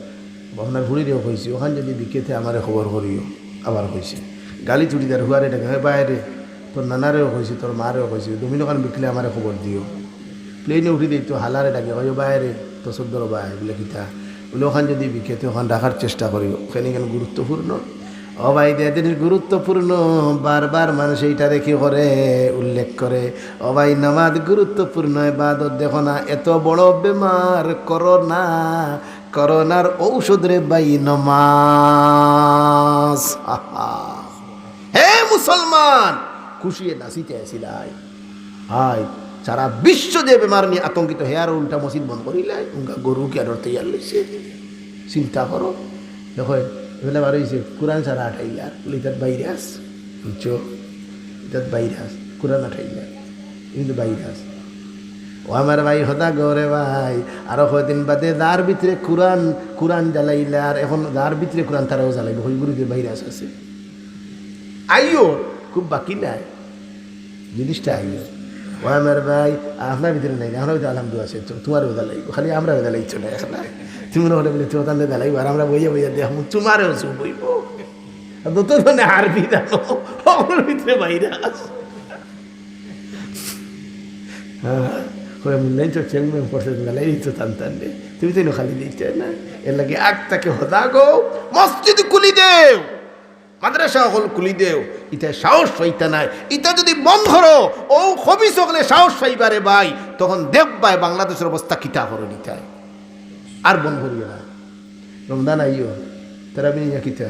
আপনার ভুড়িরেও হয়েছে ওখান যদি বিকেতে আমার খবর করিও আবার হয়েছে গালি চুড়িদার হুয়ারে ডাকে হয় বাইরে তোর নানারেও হয়েছে তোর মারেও হয়েছে জমিন ওখান বিকলে আমার খবর দিও প্লেনে উঠি দিই তো হালারে ডাকে হয় বাইরে তো সদ্যর বাই বলে কিতা বলে ওখান যদি বিকেতে ওখান রাখার চেষ্টা করিও ওখানে কেন গুরুত্বপূর্ণ ও ভাই জিনিস গুরুত্বপূর্ণ বারবার মানুষ এইটা রেখে করে উল্লেখ করে ও ভাই নামাজ গুরুত্বপূর্ণ ইবাদত দেখো না এত বড় বেমার করোনা করোনার ঔষধ রে ভাই নামাজ হে মুসলমান খুশিয়ে নাচিতে আসিলাই হাই সারা বিশ্ব যে বেমার নিয়ে আতঙ্কিত হেয়ার উল্টা মসজিদ বন্ধ করিলাই উনকা গরু কে আর তৈয়ার লইছে চিন্তা করো দেখো এগুলো বার হয়েছে কোরআন সারা 8000 বলে এটার বাইরে আস বুঝছো এটার বাইরে আস কোরআন 8000 কিন্তু বাইরে আস ও আমার ভাই হতা গরে ভাই আরো কয়দিন বাদে যার ভিতরে কোরআন জ্বালাইলে আর এখন যার ভিতরে কোরআন তারাও জ্বালাইবে ওই গুরুদের বাইরে আছে আইও খুব বাকি নাই জিনিসটা আইও ও আমার ভাই আপনার ভিতরে নাই আমরা আলহামদুলিল্লাহ আছে তোমারও জ্বালাই খালি আমরা জ্বালাইছো না এখন তুমি হলে বলে তোমার তাহলে জ্বালাইব আর আমরা বইয়া বইয়া দেখ তোমারও চুপ বইব তো মানে আরবি জানো ওর ভিতরে বাইরে আস হ্যাঁ মূল্যায়ন তো চেয়ারম্যান করছে জ্বালাই দিচ্ছ টান টানলে তুমি তো খালি দিচ্ছ না এর লাগে আগ তাকে হদা গো মসজিদ খুলি দেও মাদ্রাসা হল খুলি দেও ইটা সাহস পাইতা নাই ইটা যদি বন্ধ করো ও খবি সকলে সাহস পাইবারে ভাই তখন দেখবাই বাংলাদেশের অবস্থা কিতা করো নিতায় আর বন্ধ করিও না রমজান আইও তারা বিনিয়া কিতা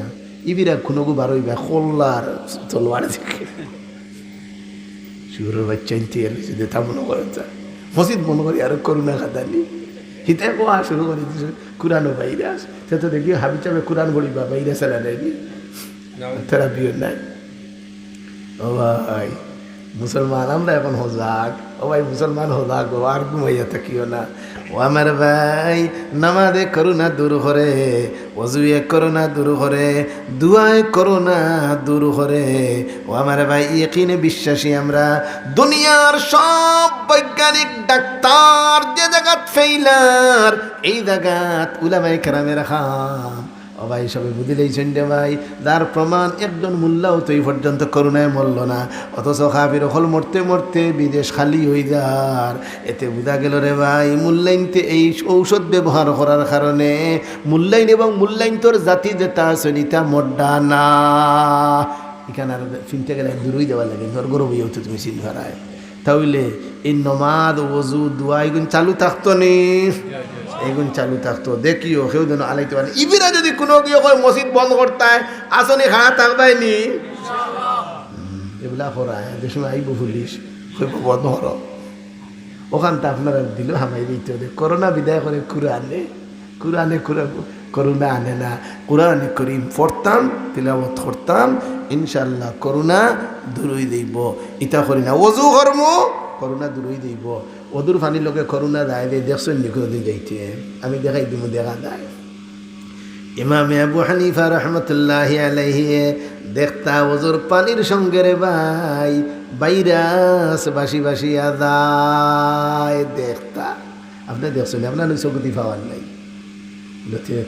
ইবিরা খুনগু বারইবা কল্লার তলোয়ার দেখে শুরুর বাচ্চা ইনতে যদি তা মনে করেন মসজিদ মনে করি আর করুণা খাতানি হিতায় কোয়া শুরু করে দিছে কোরআনও বাইরাস সে তো দেখি হাবি চাপে কোরআন বলিবা বাইরা চালা নেয়নি তারা বিয়ে নাই ও ভাই মুসলমান আমরা এখন হজাক ও ভাই মুসলমান হজাক ও আর ঘুমাইয়া থাকিও না ও আমার ভাই নামাজে করোনা দূর করে অজুয়ে করোনা দূর করে দুয়ায় করোনা দূর করে ও আমার ভাই ইকিনে বিশ্বাসী আমরা দুনিয়ার সব বৈজ্ঞানিক ডাক্তার যে জায়গাত ফেইলার এই জায়গাত উলামায়ে কেরামের খাম ও ভাই সবাই বুঝিলেইছেন রে ভাই যার প্রমাণ একজন মোল্লাও তো এই পর্যন্ত করোনায় মরল না অথচ কাফির হল মরতে মরতে বিদেশ খালি হয়ে যার এতে বোঝা গেল রে ভাই মূল্যায়নতে এই ঔষধ ব্যবহার করার কারণে মূল্যায়ন এবং মূল্যায়ন তোর জাতি যেটা আছে নিতা মড্ডা না এখানে আর চিনতে গেলে দূরই দেওয়া লাগে ধর গরব হইতে তুমি চিন ধরায় তাহলে এই নমাজ ওযু দোয়া এগুলো চালু থাকতো নি এইগুন চালু থাকতো দেখিও কেউ যেন আলাইতে পারে ইবিরা যদি কোনো গিয়ে কয় মসজিদ বন্ধ করতায় আসনি খাড়া থাকবাই নি এগুলা করায় যে সময় আইব পুলিশ বন্ধ করো ওখানটা আপনারা দিল হামাই দিতে হবে করোনা বিদায় করে কুরআনে কুরআনে করোনা আনে না কুরআনে করিম পড়তাম তিলাওয়াত করতাম ইনশাআল্লাহ করোনা দূরই দেব ইটা করি না ওযু কর্ম করোনা দূরই দেব ওদুর পানির লোকে করোনা যায় দেখছেন নি কোনদিন যাইতে আমি দেখাই দিব দেখা যায় ইমামে আবু হানিফা রহমতুল্লাহি আলাইহি দেখতা ওজুর পানির সঙ্গে রে ভাই ভাইরাস বাসি বাসি আদায় দেখতা আপনি দেখছেন আপনার চোখে দি পাওয়ার নাই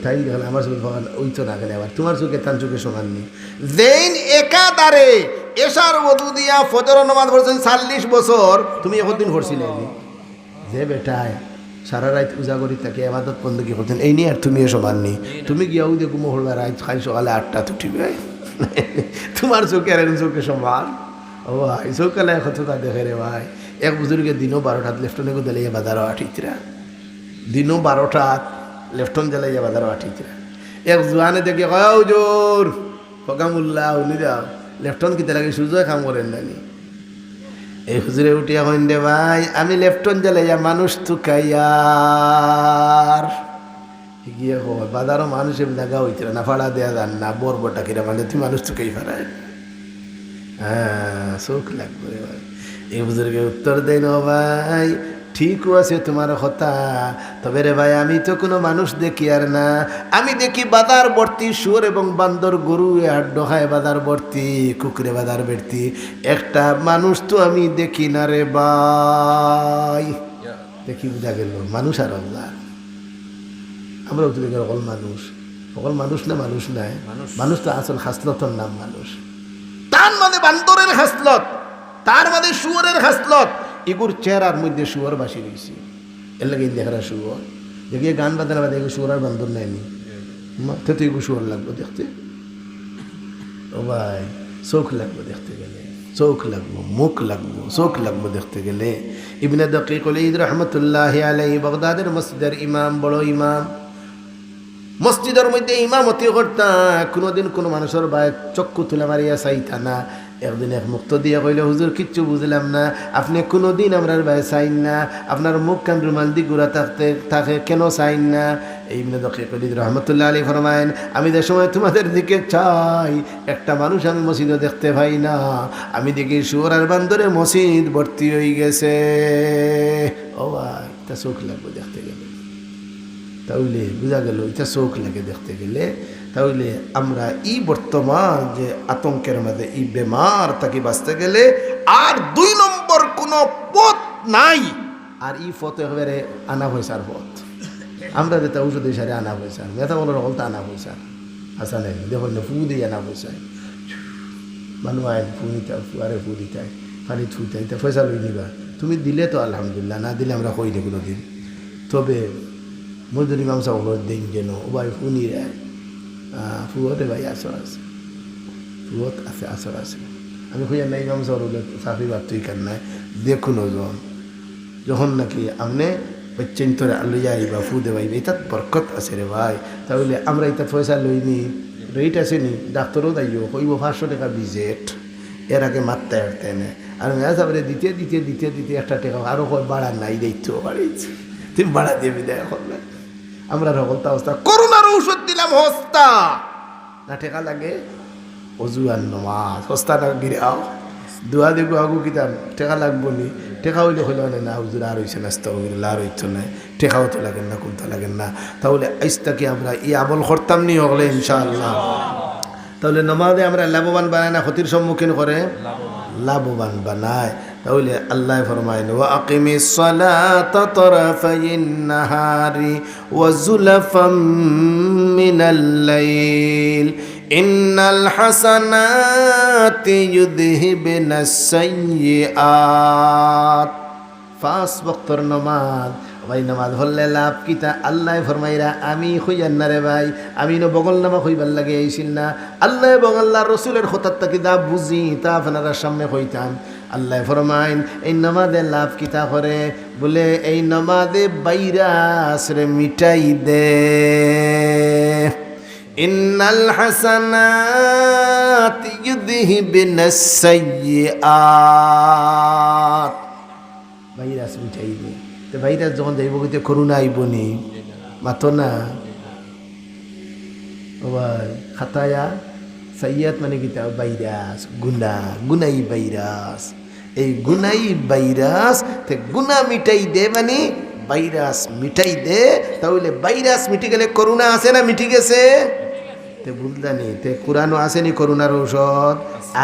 তাই দেখলে আমার চোখে পাওয়ার ওই তো না গেলে আবার তোমার চোখে তার চোখে সমান নেই জেন একাধারে এশার ওযু দিয়া ফজর নামাজ পড়ছেন 40 বছর তুমি একদিন পড়ছিলে যে বেটায় সারা রাত উজাগরি তাকে ইবাদত বন্দী করতেন এই নিয়ে আর তুমিও সমান নেই তুমি গিয়া উদে ঘুমো হলবা রাত খাই সকালে 8টা উঠিবে তোমার চোখে আর চোখে সমান ও ভাই চৌকালে কতটা দেখে রে ভাই এক বুজুর্গের দিনও 12টাত লেফটনে দিলাইয়া বাজারও আঠিতরা দিনও 12টাত লেফটন জ্বালাইয়া বাজারও আঠিতরা এক জোয়ানে দেখে কয় জোর ফকামুল্লাহ উনি যাও লেফটন কিতে লাগে সুযোগ কাম করেন নানি এই হুজুরে উঠিয়া কইন দে ভাই আমি লেফটন জ্বালাইয়া মানুষ তুকাইয়ার গিয়ে কয় বাজারও মানুষের জায়গা হইতরা না ফাড়া দেয়া যান না বরবটা কিরা মানে তুই মানুষ তুকাই ফেরায় হ্যাঁ চোখ লাগবে রে ভাই এই বুজুর্গে উত্তর দেন ভাই ঠিকও আছে তোমার কথা তবে রে ভাই আমি তো কোনো মানুষ দেখি আর না আমি দেখি বাজার ভর্তি শুয়োর এবং বান্দর গরু হাড্ড খায় বাজার ভর্তি কুকুরে বাজার ভর্তি একটা মানুষ তো আমি দেখি না রে ভাই দেখি বুঝা গেল মানুষ আর আমরা উত্তর সকল মানুষ না মানুষ নাই মানুষ তো আসল খাসলতর নাম মানুষ তার মানে বান্দরের খাসলত তার মানে শুয়োরের খাসলত এগুর চেহারার মধ্যে শুয়োর বাসি রয়েছে এর লাগে দেখা শুয়োর দেখিয়ে গান বাজানা বাজে এগুলো শুয়োর আর বান্দর নেয়নি তো এগুলো শুয়োর লাগলো দেখতে ও ভাই চোখ লাগবো দেখতে গেলে চোখ লাগবো মুখ লাগবো চোখ লাগবো দেখতে গেলে ইবনে দাকিক আল-ঈদ রাহমাতুল্লাহি আলাইহি বাগদাদের মসজিদের ইমাম বড় ইমাম মসজিদের মধ্যে ইমামতি করতা কোনোদিন কোনো মানুষের ভাই চক্ষু তুলে মারিয়া চাইতা না একদিন এক মুক্ত দিয়ে কইলে হুজুর কিচ্ছু বুঝলাম না আপনি কোনোদিন আমরা ভাই চাইন না আপনার মুখ কান রুমাল দি গুড়া থাকে কেন চাইন না এই ইবনে দাকিক আল-ঈদ রাহমাতুল্লাহি আলাইহি ফরমায়েন আমি যে সময় তোমাদের দিকে চাই একটা মানুষ আমি মসজিদে দেখতে পাই না আমি দেখি শুয়োর আর বান্দরে মসজিদ ভর্তি হয়ে গেছে ও ভাই তা চোখ লাগবে দেখতে গেলে তাহলে বোঝা গেল এটা চোখ লাগে দেখতে গেলে তাহলে আমরা এই বর্তমান যে আতঙ্কের মাঝে এই বেমার তাকে বাঁচতে গেলে আর 2 নম্বর কোনো পথ নাই আর এই পথ একেবারে আনা পয়সার পথ আমরা যেটা ওষুধ সারে আনা পয়সা মেথা বলার হলতা আনা পয়সা আসা নেই দেখুন না ফু দিয়ে আনা পয়সা মানুষ আয় ফু নিতে ফুয়ারে ফু দিতে পানি থুইতে এটা পয়সা লই নিবা তুমি দিলে তো আলহামদুলিল্লাহ না দিলে আমরা কই দেবো দিন তবে মজুর ইমাম সাহেব দিন যেন ও ভাই ফুনি রে ফুয়তে ভাই আসর আছে ফুয়ত আছে আসর আছে আমি খুঁজে না ইমাম সাহেব চাকরি বার্তুই কার নাই দেখুন ওজন যখন নাকি আপনি চিন্তরে লইয়া আইবা ফু দেবাইবে এটাত বরকত আছে রে ভাই তাহলে আমরা এটা পয়সা লইনি রেট আছে নি ডাক্তারও দাইও কইব 500 টাকা ভিজিট এর আগে মারতে হারতে না আর মেয়া সাহেব দিতে দিতে দিতে দিতে একটা টাকা আরও বাড়া নাই দেখতেও বাড়িয়েছে তুমি বাড়া দিয়ে বিদায় করলে আমরা সকলতা অবস্থা করোনার ঔষধ দিলাম হস্তা না ঠেকা লাগে অজু আর নমাজ হস্তা না গিরাও দোয়া দেখবো আগু কিতাম টেকা লাগবো নি টেকা হইলে হইলে মানে না হুজুর আর হইছে নাস্তা হইলে আর হইতো না টেকাও তো লাগেন না কোনটা লাগেন না তাহলে আইসটাকে আমরা এই আমল করতাম নি হলে ইনশাআল্লাহ তাহলে নমাজে আমরা লাভবান বানায় না ক্ষতির সম্মুখীন করে লাভবান বানায় তাহলে আল্লাহ ফরমায়েন ওয়া আকিমিস সালাতা তারাফাইন নাহারি ওয়া যুলাফাম মিনাল লাইল ইন্নাল হাসানাতি ইউযহিবুনাস সাইয়্যাত 5 ওয়াক্তের নামাজ ভাই নামাজ হলে লাভ কিতা আল্লাহ ফরমাইরা আমি হইয়ান না রে ভাই আমি ন বগল নামা হইবার লাগে আইছিল না আল্লাহ এবং আল্লাহ রসুলের কথার তাকে যা বুঝি তা আপনারা সামনে হইতাম আল্লাহ ফরমাইন এই নামাজে লাভ কিতা করে বলে এই নামাজে ভাইরাস রে মিটাই দে ইন্নাল হাসানাত ইউযহিবিনাস সাইয়্যাত ভাইরাস মিটাই দে তো ভাইরাস যখন যাইব কইতে করুণা আইবনি মাতো না ও ভাই খাতায়া সাইয়াত মানে কিতা ভাইরাস গুনাই ভাইরাস এই গুনাই ভাইরাস তে গুনা মিটাই দে মানে ভাইরাস মিটাই দে তাহলে ভাইরাস মিটি গেলে করুণা আছে না মিটি গেছে তে বুঝলানি তে কোরআনও আসেনি করুণার ঔষধ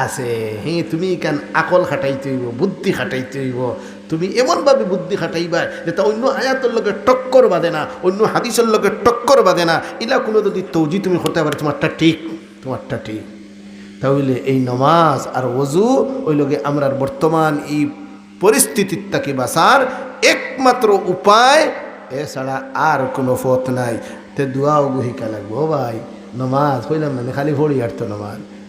আছে হ্যাঁ তুমি কেন আকল খাটাইতে হইব বুদ্ধি খাটাইতে হইব তুমি এমনভাবে বুদ্ধি খাটাইবা যে তা অন্য আয়াতের লোকের টক্কর বাঁধে না অন্য হাদিসের লোকের টক্কর বাঁধে না ইলা কোনো যদি তৌজি তুমি করতে পারো তোমারটা ঠিক তাহলে এই নমাজ আর ওযু ওই লোকে আমরা বর্তমান এই পরিস্থিতির থেকে বাঁচার একমাত্র উপায় এছাড়া আর কোনো পথ নাই তে দোয়াও গুহিকা লাগবো ভাই নমাজ হইলাম মানে খালি ভরি আটতো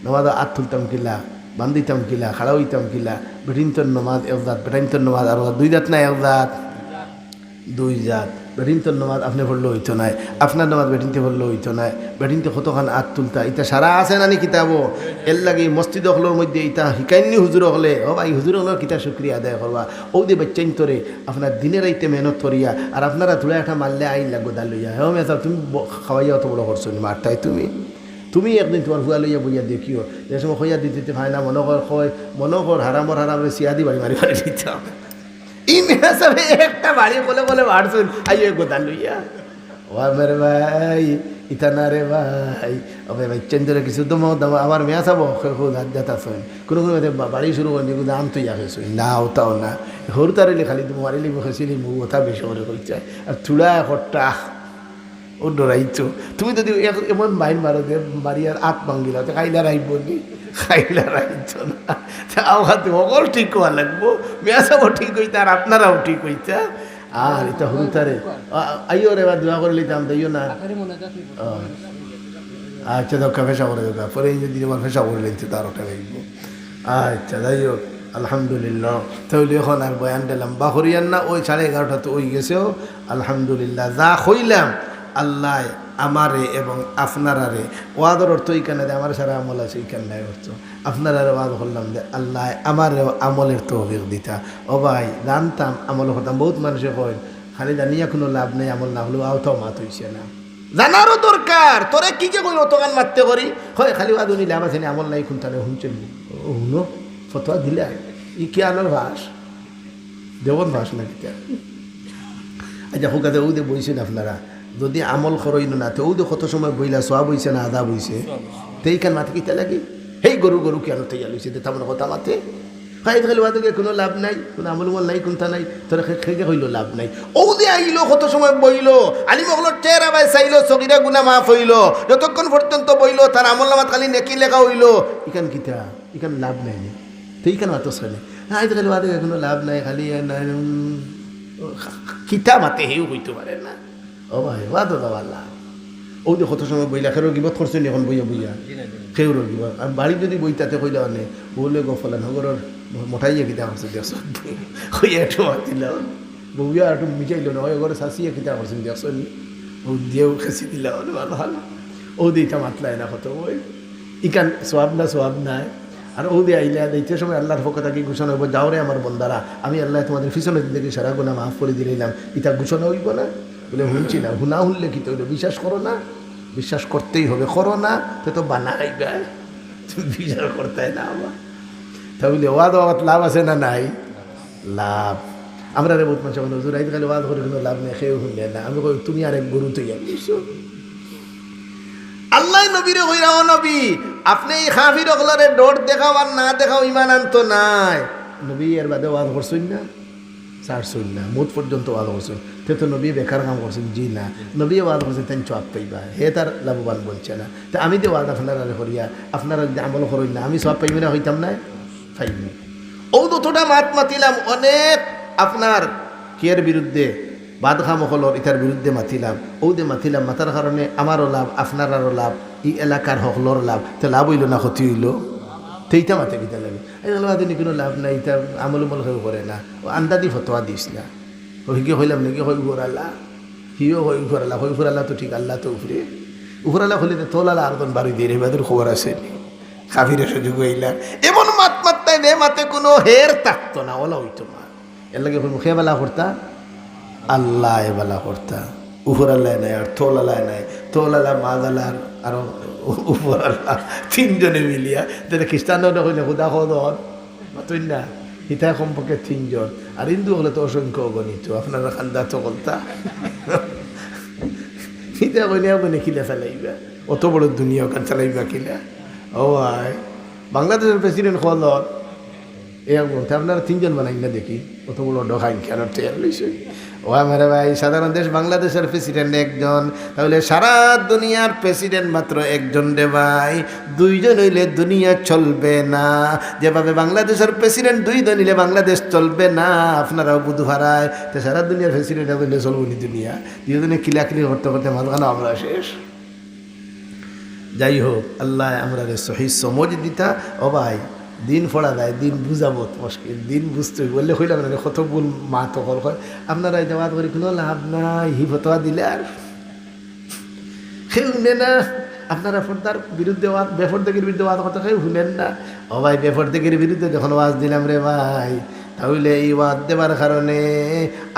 নমাজ আত তুলতাম কিলা বান্দিতাম কিলা খাড়া হইতাম কিলা বেটিনতর নমাজ একজাত বেটাইনতর নমাজ আর দুই জাত না একজাত দুই জাত বেটিনতর নমাজ আপনি পড়লে হইতো নাই আপনার নমাজ বেটিনতে পড়লে হইতো নাই বেটিনতে কতখান আত তুলতা ইটা সারা আছে নানি কিতাবো এর লাগে মসজিদ হলের মধ্যে ইটা শিকাইনি হুজুর হলে ও ভাই হুজুর হলের কিতা শুক্রিয়া আদায় করবা ও দিয়ে বাচ্চাইন তোরে আপনার দিনের আইতে মেহনত করিয়া আর আপনারা ধুলা একটা মারলে আইন লাগবো দা লইয়া হ্যাঁ মেসা তুমি খাওয়াইয়া অত বড় করছো নি মারটাই তুমি একদিন তোমার হুয়া লইয়া বইয়া দেখিও যে সময় খইয়া দিতে ভাই না মনে কর হারামর সিয়া দি বাড়ি মারি দিতাম ই মেয়ে সবে একটা বাড়ি বলে বাড়ছুন আইও গোদান লইয়া ও আমার ভাই ইতা না রে ভাই ওকে ভাই চেঞ্জরে কিছু তো আমার মেয়া চাব যাতাছুন কোনো বাড়ি শুরু করেনি কিন্তু আম তুই আছেছুন না ওটাও না সরু তারিলে খালি তুমি মারিলি মুখেছিলি মুখ ওঠা বেশি করে করছে আর চূড়া একটা ও ডরাইছো তুমি যদি এমন মাইন মারো যে মারিয়ার আত ভাঙ্গিলা তো খাইলা রাইব নি খাইলা রাইছ না আওয়াতে অকল ঠিক হওয়া লাগবো মেয়া চাব ঠিক হইতে আর আপনারাও ঠিক হইতা আর এটা হুরুতারে আইও রে বা দোয়া করে লিতাম তাইও না আচ্ছা দোকা ফেসা করে দোকা পরে যদি আমার ফেসা করে লিখতে তার ওটা লাগবো আচ্ছা যাই হোক আলহামদুলিল্লাহ তাহলে এখন আর বয়ানটা লম্বা করিয়ান না ওই 11:30 তো ওই গেছেও আলহামদুলিল্লাহ যা হইলাম আল্লাহ আমারে এবং আপনারারে ওয়াদর অর্থ এইখানে দে আমার সারা আমল আছে এইখান নাই অর্থ আপনারারে ওয়াদ করলাম যে আল্লাহ আমারে আমলের তৌফিক দিতা ও ভাই জানতাম আমল করতাম বহুত মানুষে কয় খালি জানিয়া কোনো লাভ নেই আমল না হলেও আওতাও মাত হইছে না জানারও দরকার তোরে কি যে কই অতগান মারতে করি হয় খালি ওয়াদ উনি লাভ আছে না আমল নাই কোনটানে শুনছেন শুনো ফতোয়া দিলে ই কি আনোর ভাস দেবন ভাস না কিতা আচ্ছা হুকাতে ওদের বইছেন আপনারা যদি আমল করইন না তো ওদের কত সময় বইলা সোয়া বইছে না আদা বইছে তেইখান মাথে কিতা লাগে হেই গরু কেন তৈয়া লইছে তেমন কথা মাথে খাই খালি ওয়াদকে কোনো লাভ নাই কোনো আমল নাই কোনটা নাই তোরা খেয়ে হইল লাভ নাই ওদে আইলো কত সময় বইল আলিমগুলোর চেহারা বাই চাইলো সগিরা গুনা মাফ হইল যতক্ষণ পর্যন্ত বইল তার আমল নামাত খালি নেকি লেখা হইল ইখান কিতা ইখান লাভ নাই তেইখান মাতো চলে খাই খালি ওয়াদকে কোনো লাভ নাই খালি কিতা মাতে হেউ হইতে পারে না ও ভাই ওয়াদো দাওয়াল্লা ও যে কত সময় বইলা খেরো গিবত করছেন এখন বইয়া খেউর গিবত আর বাড়ি যদি বইতাতে কইলে অনে বলে গফলান হগরের মোটাইয়া কিতা করছে দেখছ কইয়া একটু মাতিল বউয়া একটু মিটাইল না ওই ঘরে শাসিয়া কিতা করছেন দেখছ ও দিয়েও খেসি দিল ভালো ভালো ও দিটা মাতলাই না কত ওই ইকান সোয়াব নাই আর ও দিয়ে আইলা দেখতে সময় আল্লাহর পক্ষ থেকে ঘোষণা হইব যাও রে আমার বন্দারা আমি আল্লাহ তোমাদের পিছনের দিকে সারা গুণা মাফ করে দিলাম ইটা ঘোষণা হইব না বলে শুনছি না হুনা শুনলে কি তো বিশ্বাস করো না বিশ্বাস করতেই হবে করো না তো বানাই গায় তুমি বিশ্বাস করতে না আমার তাহলে ওয়াদ লাভ আছে না নাই লাভ আমরা রে বহুত মানুষ হুজুর আইতে খালি ওয়াদ করে কোনো লাভ নেই খেয়েও শুনলে না আমি কই তুমি আর এক গরু তৈরি করছো আল্লাহ নবীরে কইরা ও নবী আপনি এই খাফির ওগুলারে ডর দেখাও আর না দেখাও ইমান আনতো নাই নবী এর বাদে ওয়াদ করছেন না ছাড়ছুন না মুদ পর্যন্ত ওয়াদ করছেন তে তো নবী বেকার কাম করছেন জি না নবী ওয়াদ করছেন তেন চপ পাইবা হে তার লাভবান বলছে না তো আমি যে ওয়াদ আপনারা করিয়া আপনারা যদি আমল করেন না আমি সব পাইবি না হইতাম না পাইবি ও দুটোটা মাতিলাম অনেক আপনার কিয়ের বিরুদ্ধে বাদঘা মহলর ইটার বিরুদ্ধে মাতিলাম ওদে মাতিলাম মাতার কারণে আমারও লাভ আপনারারও লাভ এই এলাকার হকলর লাভ তো লাভ হইল না ক্ষতি হইল তেইটা মাতে কিতা লাগে এই আদিনী কোনো লাভ নাই ইতা আমল উমল কেউ করে না ও আন্দাদি ফতোয়া দিস না ওইকে হইলাম নাকি হই ঘোরালা হিও হই ঘোরালা তো ঠিক আল্লাহ তো উফরালা হলে তো তোলালা আর কোন বাড়ি দিয়ে রেবাদের খবর আসেনি কাফিরে সুযোগ হইলা এমন মাত্রায় নে মাতে কোনো হের থাকতো না ওলা হইতো না এর লাগে মুখে বেলা করতা আল্লাহ বেলা করতা উফরাল্লাহ নাই আর তোলালায় নাই তোলালা মাদালার আর উপরাল্লাহ তিনজনে মিলিয়া যেটা খ্রিস্টান হইলে খুদা খদর মাতুই না হিতা সম্পর্কে তিনজন আর হিন্দু হলে তো অসংখ্য অগণিত আপনারা খান্দা তো কলতা হিতা কইলে মানে কিলা চালাইবা অত বড় দুনিয়া ওখান চালাইবা কিলা ও ভাই বাংলাদেশের প্রেসিডেন্ট খদর এরকম আপনারা তিনজন বানাই না দেখি অত বড় ডখাইন কেন টেয়ার লইছে ও আমার ভাই সাধারণ দেশ বাংলাদেশের প্রেসিডেন্ট একজন তাহলে সারা দুনিয়ার প্রেসিডেন্ট মাত্র একজন রে ভাই দুইজন হইলে দুনিয়া চলবে না যেভাবে বাংলাদেশের প্রেসিডেন্ট দুইজন হইলে বাংলাদেশ চলবে না আপনারাও বুধ হারায় তো সারা দুনিয়ার প্রেসিডেন্ট হইলে চলবো নি দুনিয়া দুজনে কিলাকিলি করতে করতে মাঝখানে আমরা শেষ যাই হোক আল্লাহ আমরা সহি সমজ দিতা ও ভাই দিন ফোড়া যায় দিন বুঝাবো মুশকিল দিন বুঝতে বললে হইলাম না কত ভুল মা তো কল হয় আপনারা এই দেওয়া করে কোনো লাভ নাই হি ফতোয়া দিলে আর শুনে না আপনারা ফর্দার বিরুদ্ধে বেফরদেগির বিরুদ্ধে ওয়াজ কথা কেউ শুনেন না ও ভাই বেফরদেগির বিরুদ্ধে যখন ওয়াজ দিলাম রে ভাই তাহলে এই ওয়াজ দেবার কারণে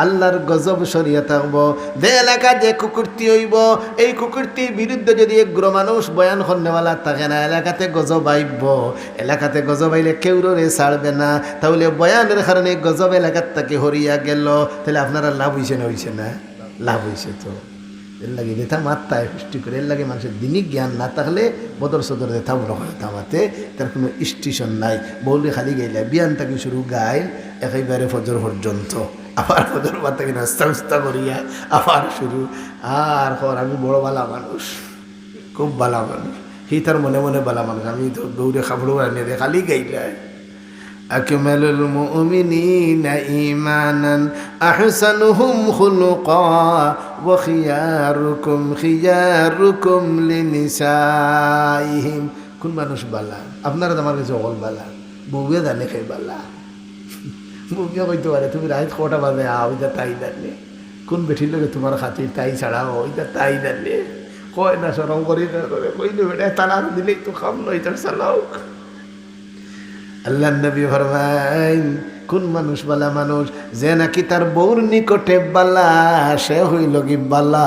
আল্লাহর গজব সরিয়ে থাকবো যে এলাকা যে কুকুরটি হইব এই কুকুরটির বিরুদ্ধে যদি একগ্র মানুষ বয়ান করনেওয়ালা থাকে না এলাকাতে গজব আইব এলাকাতে গজব আইলে কেউ রে ছাড়বে না তাহলে বয়ানের কারণে গজব এলাকার থেকে হরিয়া গেল তাহলে আপনারা লাভ হয়েছে না লাভ হয়েছে তো এর লাগে যেটা মাত্রায় পুষ্টি করে এর লাগে মানুষের দিনিক জ্ঞান না থাকলে বদর সদর যেটা বড় হয় তামাতে তার কোনো স্টেশন নাই বললে খালি গাইলে বিয়ান থেকে শুরু গাইল একেবারে ফজর পর্যন্ত আবার ফজর বাদ থেকে নাস্তা উস্তা করিয়া আবার শুরু আর খবর আমি বড় বালা মানুষ খুব বালা মানুষ সেই তার মনে মনে বালা মানুষ আমি তো দৌড়ে খাবড়ো আনিয়ে দে খালি গাইলে أكمل المؤمنين إيمانا أحسنهم خلقا وخياركم خياركم لنسائهم কোন মানুষ বালা আপনারা আমার কাছে অকল বালা বউয়ে জানে খাই বালা বউয়ে কইতে পারে তুমি রাত কটা বাজে ওইটা তাই জানে কোন বেঠির লোকে তোমার খাতির তাই ছাড়া ওইটা তাই জানে কয় না সরম করি কইলে বেটা তালা দিলেই তো খাম নয় তার চালাও আল্লাহ নবী ফরমাইন কোন মানুষ বালা মানুষ যে নাকি তার বউর নিকটে বালা সে হইল কি বালা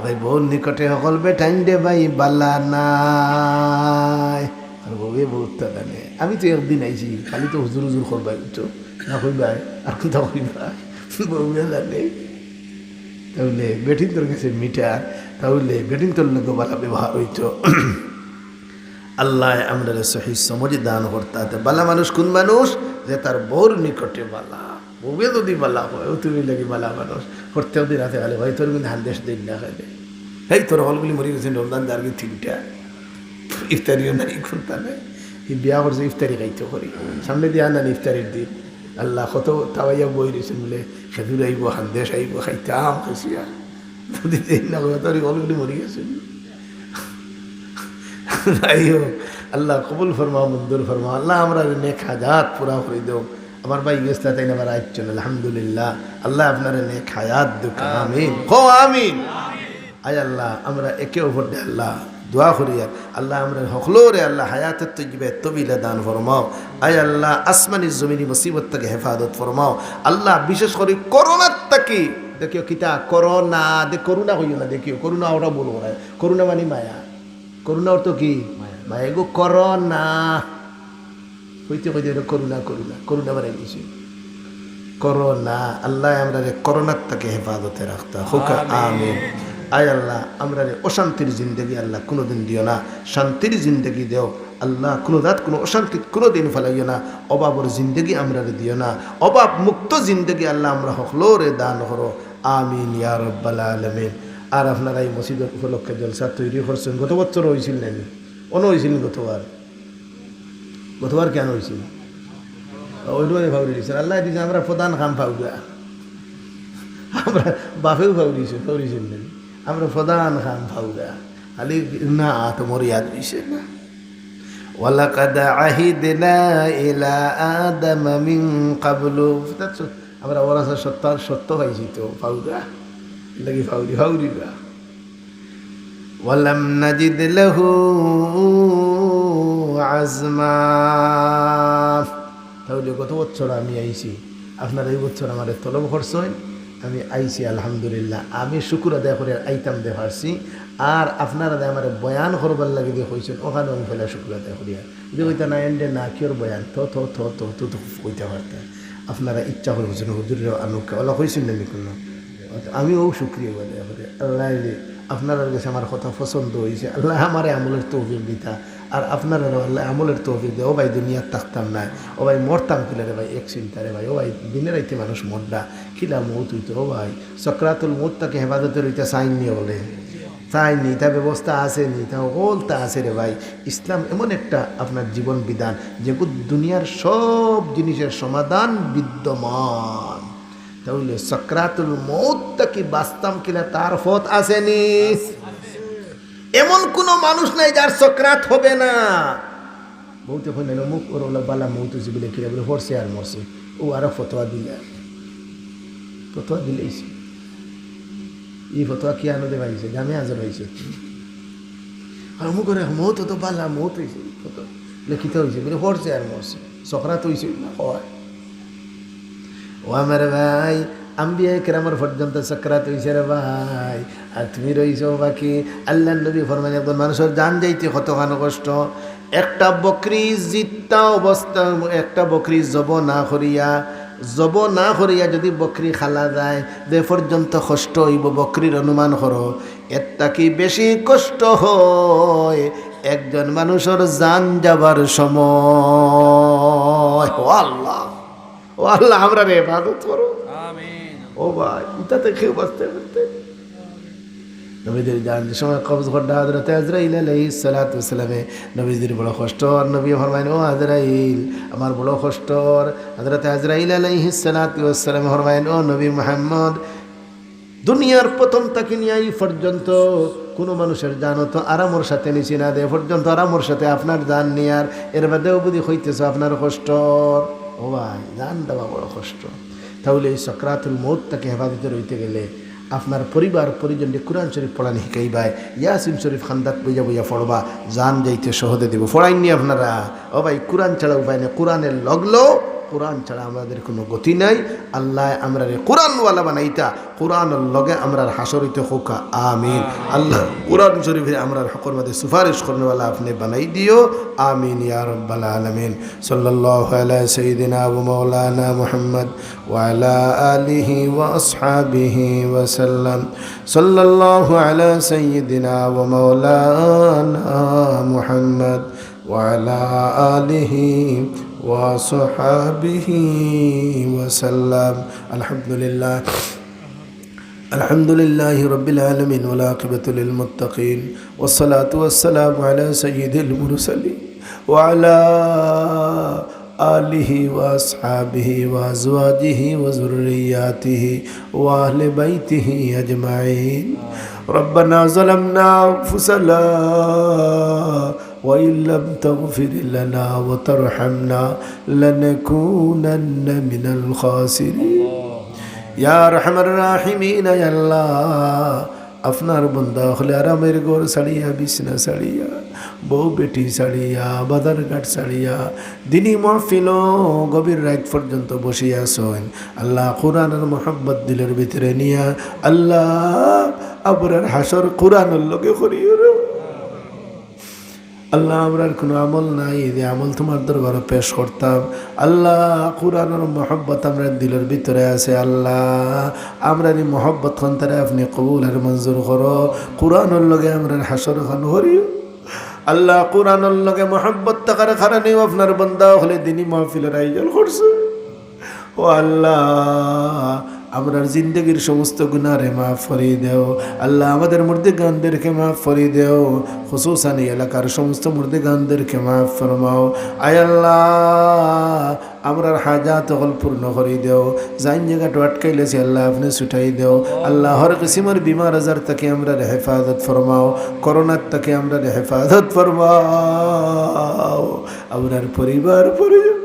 ভাই বউর নিকটে সকল বেঠাইন দে ভাই বালা নাই আর বউয়ে বহুত জানে আমি তো একদিন আইছি খালি তো হুজুর হুজুর করবাই তো না কইবাই আর কোথাও কইবাই বউয়ে জানে তাহলে বেঠিন তোর কাছে মিটার তাহলে বেঠিন তোর লোক বালা ব্যবহার হইতো আল্লাহ আমরা সহি সমঝ দান করতে বালা মানুষ কোন মানুষ যে তার বউর নিকটে বালা বউয়ে যদি বালা হয় তুমি লাগি বালা মানুষ করতেও দিন আছে খালি ভাই তোর কিন্তু হান্দেশ দিন না খাইলে এই তোর হলগুলি মরি গেছেন রমজান দার্গি তিনটা ইফতারিও নাই কোনটা নাই এই বিয়া করছে ইফতারি খাইতে করি সামনে দিয়ে আনান ইফতারির দিন আল্লাহ কত তাওয়াইয়া বই রয়েছেন বলে খেজুর আইব হান্দেশ আইব খাইতাম খাইছিয়া যদি দিন না তোর হলগুলি মরি গেছেন আল্লাহ কবুল ফরমাও মঞ্জুর ফরমাও আল্লাহ আমরা নেক হায়াত পুরা করে দেও আমার ভাই গেস্তা তাই আমার আইছেন আলহামদুলিল্লাহ আল্লাহ আপনার নেক হায়াত দুক আমিন কো আমিন আয় আল্লাহ আমরা একে অপরকে আল্লাহ দোয়া করি আল্লাহ আমরা হকলোরে আল্লাহ হায়াতের তৈবে তবিলা দান ফরমাও আয় আল্লাহ আসমানি জমিনি মুসিবত থেকে হেফাজত ফরমাও আল্লাহ বিশেষ করে করোনার থেকে দেখিও কিতা করোনা করোনা কইও না দেখিও করোনা ওটা বলবো না করোনা মানে মায়া করুণা অর্থ কি মায়া গো করোনা হইতে কইতে করুণা করুণা করুণা বানাই দিয়েছি করোনা আল্লাহ আমরা করোনার থেকে হেফাজতে রাখতা হোক আমিন আয় আল্লাহ আমরা অশান্তির জিন্দগি আল্লাহ কোনোদিন দিও না শান্তির জিন্দগি দেও আল্লাহ কোনো রাত কোনো অশান্তি কোনোদিন ফেলাইও না অভাবর জিন্দগি আমরা দিও না অভাব মুক্ত জিন্দগি আল্লাহ আমরা হকলোরে দান করো আমিন ইয়া রাব্বাল আলামিন আর আপনারা এই মসজিদ উপলক্ষে জলসা তৈরি করছেন গত বছর হয়েছিল নাকি অন্য হয়েছিল গতবার কেন হয়েছিল ওইটাই ভাবি দিয়েছেন আল্লাহ দিয়েছেন আমরা প্রধান খাম ফাউগা আমরা বাপেও ফাউরিয়েছেন নাকি আমরা প্রধান খাম ফাউগা খালি না তো মরিয়াদ দিয়েছে না ওয়ালাকাদ আহিদনা ইলা আদম মিন ক্বাবলু। আমরা ওরা সত্য পাইছি তো পাউরা লাগি ফাউরিরা। ওয়ালাম নাজিদ লাহু আজমা। তাহলে গত বছর আমি আইছি, আপনার এই বছর আমার তলব খরচ হয়, আমি আইছি আলহামদুলিল্লাহ। আমি শুকুর আদায় করে আইতাম দে পারছি, আর আপনারা আমার বয়ান করবার লাগে দিয়ে কইছেন, ওখানে আমি ফেলে শুকুর আদায় করিয়া যদি কইতা না এন্ডে না কিওর বয়ান তো তো তো তো তো তো কইতে পারতেন। আপনারা ইচ্ছা করে বলছেন হুজুরের আনুকে ওলা কইছেন না কোনো, আমিও শুক্রিয়া আদায় করি। আল্লাহ আপনার কাছে আমার কথা পছন্দ হয়েছে, আল্লাহ আমারে আমলের তৌফিক দিতা, আর আপনারা আল্লাহ আমলের তৌফিক দেয়। ও ভাই দুনিয়ার থাকতাম না, ও ভাই মরতাম কিলা রে ভাই, এক চিন্তা রে ভাই। ও ভাই দিনের রাইতে মানুষ মরডা কিলা মৌত হইতো। ও ভাই সকরাতুল মৌতটাকে হেফাজতের হইতে চাইনি, বলে চাইনি, তা ব্যবস্থা আসেনি, তা ওলতা আছে রে ভাই। ইসলাম এমন একটা আপনার জীবন বিধান যেগুলো দুনিয়ার সব জিনিসের সমাধান বিদ্যমান। তাহলে সকরাতুল মৌতটা কি বাস্তব কিনা তার পথ আসেনি। এমন কোনো মানুষ নাই যার সকরাত হবে না। মৌতে হয় না মুখ ওর ওলা বালা মৌত হয়েছে বলে কিনা বলে হরছে আর মরছে, ও আরো ফতোয়া দিলে, ফতোয়া দিলেইছে। এই ফতোয়া কি আনন্দে পাইছে, জামে আজর হয়েছে, আর মুখ মৌত তো বালা মৌত হয়েছে, লিখিত হয়েছে বলে হরছে আর মরছে, সকরাত হয়েছে না হয়। ও আমার ভাই, আম্বিয়া কেরামর পর্যন্ত সকরাত হয়েছে রে ভাই, আর তুমি রয়েছ বাকি। আল্লাহ নবী ফরমান একজন মানুষের জান যাইতে কতখানো কষ্ট। একটা বকরি জিত্তা অবস্থা, একটা বকরি জব না করিয়া যদি বকরি খালা যায়, যে পর্যন্ত কষ্ট হইব বকরির অনুমান করো, এরটা কি বেশি কষ্ট হয় একজন মানুষের জান যাবার সময়। ও আল্লাহ, ও আল্লাহ আমরা রে ইবাদত করো। ও ভাই ইটাতে কেউ বাঁচতে পারতে নবীদের জান যে সময় কবজ করতে হযরত আজরাইল আলাইহিস সালাতু ওয়াস সালামে নবীদের বড় কষ্ট। আর নবী ফরমাইন, ও আজরাইল আমার বড় কষ্ট। হযরত আজরাইল আলাইহিস সালাতু ওয়াস সালাম ফরমাইন, ও নবী মুহাম্মদ, দুনিয়ার প্রথম থেকে নিয়ে এই পর্যন্ত কোনো মানুষের জানো তো আরামর সাথে নিছি না, দে পর্যন্ত আরামর সাথে আপনার জান নিয়ার, এর বাদেও বুঝি হইতেছে আপনার কষ্ট। ও ভাই জান দেওয়া বড় কষ্ট। তাহলে এই সকরাতুল মৌতটাকে হেফাজতে রইতে গেলে আপনার পরিবার পরিজনকে কোরআন শরীফ পড়ানি শিখাইবাই, ইয়াসিন শরীফ খান্দাত বইয়া বইয়া পড়বা, জান যাইতে সহজে দেব। পড়াইনি আপনারা? ও ভাই কোরআন ছাড়া উপায় নেই, কোরআনের লগলো, কোরআন ছাড়া আমাদের কোনো গতি নাই। আল্লাহ আমরা কোরআনওয়ালা বানাইতা, কোরআনের লগে আমরা হাসর হইতে হোকা, আমিন। আল্লাহ কোরআন শরীফে আমরা হকর মধ্যে সুপারিশ করনেওয়ালা আপনি বানাই দিও, আমিন ইয়া রাব্বাল আলামিন। সাল্লাল্লাহু আলা সাইয়্যিদিনা ওয়া মাওলানা মুহাম্মদ ওয়া আলা আলিহি ওয়া আসহাবিহি ওয়া সাল্লাম। সাল্লাল্লাহু আলা সাইয়্যিদিনা ওয়া মাওলানা মুহাম্মদ ওয়া আলা আলিহি وصحابه وسلم. الحمد لله رب العالمين والعاقبة للمتقين والصلاة والسلام على سيد المرسلين وعلى آله وأصحابه وأزواجه وذرياته وأهل بيته أجمعين. ربنا ظلمنا أنفسنا وإن لم تغفر لنا وترحمنا لنكونن من الخاسرين. يا أرحم الراحمين يا الله, আপনার বন্দা হলে আরামের ঘর ছাড়িয়া, বিছনা ছাড়িয়া, বউ বেটি ছাড়িয়া, বাজারঘাট ছাড়িয়া দিনী মাহফিল গভীর রাত পর্যন্ত বসিয়া আছেন। আল্লাহ কোরআনের মোহাব্বত দিলের ভিতরে নিয়া, আল্লাহ আপনার হাসর কোরআনের লগে করিও। আল্লাহ আমরার কোনো আমল নাই যে আমল তোমার দরবারে পেশ করতাম। আল্লাহ কোরআনের মহব্বত আমরা দিলের ভিতরে আছে। আল্লাহ আমরা এই মহব্বত খানতারে আপনি কবুল আর মঞ্জুর করো। কোরআনের লগে আমরা হাসর খান করিও। আল্লাহ কোরআনের লগে মহব্বত থাকার কারণে আপনার বান্দা হলে দিনী মাহফিলের আয়োজন করছে। ও আল্লাহ আমরার জিন্দগির সমস্ত গুনারে মাফ করে দেও আল্লাহ আমাদের মুর্দেগানদেরকে মাফ করে দেও খুসুসান এই এলাকার সমস্ত মুর্দেগানদেরকে মাফ ফরমাও আয় আল্লাহ আমরার হাজাত হল পূর্ণ করে দেও যাইন জায়গাটা আটকাইলেছি আল্লাহ আপনি ছুটাই দেও আল্লাহ হর কিসিমের বিমার আজার তাকে আমরা হেফাজত ফরমাও করোনার তাকে আমরা হেফাজত ফরমাও আমরার পরিবার পরিজন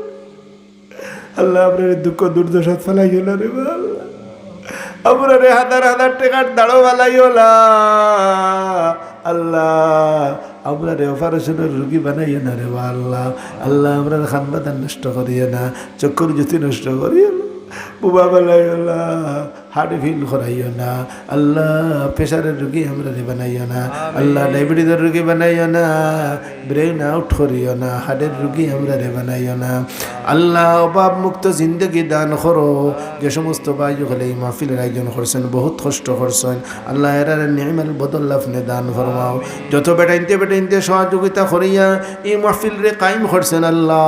আল্লাহ আপনার দুঃখ দুর্দশা ফেলাইও না রে আল্লাহ আপনার হাজার হাজার টাকার দাঁড়ো ফেলাইও না আল্লাহ আপনার অপারেশনের রুগী বানাইও না রে আল্লাহ আল্লাহ আমরা খানবাদান নষ্ট করিও না চক্কর জ্যোতি নষ্ট করিও না বুবা বানাইও না হার্ট ফিল করাইও না আল্লাহ প্রেশারের রুগী আমরা বানাইও না আল্লাহ ডায়াবেটিসের রুগী বানাইও না ব্রেন আউট করিও না হার্টের রুগী আমরা বানাইও না আল্লাহ অভাব মুক্ত জিন্দগি দান করো যে সমস্ত ভাই হলে এই মাহফিলের আয়োজন করছেন বহুত কষ্ট করছেন আল্লাহ এরার নিয়মের বদল আপনি দান ফরমাও যত বেটাইনতে সহযোগিতা করিয়া এই মাহফিল রে কায়েম করছেন আল্লাহ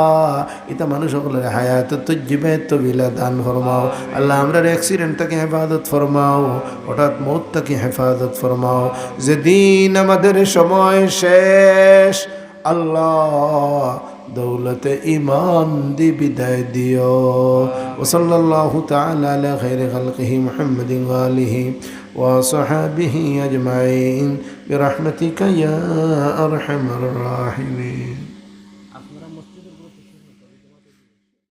এটা মানুষ সকলের হায়াত তো জীবে তো বিলা দান ফরমাও আল্লাহ আমরা অ্যাক্সিডেন্ট থেকে হেফাজত ফরমাও হঠাৎ মৌত থেকে হেফাজত ফরমাও যেদিন আমাদের সময় শেষ আল্লাহ দৌলতে ইমান দি বিদায় দিও ওসল্লাল্লাহু তাআলা আলা খাইরি খালকিহি মুহাম্মাদিন ওয়া আলিহি ওয়া সাহবিহি আজমাইন বিরহমাতিকা ইয়া আরহামার রাহিমিন।